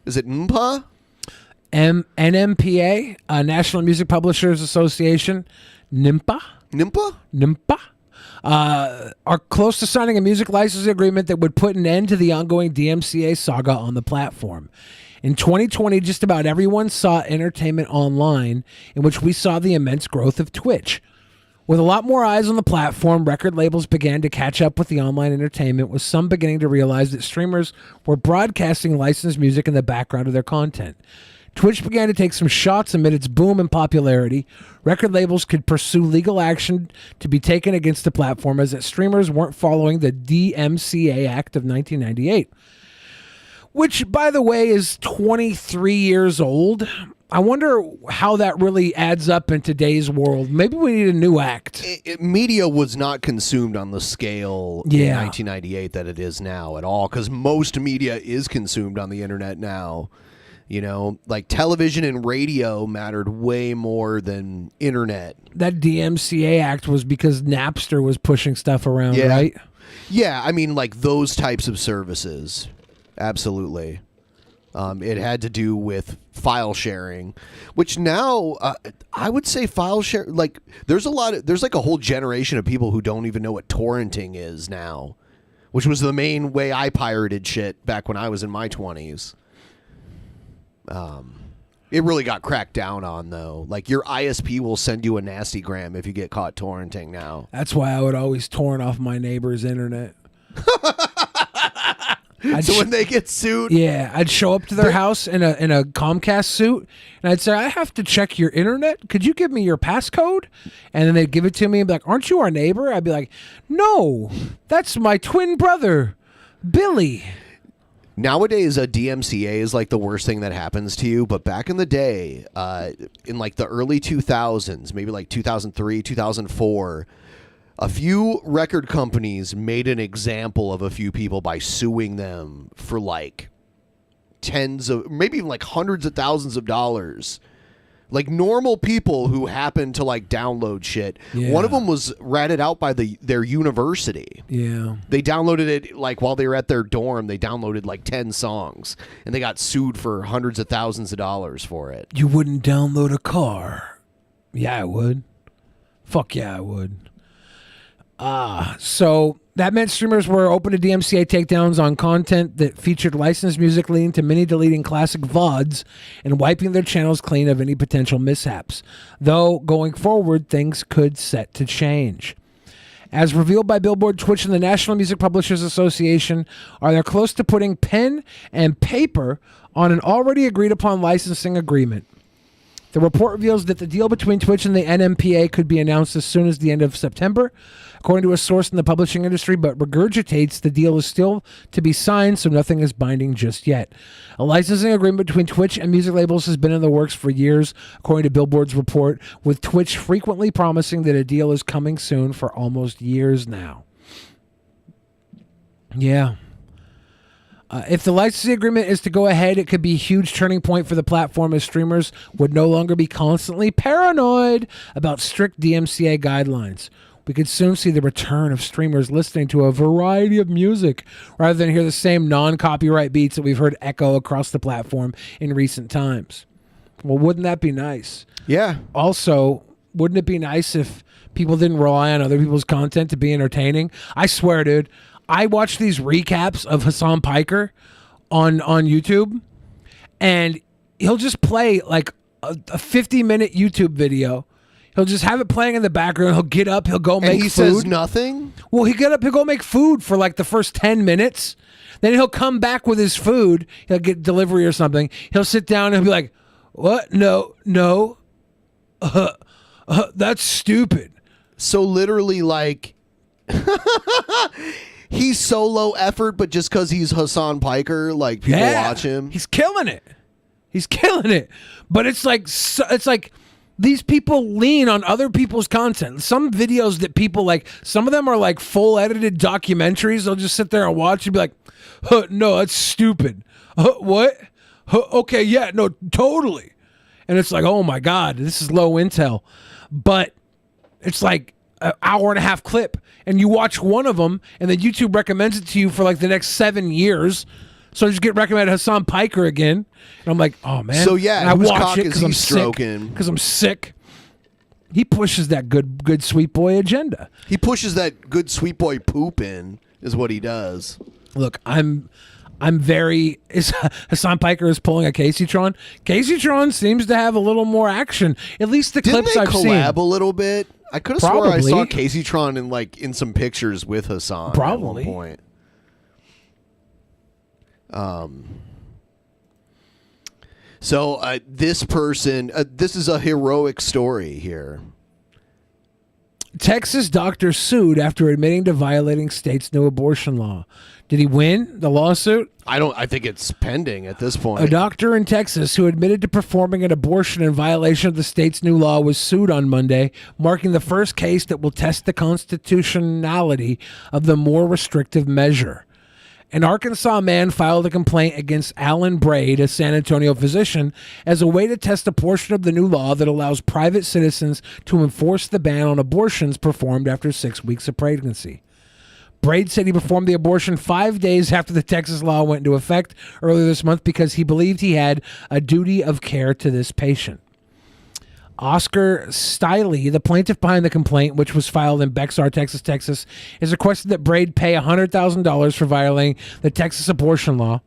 Is it NMPA? NMPA, National Music Publishers Association, NMPA. NMPA? NMPA. Are close to signing a music licensing agreement that would put an end to the ongoing DMCA saga on the platform. In 2020, just about everyone saw entertainment online, in which we saw the immense growth of Twitch. With a lot more eyes on the platform, record labels began to catch up with the online entertainment, with some beginning to realize that streamers were broadcasting licensed music in the background of their content. Twitch began to take some shots amid its boom in popularity. Record labels could pursue legal action to be taken against the platform as its streamers weren't following the DMCA Act of 1998, which, by the way, is 23 years old. I wonder how that really adds up in today's world. Maybe we need a new act. Media was not consumed on the scale in 1998 that it is now at all, because most media is consumed on the internet now. You know, like television and radio mattered way more than internet. That DMCA Act was because Napster was pushing stuff around, right? Yeah, I mean, like those types of services. Absolutely. It had to do with file sharing, which now I would say file share. Like, there's like a whole generation of people who don't even know what torrenting is now, which was the main way I pirated shit back when I was in my 20s. It really got cracked down on, though. Like, your ISP will send you a nasty gram if you get caught torrenting now. That's why I would always torrent off my neighbor's internet. So when they get sued, yeah, I'd show up to their house in a Comcast suit, and I'd say, "I have to check your internet. Could you give me your passcode?" And then they'd give it to me and be like, "Aren't you our neighbor?" I'd be like, "No, that's my twin brother, Billy." Nowadays, a DMCA is like the worst thing that happens to you. But back in the day, in like the early 2000s, maybe like 2003, 2004, a few record companies made an example of a few people by suing them for like tens of, maybe even like hundreds of thousands of dollars. Like normal people who happen to like download shit. Yeah. One of them was ratted out by their university. Yeah. They downloaded it like while they were at their dorm. They downloaded like 10 songs and they got sued for hundreds of thousands of dollars for it. You wouldn't download a car. Yeah, I would. Fuck yeah, I would. So That meant streamers were open to DMCA takedowns on content that featured licensed music, leading to many deleting classic VODs and wiping their channels clean of any potential mishaps. Though, going forward, things could set to change. As revealed by Billboard, Twitch, and the National Music Publishers Association, are they close to putting pen and paper on an already agreed-upon licensing agreement. The report reveals that the deal between Twitch and the NMPA could be announced as soon as the end of September, according to a source in the publishing industry, but regurgitates the deal is still to be signed, so nothing is binding just yet. A licensing agreement between Twitch and music labels has been in the works for years, according to Billboard's report, with Twitch frequently promising that a deal is coming soon for almost years now. Yeah. If the licensing agreement is to go ahead, it could be a huge turning point for the platform, as streamers would no longer be constantly paranoid about strict DMCA guidelines. We could soon see the return of streamers listening to a variety of music rather than hear the same non-copyright beats that we've heard echo across the platform in recent times. Well, wouldn't that be nice? Yeah. Also, wouldn't it be nice if people didn't rely on other people's content to be entertaining? I swear, dude, I watch these recaps of Hassan Piker on YouTube, and he'll just play like a 50-minute YouTube video. He'll just have it playing in the background. He'll get up. He'll go make food. And he says nothing? Well, he'll get up. He'll go make food for like the first 10 minutes. Then he'll come back with his food. He'll get delivery or something. He'll sit down and he'll be like, what? No. That's stupid. So literally like... He's so low effort, but just because he's Hassan Piker, like people watch him. He's killing it. But it's like these people lean on other people's content. Some videos that people like, some of them are like full edited documentaries. They'll just sit there and watch and be like, no, that's stupid. What? Okay, yeah, no, totally. And it's like, oh my God, this is low intel. But it's like an hour and a half clip, and you watch one of them, and then YouTube recommends it to you for like the next 7 years. So I just get recommended Hassan Piker again, and I'm like, oh man. So yeah, and I whose watch cock it is because he I'm stroking? sick. Because I'm sick. He pushes that good sweet boy agenda. He pushes that good sweet boy poop in, is what he does. Look, I'm very... Hassan Piker is pulling a Casey-tron. Casey-tron seems to have a little more action. At least the clips I've seen. Didn't they collab a little bit? I could have swore I saw Casey-tron in some pictures with Hassan Probably. at one point. So this person... this is a heroic story here. Texas doctor sued after admitting to violating state's new abortion law. Did he win the lawsuit? I think it's pending at this point. A doctor in Texas who admitted to performing an abortion in violation of the state's new law was sued on Monday, marking the first case that will test the constitutionality of the more restrictive measure. An Arkansas man filed a complaint against Alan Braid, a San Antonio physician, as a way to test a portion of the new law that allows private citizens to enforce the ban on abortions performed after 6 weeks of pregnancy. Braid said he performed the abortion 5 days after the Texas law went into effect earlier this month because he believed he had a duty of care to this patient. Oscar Stiley, the plaintiff behind the complaint, which was filed in Bexar, Texas, has requested that Braid pay $100,000 for violating the Texas abortion law.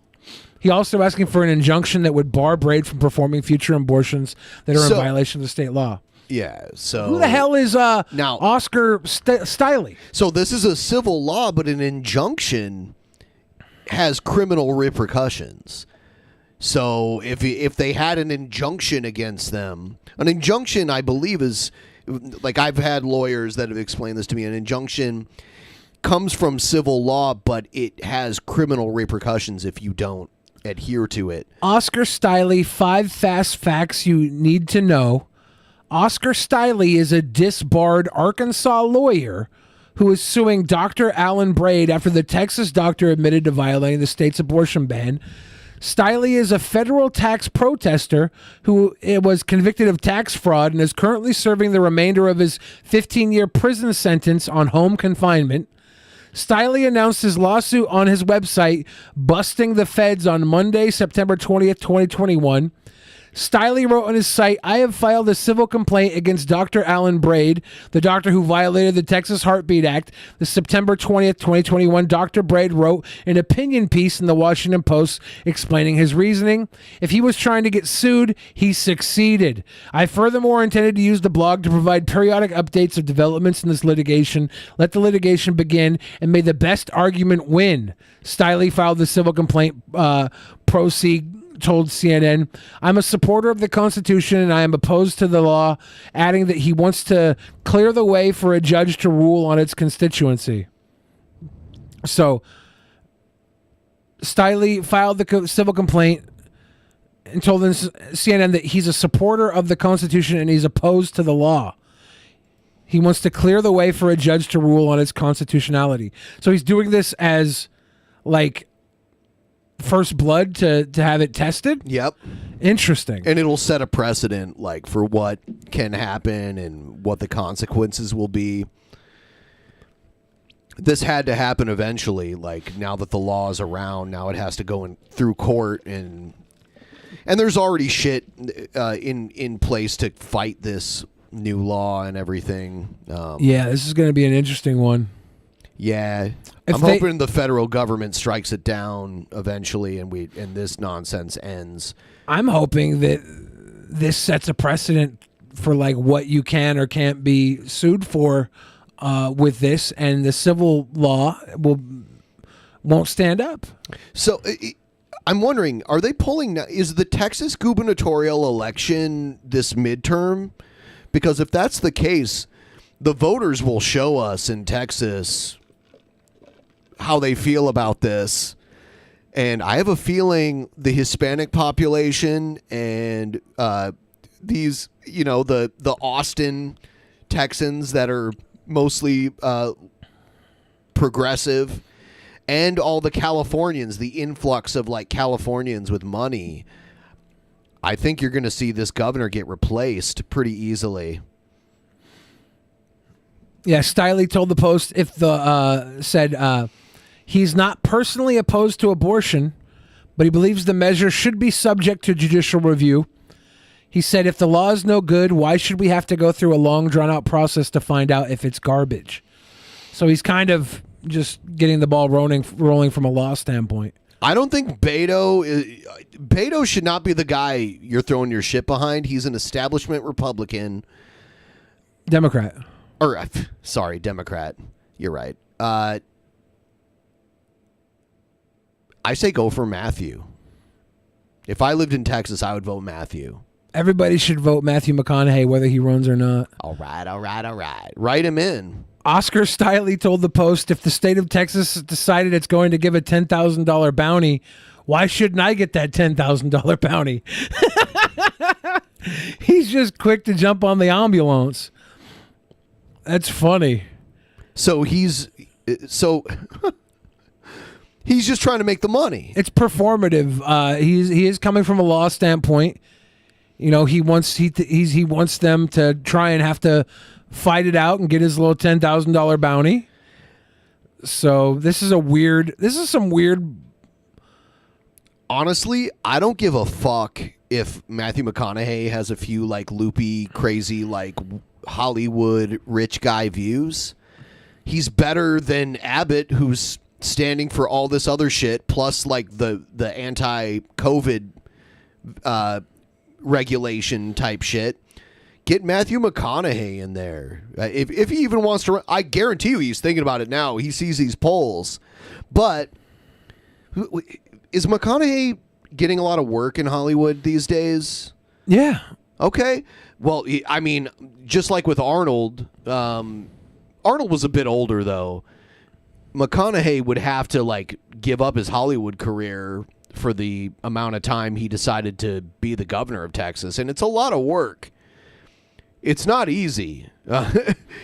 He also asking for an injunction that would bar Braid from performing future abortions that are in violation of the state law. Yeah, so... Who the hell is now Oscar Stiley? So this is a civil law, but an injunction has criminal repercussions. So if they had an injunction against them... An injunction, I believe, is... Like, I've had lawyers that have explained this to me. An injunction comes from civil law, but it has criminal repercussions if you don't adhere to it. Oscar Stiley, 5 fast facts you need to know. Oscar Stiley is a disbarred Arkansas lawyer who is suing Dr. Alan Braid after the Texas doctor admitted to violating the state's abortion ban. Stiley is a federal tax protester who was convicted of tax fraud and is currently serving the remainder of his 15-year prison sentence on home confinement. Stiley announced his lawsuit on his website, Busting the Feds, on Monday, September 20th, 2021. Stiley wrote on his site, I have filed a civil complaint against Dr. Alan Braid, the doctor who violated the Texas Heartbeat Act. The September 20th, 2021, Dr. Braid wrote an opinion piece in the Washington Post explaining his reasoning. If he was trying to get sued, he succeeded. I furthermore intended to use the blog to provide periodic updates of developments in this litigation. Let the litigation begin, and may the best argument win. Stiley filed the civil complaint, proceed told CNN, I'm a supporter of the Constitution and I am opposed to the law, adding that he wants to clear the way for a judge to rule on its constituency. So, Stiley filed the civil complaint and told CNN that he's a supporter of the Constitution and he's opposed to the law. He wants to clear the way for a judge to rule on its constitutionality. So he's doing this as, like, first blood to have it tested? Yep. Interesting. And it'll set a precedent, like, for what can happen and what the consequences will be. This had to happen eventually. Like, now that the law is around, now it has to go through court, and there's already shit in place to fight this new law and everything. Yeah, this is going to be an interesting one. Yeah, I'm hoping the federal government strikes it down eventually, and this nonsense ends. I'm hoping that this sets a precedent for, like, what you can or can't be sued for with this, and the civil law won't stand up. So I'm wondering, are they pulling? Is the Texas gubernatorial election this midterm? Because if that's the case, the voters will show us in Texas how they feel about this. And I have a feeling the Hispanic population and these, the Austin Texans that are mostly progressive, and all the Californians, the influx of, like, Californians with money, I think you're going to see this governor get replaced pretty easily. Yeah, Stiley told the Post said he's not personally opposed to abortion, but he believes the measure should be subject to judicial review. He said, if the law is no good, why should we have to go through a long, drawn-out process to find out if it's garbage? So he's kind of just getting the ball rolling from a law standpoint. I don't think Beto should not be the guy you're throwing your shit behind. He's an establishment Republican. Democrat. Sorry, Democrat. You're right. I say go for Matthew. If I lived in Texas, I would vote Matthew. Everybody should vote Matthew McConaughey, whether he runs or not. All right. Write him in. Oscar Stiley told the Post, if the state of Texas decided it's going to give a $10,000 bounty, why shouldn't I get that $10,000 bounty? He's just quick to jump on the ambulance. That's funny. So he's just trying to make the money. It's performative. He is coming from a law standpoint. He wants them to try and have to fight it out and get his little $10,000 bounty. So this is some weird. Honestly, I don't give a fuck if Matthew McConaughey has a few, like, loopy, crazy, like, Hollywood rich guy views. He's better than Abbott, who's standing for all this other shit, plus, like, the anti-COVID regulation type shit. Get Matthew McConaughey in there. If he even wants to run, I guarantee you he's thinking about it now. He sees these polls. But is McConaughey getting a lot of work in Hollywood these days? Yeah. Okay. Well, I mean, just like with Arnold, Arnold was a bit older, though. McConaughey would have to, like, give up his Hollywood career for the amount of time he decided to be the governor of Texas. And it's a lot of work. It's not easy.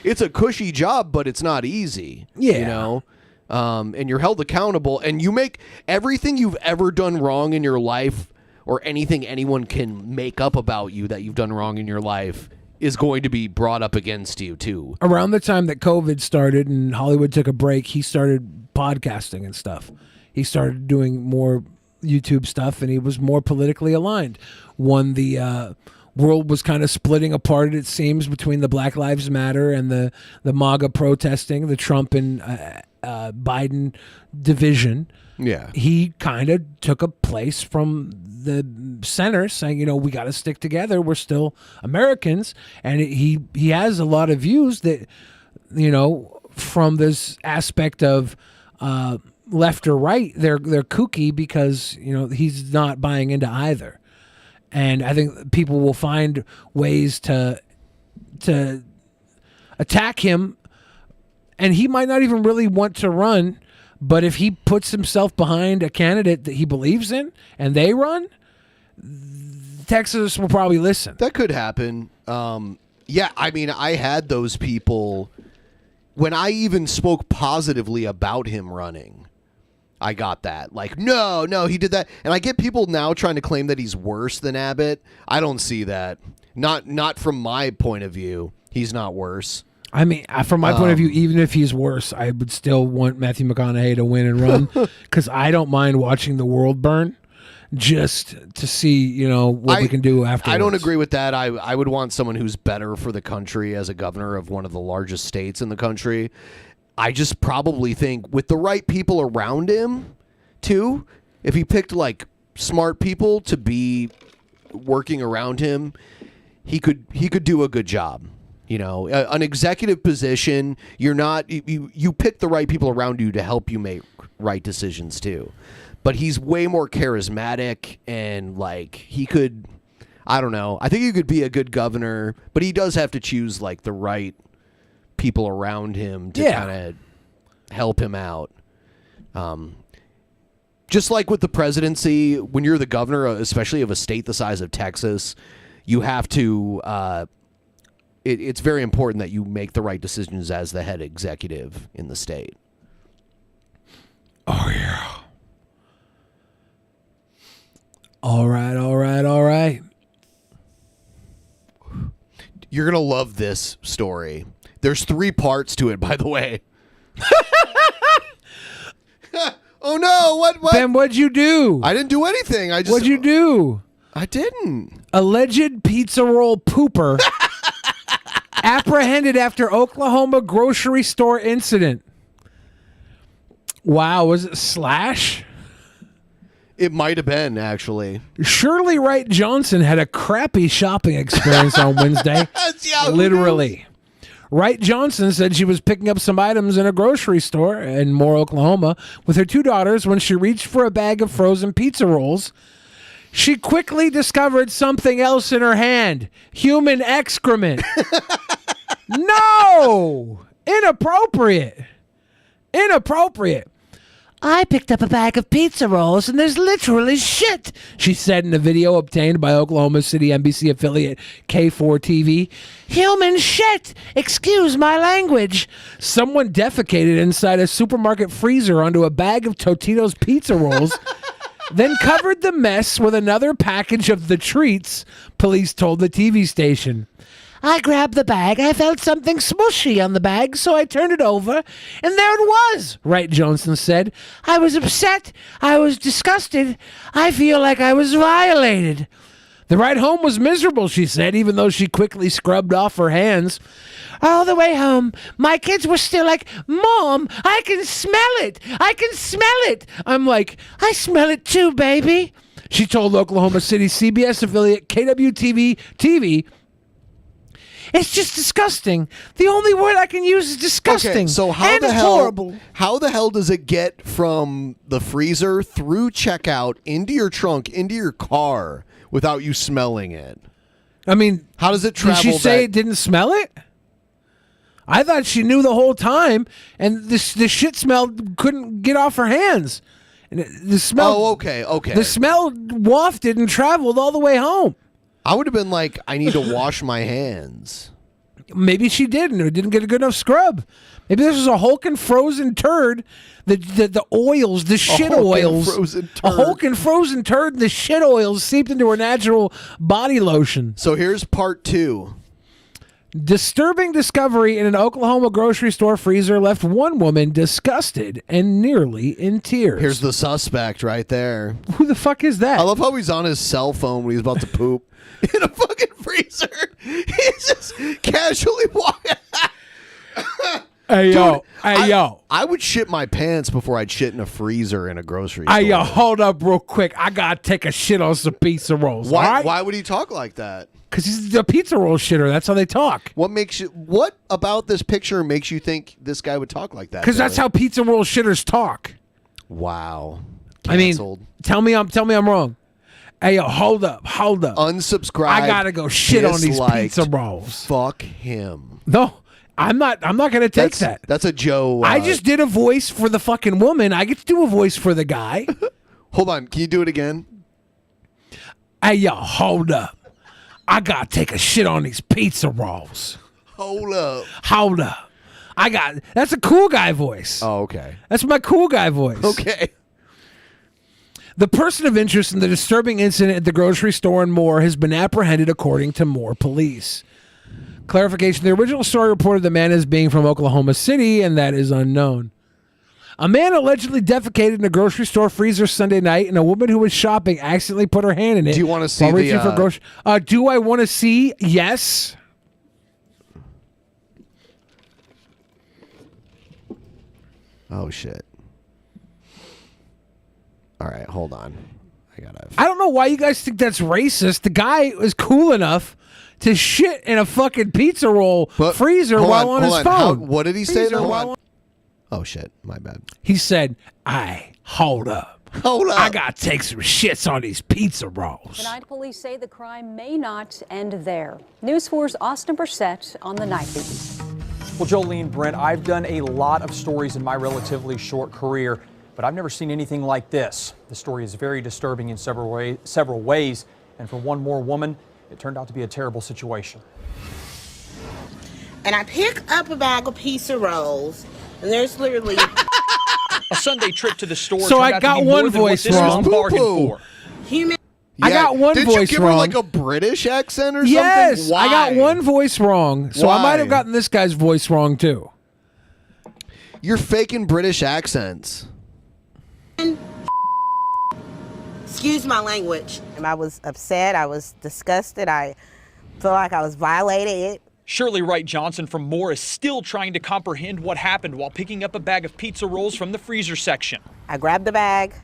It's a cushy job, but it's not easy. Yeah. And you're held accountable, and you make everything you've ever done wrong in your life, or anything anyone can make up about you that you've done wrong in your life, is going to be brought up against you too. Around the time that COVID started and Hollywood took a break, he started podcasting and stuff. He started doing more YouTube stuff, and he was more politically aligned. When the world was kind of splitting apart, it seems, between the Black Lives Matter and the MAGA protesting, the Trump and Biden division. Yeah. He kind of took a place from the center, saying, we got to stick together. We're still Americans. And he has a lot of views that, from this aspect of left or right, they're kooky because, he's not buying into either. And I think people will find ways to attack him, and he might not even really want to run. But if he puts himself behind a candidate that he believes in and they run, Texas will probably listen. That could happen. Yeah, I mean, I had those people when I even spoke positively about him running. I got that. Like, no, he did that. And I get people now trying to claim that he's worse than Abbott. I don't see that. Not from my point of view. He's not worse. I mean, from my point of view, even if he's worse, I would still want Matthew McConaughey to win and run because I don't mind watching the world burn just to see, what we can do afterwards. I don't agree with that. I would want someone who's better for the country as a governor of one of the largest states in the country. I just probably think with the right people around him, too, if he picked, like, smart people to be working around him, he could do a good job. An executive position, you pick the right people around you to help you make right decisions too. But he's way more charismatic and he could, I don't know. I think he could be a good governor, but he does have to choose like the right people around him to kind of help him out. Just like with the presidency, when you're the governor, especially of a state the size of Texas, you have to, it's very important that you make the right decisions as the head executive in the state. Oh, yeah. All right. You're going to love this story. There's 3 parts to it, by the way. Oh, no. What? Ben, what'd you do? I didn't do anything. What'd you do? I didn't. Alleged pizza roll pooper apprehended after Oklahoma grocery store incident. Wow, was it Slash? It might have been, actually. Shirley Wright Johnson had a crappy shopping experience on Wednesday. Literally. Wright Johnson said she was picking up some items in a grocery store in Moore, Oklahoma, with her 2 daughters when she reached for a bag of frozen pizza rolls. She quickly discovered something else in her hand. Human excrement. No! Inappropriate. I picked up a bag of pizza rolls and there's literally shit, she said in a video obtained by Oklahoma City NBC affiliate K4 TV. Human shit! Excuse my language. Someone defecated inside a supermarket freezer onto a bag of Totino's pizza rolls, then covered the mess with another package of the treats, police told the TV station. I grabbed the bag. I felt something smushy on the bag, so I turned it over, and there it was, Wright Johnson said. I was upset. I was disgusted. I feel like I was violated. The ride home was miserable, she said, even though she quickly scrubbed off her hands. All the way home, my kids were still like, Mom, I can smell it. I can smell it. I'm like, I smell it too, baby. She told Oklahoma City CBS affiliate KWTV-TV, it's just disgusting. The only word I can use is disgusting. Okay, so how the hell? Horrible. How the hell does it get from the freezer through checkout into your trunk into your car without you smelling it? I mean, how does it travel? Did she say it didn't smell it? I thought she knew the whole time, and the shit smell couldn't get off her hands. And the smell. Oh, okay. The smell wafted and traveled all the way home. I would have been like, I need to wash my hands. Maybe she didn't, or didn't get a good enough scrub. Maybe this was a hulking frozen turd. The oils, the shit oils. A hulking frozen turd, the shit oils seeped into her natural body lotion. So here's part 2. Disturbing discovery in an Oklahoma grocery store freezer left one woman disgusted and nearly in tears. Here's the suspect right there. Who the fuck is that? I love how he's on his cell phone when he's about to poop in a fucking freezer. He's just casually walking. Hey, yo. I would shit my pants before I'd shit in a freezer in a grocery store. Hey, yo, hold up real quick. I got to take a shit on some pizza rolls. Why, all right? why would he talk like that? Because he's a pizza roll shitter. That's how they talk. What about this picture makes you think this guy would talk like that? Because that's how pizza roll shitters talk. Wow. I Canceled. mean, tell me I'm wrong. Hey, yo, hold up. Unsubscribe. I gotta go shit on these disliked. pizza rolls. Fuck him. No, I'm not gonna take that. That's a Joe. I just did a voice for the fucking woman. I get to do a voice for the guy. Hold on. Can you do it again? Hey, yo, hold up. I gotta take a shit on these pizza rolls. Hold up. That's a cool guy voice. Oh, okay. That's my cool guy voice. Okay. The person of interest in the disturbing incident at the grocery store and more has been apprehended, according to more police. Clarification: the original story reported the man as being from Oklahoma City, and that is unknown. A man allegedly defecated in a grocery store freezer Sunday night, and a woman who was shopping accidentally put her hand in it. Do you want to see while reaching for grocery? Do I want to see? Yes. Oh shit. All right, hold on. I don't know why you guys think that's racist. The guy was cool enough to shit in a fucking pizza roll freezer while on his phone. What did he say? Oh shit, my bad. He said, hold up. I gotta take some shits on these pizza rolls. Tonight, police say the crime may not end there. News 4's Austin Brissett on the night beat. Well, Jolene, Brent, I've done a lot of stories in my relatively short career, but I've never seen anything like this. The story is very disturbing in several ways, and for one more woman, it turned out to be a terrible situation. And I pick up a bag of pizza rolls, and there's literally a Sunday trip to the store. So I got one voice wrong. I got one Did voice you give wrong. her like a British accent or yes, something? Why? I got one voice wrong. So I might have gotten this guy's voice wrong too. You're faking British accents. Excuse my language. I was upset. I was disgusted. I feel like I was violated. Shirley Wright Johnson from Moore is still trying to comprehend what happened while picking up a bag of pizza rolls from the freezer section. I grabbed the bag.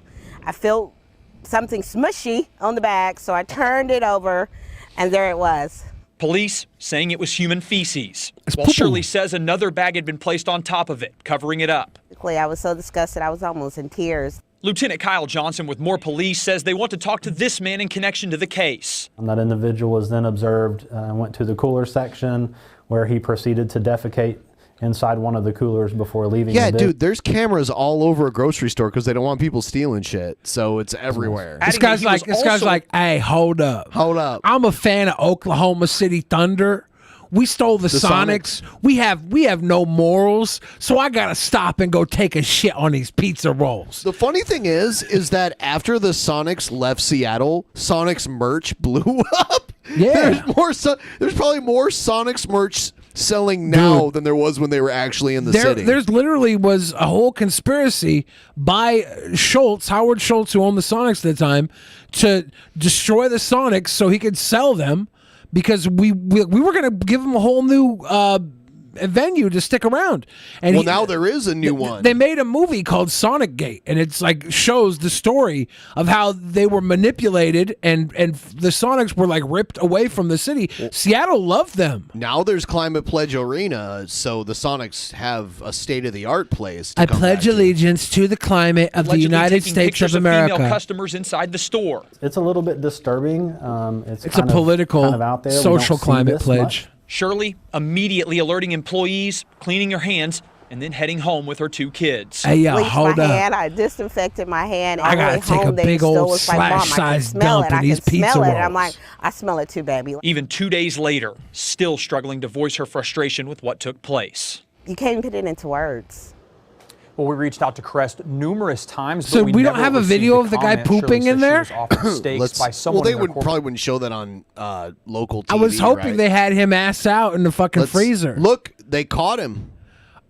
I felt something smushy on the bag, so I turned it over, and there it was. Police saying it was human feces, while Shirley says another bag had been placed on top of it, covering it up. I was so disgusted, I was almost in tears. Lieutenant Kyle Johnson with Moore Police says they want to talk to this man in connection to the case. That individual was then observed and went to the cooler section where he proceeded to defecate inside one of the coolers before leaving. Yeah, dude, there's cameras all over a grocery store because they don't want people stealing shit, so it's everywhere. This guy's like, hey, hold up. I'm a fan of Oklahoma City Thunder. We stole the Sonics. We have no morals, so I gotta stop and go take a shit on these pizza rolls. The funny thing is that after the Sonics left Seattle, Sonics merch blew up. Yeah, there's probably more Sonics merch selling now than there was when they were actually in the city. There's literally was a whole conspiracy by Howard Schultz, who owned the Sonics at the time, to destroy the Sonics so he could sell them. Because we were going to give him a whole new venue to stick around. And now there is a new one. They made a movie called Sonic Gate, and it's like shows the story of how they were manipulated and the Sonics were like ripped away from the city. Seattle loved them. Now there's Climate Pledge Arena, so the Sonics have a state-of-the-art place. I pledge allegiance to the climate of the United States of America. Female customers inside the store. It's a little bit disturbing. It's a political, kind of out there. social climate pledge. Shirley immediately alerting employees, cleaning her hands, and then heading home with her two kids. Hey, hold up. I disinfected my hand. I gotta take a big old slash-sized dump in these pizza rolls. And I'm like, I smell it too, baby. Even 2 days later, still struggling to voice her frustration with what took place. You can't even put it into words. Well, we reached out to Crest numerous times. So but we don't never have a received video of the guy comment. Shirley pooping in says there? She was offered steaks by someone Well, they in their corporate- probably wouldn't show that on local TV. I was hoping right? they had him ass out in the fucking freezer. Look, they caught him.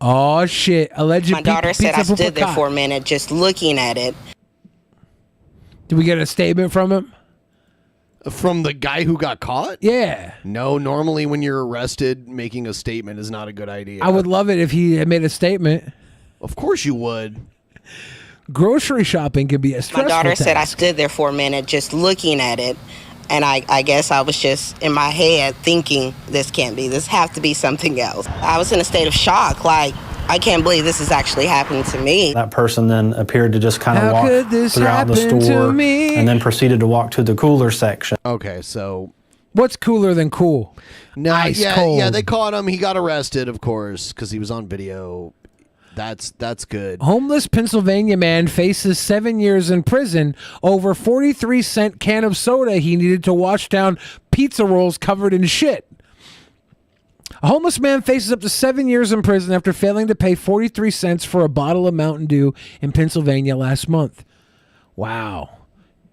Oh shit! Alleged. My daughter said I pizza stood there pupacata. for a minute just looking at it. Did we get a statement from him? From the guy who got caught? Yeah. No, normally when you're arrested, making a statement is not a good idea. I would love it if he had made a statement. Of course you would. Grocery shopping can be a My stressful daughter said I task. stood there for a minute just looking at it. And I guess I was just in my head thinking, this can't be, this have to be something else. I was in a state of shock, like, I can't believe this is actually happening to me. That person then appeared to just kind How of walk could this throughout the happen to store me? and then proceeded to walk to the cooler section. Okay, so what's cooler than cool? Ice cold. Yeah, they caught him. He got arrested, of course, because he was on video. That's good. Homeless Pennsylvania man faces 7 years in prison over 43-cent can of soda he needed to wash down pizza rolls covered in shit. A homeless man faces up to 7 years in prison after failing to pay 43 cents for a bottle of Mountain Dew in Pennsylvania last month. Wow.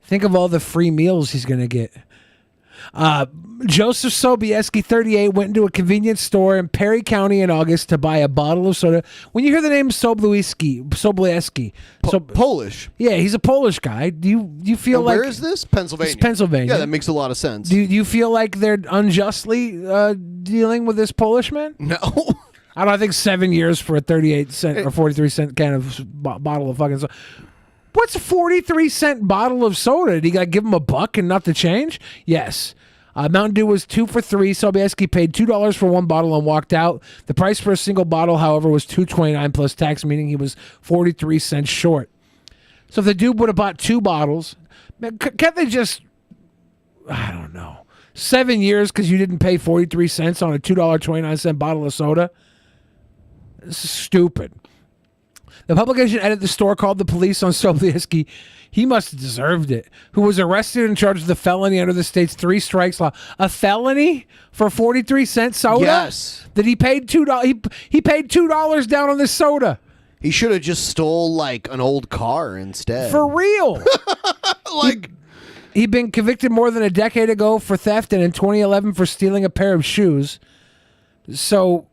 Think of all the free meals he's going to get. Joseph Sobieski, 38, went into a convenience store in Perry County in August to buy a bottle of soda. When you hear the name Sobieski, Polish. Yeah, he's a Polish guy. Do you feel And like... where is this? Pennsylvania. It's Pennsylvania. Yeah, that makes a lot of sense. Do you feel like they're unjustly dealing with this Polish man? No. I don't think 7 years for a 38-cent or 43-cent can of bottle of fucking soda. What's a 43-cent bottle of soda? Did he give him $1 and not the change? Yes. Mountain Dew was 2 for $3. Sobieski paid $2 for one bottle and walked out. The price for a single bottle, however, was $2.29 plus tax, meaning he was 43 cents short. So if the dude would have bought 2 bottles, man, can't they just... I don't know. 7 years because you didn't pay 43 cents on a $2.29 bottle of soda? This is stupid. The publication edited the store called the police on Sobieski. He must have deserved it. Who was arrested and charged with a felony under the state's 3 strikes law. A felony for 43-cent soda? Yes. That he paid $2. He paid $2 down on this soda. He should have just stole like an old car instead. For real. He'd been convicted more than a decade ago for theft and in 2011 for stealing a pair of shoes. So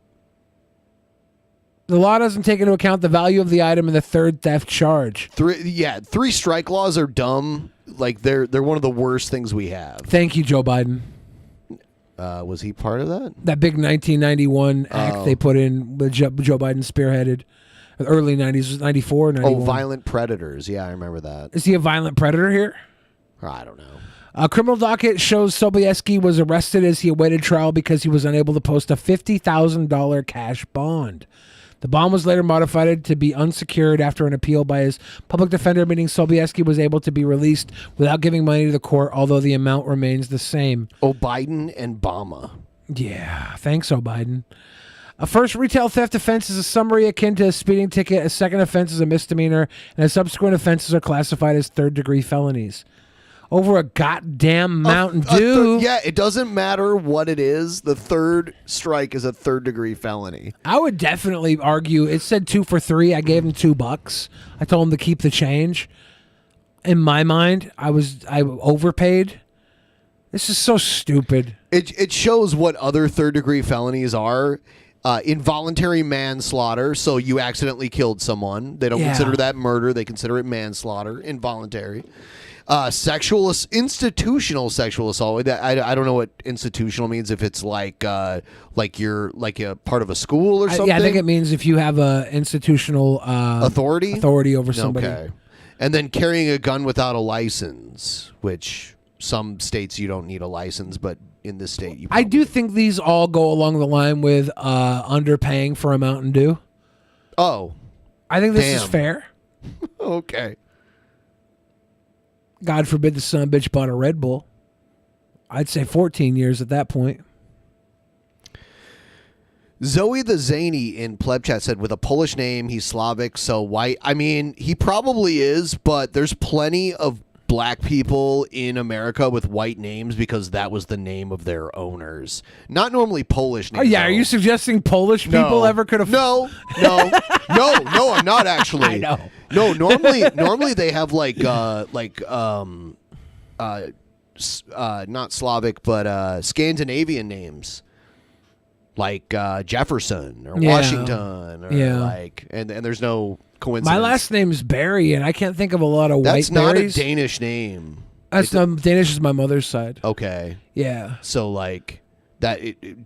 the law doesn't take into account the value of the item in the third theft charge. 3 strike laws are dumb. Like they're one of the worst things we have. Thank you, Joe Biden. Was he part of that? That big 1991 act they put in with Joe Biden spearheaded. Early 90s, 94, 91. Oh, violent predators. Yeah, I remember that. Is he a violent predator here? I don't know. A criminal docket shows Sobieski was arrested as he awaited trial because he was unable to post a $50,000 cash bond. The bond was later modified to be unsecured after an appeal by his public defender, meaning Sobieski was able to be released without giving money to the court, although the amount remains the same. Oh, Biden and Obama. Yeah, thanks, Biden. A first retail theft offense is a summary akin to a speeding ticket. A second offense is a misdemeanor, and a subsequent offenses are classified as third-degree felonies. Over a goddamn Mountain Dew. Yeah, it doesn't matter what it is. The third strike is a third-degry felony. I would definitely argue. It said 2 for $3. I gave him $2. I told him to keep the change. In my mind, I overpaid. This is so stupid. It shows what other third-degree felonies are. Involuntary manslaughter, so you accidentally killed someone. They don't consider that murder. They consider it manslaughter, involuntary. Institutional sexual assault. I don't know what institutional means. If it's like you're like a part of a school or something. Yeah, I think it means if you have a institutional authority over somebody. Okay. And then carrying a gun without a license, which some states you don't need a license, but in this state you I do think these all go along the line with underpaying for a Mountain Dew. Oh. I think this is fair. Okay. God forbid the son of a bitch bought a Red Bull. I'd say 14 years at that point. Zoe the Zany in Pleb Chat said, with a Polish name, he's Slavic, so white. I mean, he probably is, but there's plenty of black people in America with white names because that was the name of their owners. Not normally Polish names. Oh yeah, are you suggesting Polish people ever could have? No, I'm not actually. I know. No, normally they have not Slavic but Scandinavian names. Like Jefferson or Washington or and there's no coincidence. My last name's Barry, and I can't think of a lot of That's white not berries. a Danish name. That's Danish is my mother's side. Okay. Yeah. So like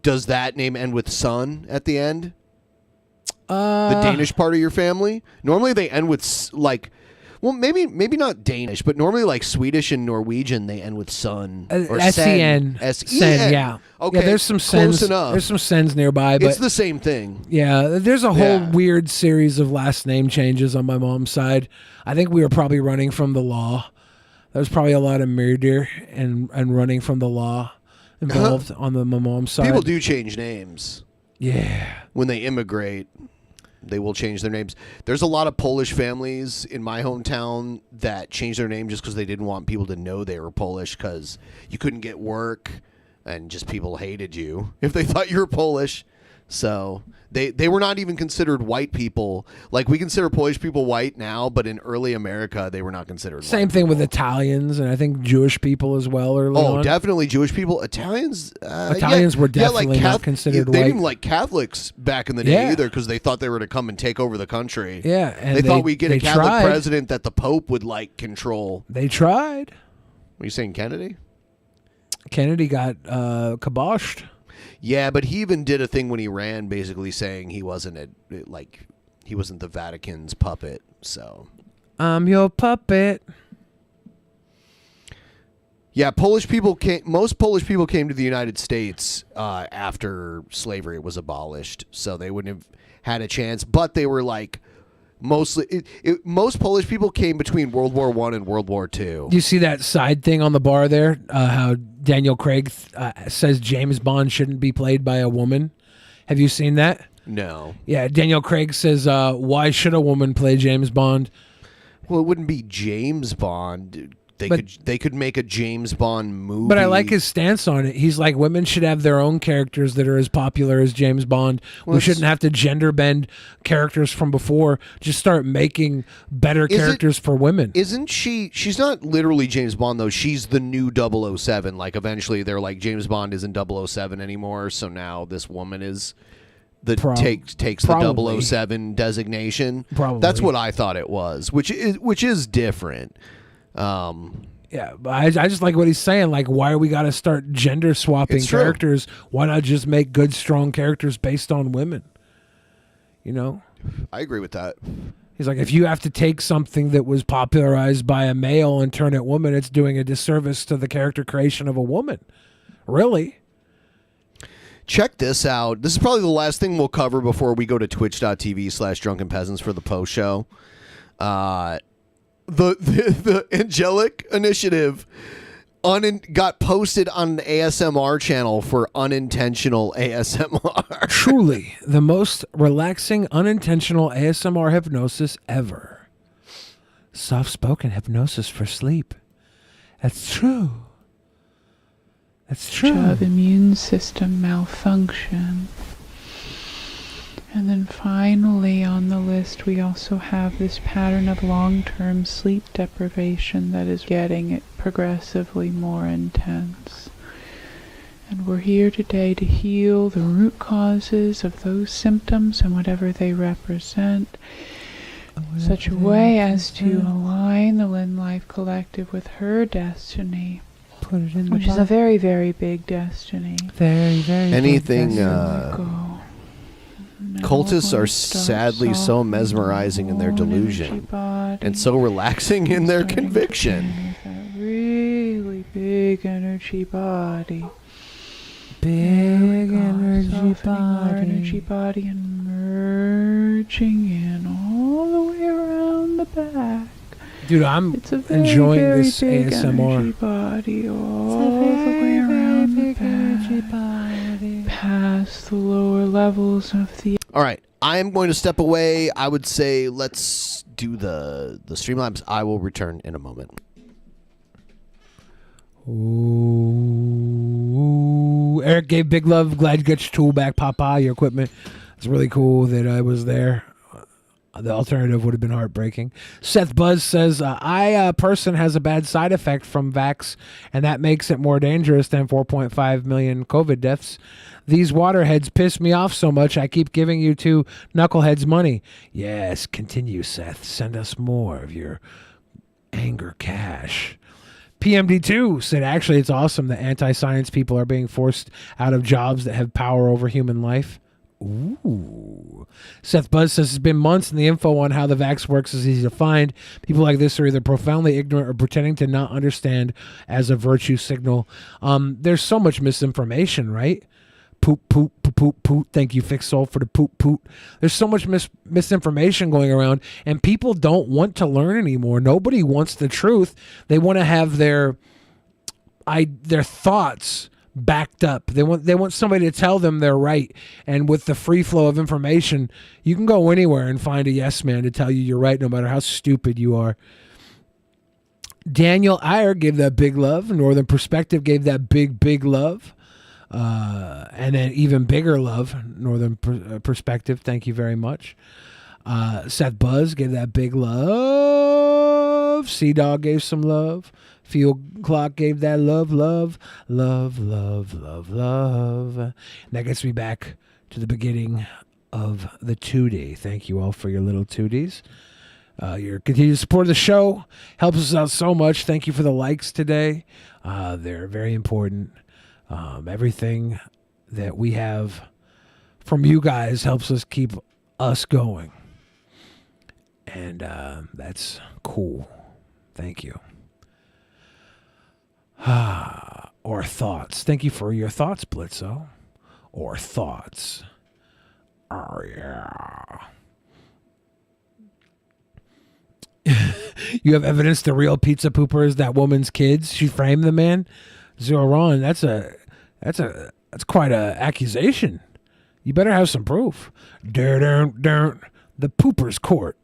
does that name end with son at the end? The Danish part of your family? Normally they end with maybe not Danish, but normally like Swedish and Norwegian they end with son or S-E-N. Sen, yeah. Okay. Yeah, there's some close sens. enough. There's some sens nearby, but It's the same thing. yeah, there's a whole weird series of last name changes on my mom's side. I think we were probably running from the law. There was probably a lot of murder and running from the law involved on my mom's side. People do change names. Yeah. When they immigrate, they will change their names. There's a lot of Polish families in my hometown that changed their name just because they didn't want people to know they were Polish because you couldn't get work and just people hated you if they thought you were Polish. So they were not even considered white people. Like we consider Polish people white now, but in early America, they were not considered Same thing with Italians and I think Jewish people as well. Definitely Jewish people. Italians were definitely not considered They white. didn't like Catholics back in the day either because they thought they were to come and take over the country. Yeah, and they thought we'd get a they Catholic tried. president that the Pope would like control. They tried. Were you saying Kennedy? Kennedy got kiboshed. Yeah, but he even did a thing when he ran, basically saying he wasn't the Vatican's puppet. So I'm your puppet. Yeah, most Polish people came to the United States after slavery was abolished, so they wouldn't have had a chance. But they were like mostly most Polish people came between World War I and World War II. You see that side thing on the bar there? How Daniel Craig says James Bond shouldn't be played by a woman. Have you seen that? No. Yeah, Daniel Craig says, why should a woman play James Bond? Well, it wouldn't be James Bond. They could make a James Bond movie. But I like his stance on it. He's like, women should have their own characters that are as popular as James Bond. Well, we shouldn't have to gender bend characters from before. Just start making better characters for women. Isn't she? She's not literally James Bond, though. She's the new 007. Like, eventually they're like, James Bond isn't 007 anymore, so now this woman is... takes the 007 designation. Probably. That's what I thought it was, which is different. Yeah, but I just like what he's saying. Like, why we got to start gender swapping It's true. characters? Why not just make good, strong characters based on women? You know? I agree with that. He's like, if you have to take something that was popularized by a male and turn it woman, it's doing a disservice to the character creation of a woman. Really? Check this out. This is probably the last thing we'll cover before we go to twitch.tv/drunkenpeasants for the post show. The Angelic Initiative got posted on an ASMR channel for unintentional ASMR. Truly, the most relaxing, unintentional ASMR hypnosis ever. Soft-spoken hypnosis for sleep. That's true. That's true. Of immune system malfunction. And then finally on the list we also have this pattern of long-term sleep deprivation that is getting it progressively more intense. And we're here today to heal the root causes of those symptoms and whatever they represent in such a way as to align the Lynn Life Collective with her destiny. Put it in which is a very, very big destiny. Very, very Anything big destiny. Cultists are sadly so mesmerizing in their delusion and so relaxing in their conviction. Really big energy body. Big energy Our energy body and merging in all the way around the back. Dude, I'm It's a very, enjoying very this big ASMR. energy body all the way around the back, past the lower levels of the. All right, I am going to step away. I would say let's do the Streamlabs. I will return in a moment. Ooh. Eric gave big love. Glad you got your tool back, Papa. Your equipment. It's really cool that I was there. The alternative would have been heartbreaking. Seth Buzz says, person has a bad side effect from vax, and that makes it more dangerous than 4.5 million COVID deaths. These waterheads piss me off so much, I keep giving you two knuckleheads money. Yes, continue, Seth. Send us more of your anger cash. PMD2 said, actually, it's awesome that anti-science people are being forced out of jobs that have power over human life. Ooh. Seth Buzz says it's been months and the info on how the vax works is easy to find. People like this are either profoundly ignorant or pretending to not understand as a virtue signal. There's so much misinformation, right? Poop, poop, poop, poop, poop. Thank you, Fix Soul, for the poop, poop. There's so much misinformation going around, and people don't want to learn anymore. Nobody wants the truth. They want to have their thoughts backed up. They want somebody to tell them they're right. And with the free flow of information, you can go anywhere and find a yes man to tell you you're right, no matter how stupid you are. Daniel Iyer gave that big love. Northern Perspective gave that big love. And then even bigger love, Northern Perspective. Thank you very much. Seth Buzz gave that big love. Sea Dog gave some love. Field Clock gave that love. And that gets me back to the beginning of the 2D. Thank you all for your little 2Ds. Your continued support of the show helps us out so much. Thank you for the likes today. They're very important. Everything that we have from you guys helps us keep us going. And that's cool. Thank you. Or thoughts. Thank you for your thoughts, Blitzo. Or thoughts. Oh, yeah. You have evidence the real pizza pooper is that woman's kids. She framed the man. Zero Ron. That's quite a accusation. You better have some proof. The pooper's court.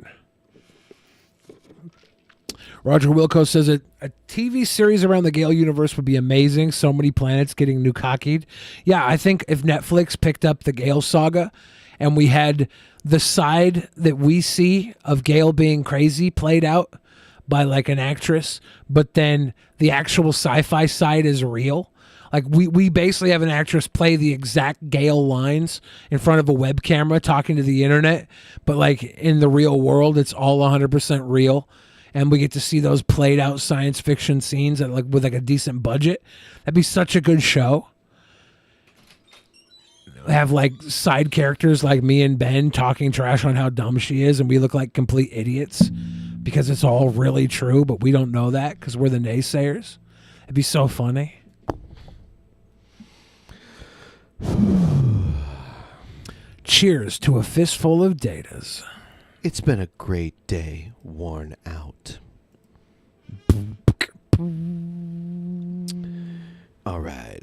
Roger Wilco says a TV series around the Gale universe would be amazing. So many planets getting nukakied. Yeah, I think if Netflix picked up the Gale saga and we had the side that we see of Gale being crazy played out by like an actress, but then the actual sci-fi side is real. Like we basically have an actress play the exact Gale lines in front of a web camera talking to the internet, but like in the real world, it's all 100% real. And we get to see those played out science fiction scenes at with a decent budget. That'd be such a good show. Have like side characters like me and Ben talking trash on how dumb she is, and we look like complete idiots because it's all really true, but we don't know that because we're the naysayers. It'd be so funny. Cheers to a fistful of datas. It's been a great day, worn out. All right.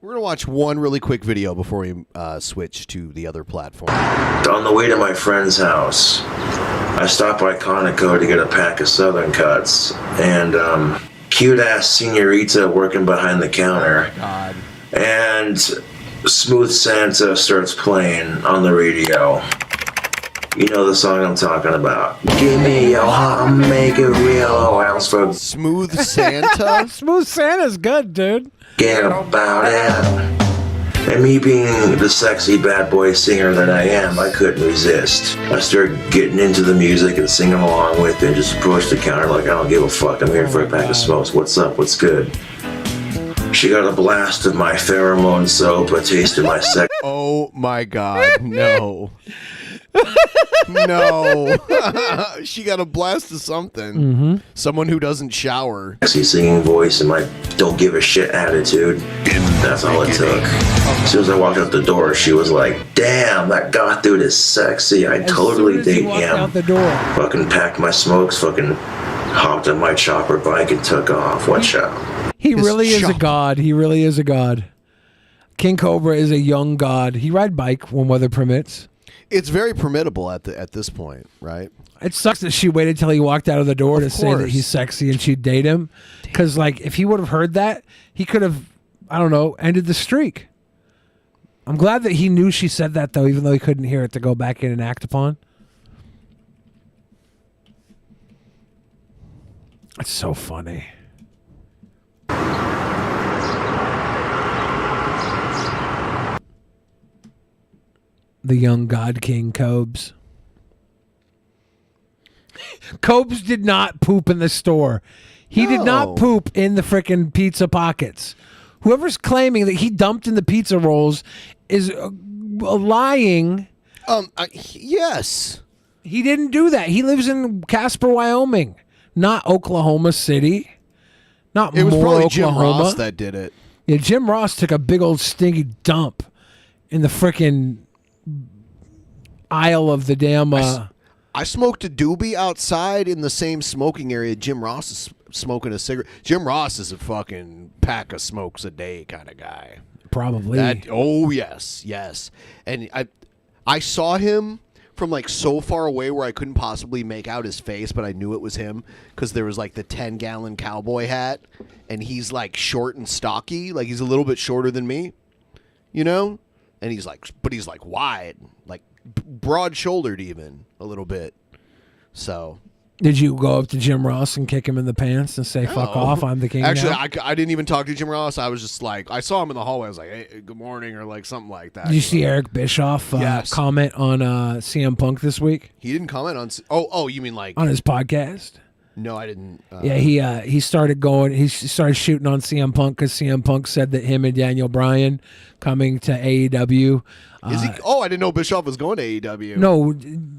We're going to watch one really quick video before we switch to the other platform. On the way to my friend's house, I stopped by Conoco to get a pack of Southern Cuts, and cute-ass senorita working behind the counter. Oh, God. And Smooth Santa starts playing on the radio. You know the song I'm talking about. Give me your heart and make it real, or else for Smooth Santa? Smooth Santa's good, dude. Get about it. And me being the sexy bad boy singer that I am, I couldn't resist. I started getting into the music and singing along with it. Just approached the counter like, I don't give a fuck. I'm here for a pack of smokes. What's up? What's good? She got a blast of my pheromone soap, a taste of my sex. Oh my God, no. No. She got a blast of something. Mm-hmm. Someone who doesn't shower. Sexy singing voice and my don't give a shit attitude. That's all it took. As soon as I walked out the door, she was like, damn, that goth dude is sexy. I'd totally date him. Out the door. Fucking packed my smokes, fucking hopped on my chopper bike and took off. Watch out. He really is a god. He really is a god. King Cobra is a young god. He ride bike when weather permits. It's very formidable at this point, right? It sucks that she waited till he walked out of the door to say that course. he's sexy and she'd date him. Because, like, if he would have heard that, he could have, I don't know, ended the streak. I'm glad that he knew she said that, though, even though he couldn't hear it, to go back in and act upon. It's so funny. The young God King Cobes. Cobes did not poop in the store. He did not poop in the frickin' pizza pockets. Whoever's claiming that he dumped in the pizza rolls is lying. Yes. He didn't do that. He lives in Casper, Wyoming, not Oklahoma City. Not It was more probably Oklahoma. Jim Ross that did it. Yeah, Jim Ross took a big old stinky dump in the frickin' aisle of the damn. I smoked a doobie outside in the same smoking area Jim Ross is smoking a cigarette. Jim Ross is a fucking pack of smokes a day kind of guy. Probably. Yes. And I saw him from like so far away where I couldn't possibly make out his face, but I knew it was him because there was like the 10-gallon cowboy hat, and he's like short and stocky, like he's a little bit shorter than me, you know? And he's like wide, like broad-shouldered even a little bit. So Did you go up to Jim Ross and kick him in the pants and say, fuck off, I'm the king Actually, now? I didn't even talk to Jim Ross. I was just like, I saw him in the hallway. I was like, hey, good morning, or like something like that. Did you see Eric Bischoff Yes. comment on CM Punk this week? He didn't comment on... Oh, you mean like... On his podcast? No, I didn't. Yeah, he started going. He started shooting on CM Punk because CM Punk said that him and Daniel Bryan coming to AEW. Is he? Oh, I didn't know Bischoff was going to AEW. No,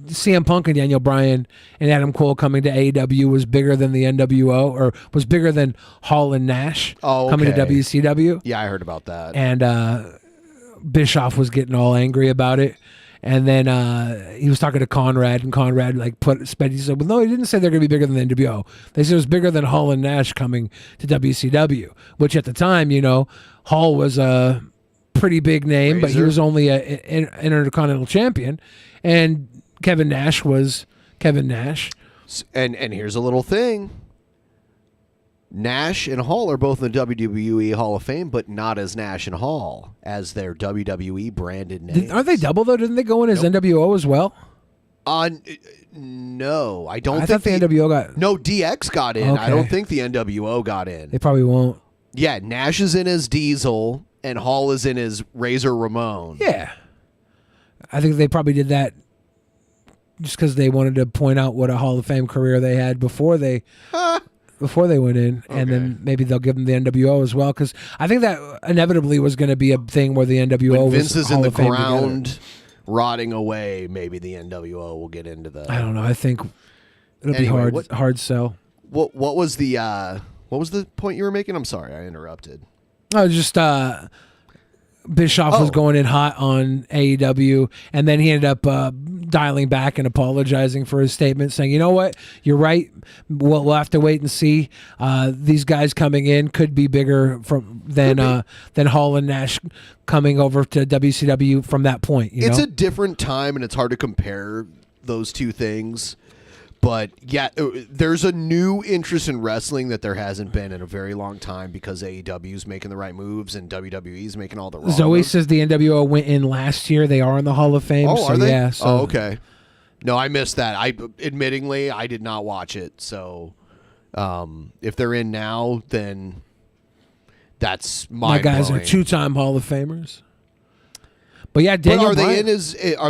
CM Punk and Daniel Bryan and Adam Cole coming to AEW was bigger than the NWO, or was bigger than Hall and Nash coming to WCW. Yeah, I heard about that. And Bischoff was getting all angry about it. And then he was talking to Conrad, and Conrad like he said, well, no, he didn't say they're going to be bigger than the NWO. They said it was bigger than Hall and Nash coming to WCW, which at the time, you know, Hall was a pretty big name, but he was only an Intercontinental Champion, and Kevin Nash was Kevin Nash. And here's a little thing. Nash and Hall are both in the WWE Hall of Fame, but not as Nash and Hall, as their WWE branded names. Aren't they double, though? Didn't they go in as NWO as well? No, I don't I think thought the NWO got... No, DX got in. Okay. I don't think the NWO got in. They probably won't. Yeah, Nash is in as Diesel, and Hall is in as Razor Ramon. Yeah. I think they probably did that just because they wanted to point out what a Hall of Fame career they had before they went in, and then maybe they'll give them the NWO as well, because I think that inevitably was going to be a thing where the NWO When Vince was is in Hall the of Fame ground, together. rotting away, maybe the NWO will get into the... I don't know. I think it'll Anyway, be hard sell. What was the point you were making? I'm sorry, I interrupted. Oh, just Bischoff was going in hot on AEW, and then he ended up dialing back and apologizing for his statement, saying, you know what, you're right, we'll have to wait and see. These guys coming in could be bigger than Hall and Nash coming over to WCW from that point. It's a different time, and it's hard to compare those two things. But yeah, there's a new interest in wrestling that there hasn't been in a very long time, because AEW's making the right moves and WWE's making all the wrong Zoe moves. says the NWO went in last year. They are in the Hall of Fame. Oh, so are they? Yeah, so okay. No, I missed that. Admittingly, I did not watch it. So if they're in now, then that's my guys are 2-time Hall of Famers. But yeah, Daniel are Bryan,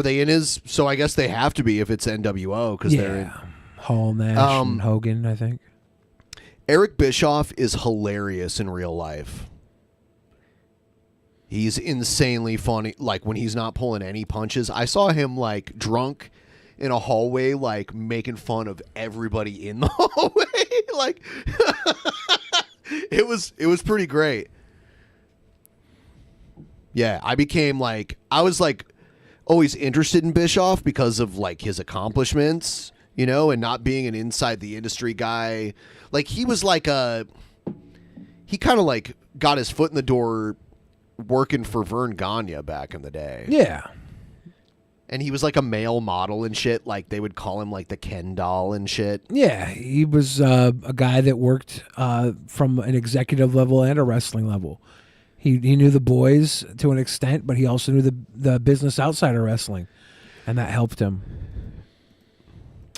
they in his? So I guess they have to be if it's NWO, because they're in. Hall, Nash, and Hogan, I think. Eric Bischoff is hilarious in real life. He's insanely funny. Like when he's not pulling any punches. I saw him like drunk in a hallway, like making fun of everybody in the hallway. Like it was pretty great. Yeah, I was like always interested in Bischoff because of like his accomplishments, you know, and not being an inside the industry guy. Like he was like he kind of like got his foot in the door working for Vern Gagne back in the day. Yeah. And he was like a male model and shit. Like they would call him like the Ken doll and shit. Yeah, he was a guy that worked from an executive level and a wrestling level. He knew the boys to an extent, but he also knew the business outside of wrestling, and that helped him.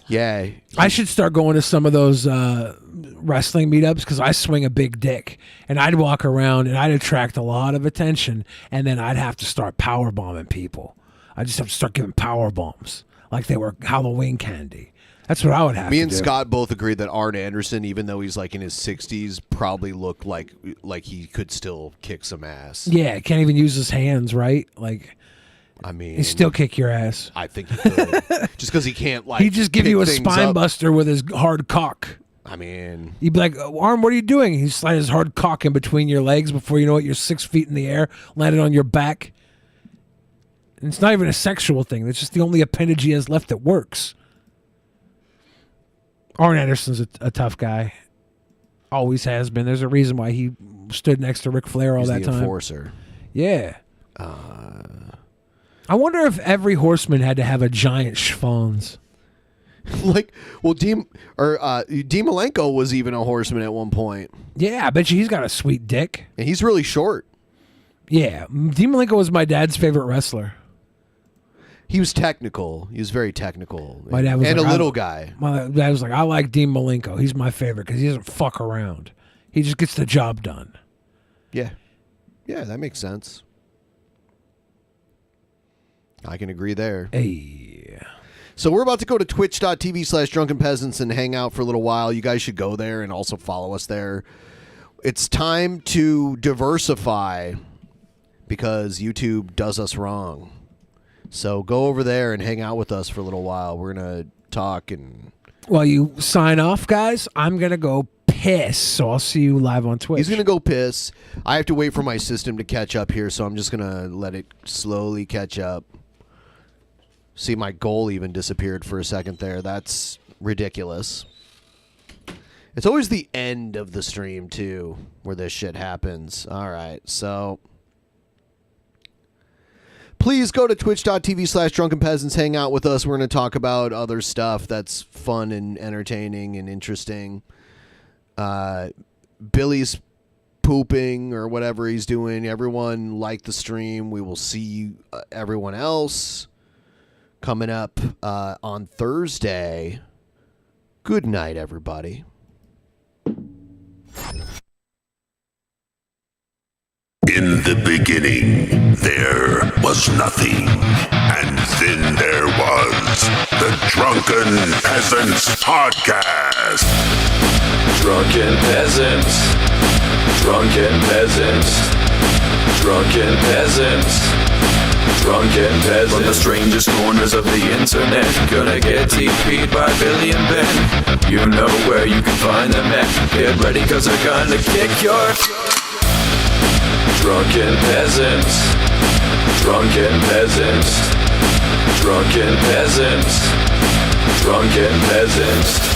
Yeah. I should start going to some of those wrestling meetups because I swing a big dick, and I'd walk around and I'd attract a lot of attention, and then I'd have to start power bombing people. I just have to start giving power bombs like they were Halloween candy. That's what I would have to do. Me and Scott both agreed that Arn Anderson, even though he's like in his 60s, probably looked like he could still kick some ass. Yeah, can't even use his hands, right? Like, I mean, he still kick your ass. I think he could. Just because he can't, like, he just give pick you a things spine up. buster with his hard cock. I mean, You'd be like, Arn, what are you doing? He slid his hard cock in between your legs before you know it, you're 6 feet in the air, landed on your back. And it's not even a sexual thing. It's just the only appendage he has left that works. Arn Anderson's a tough guy. Always has been. There's a reason why he stood next to Ric Flair all he's that the time. Enforcer. Yeah. I wonder if every horseman had to have a giant schwanz. Like, well, Malenko was even a horseman at one point. Yeah, I bet you he's got a sweet dick. And he's really short. Yeah, Dean Malenko was my dad's favorite wrestler. He was technical. He was very technical. My dad was and like, a little guy. My dad was like, I like Dean Malenko. He's my favorite because he doesn't fuck around. He just gets the job done. Yeah. Yeah, that makes sense. I can agree there. Hey. So we're about to go to twitch.tv/drunkenpeasants and hang out for a little while. You guys should go there and also follow us there. It's time to diversify because YouTube does us wrong. So go over there and hang out with us for a little while. We're going to talk and... While you sign off, guys, I'm going to go piss. So I'll see you live on Twitch. He's going to go piss. I have to wait for my system to catch up here, so I'm just going to let it slowly catch up. See, my goal even disappeared for a second there. That's ridiculous. It's always the end of the stream, too, where this shit happens. All right, so... Please go to twitch.tv/drunkenpeasants. Hang out with us. We're going to talk about other stuff that's fun and entertaining and interesting. Billy's pooping or whatever he's doing. Everyone like the stream. We will see everyone else coming up on Thursday. Good night, everybody. In the beginning, there was nothing. And then there was the Drunken Peasants Podcast. Drunken Peasants. Drunken Peasants. Drunken Peasants. Drunken Peasants. From the strangest corners of the internet, gonna get TP'd by Billy and Ben. You know where you can find them at. Get ready, cause they're gonna kick your... Drunken Peasants. Drunken Peasants. Drunken Peasants. Drunken Peasants.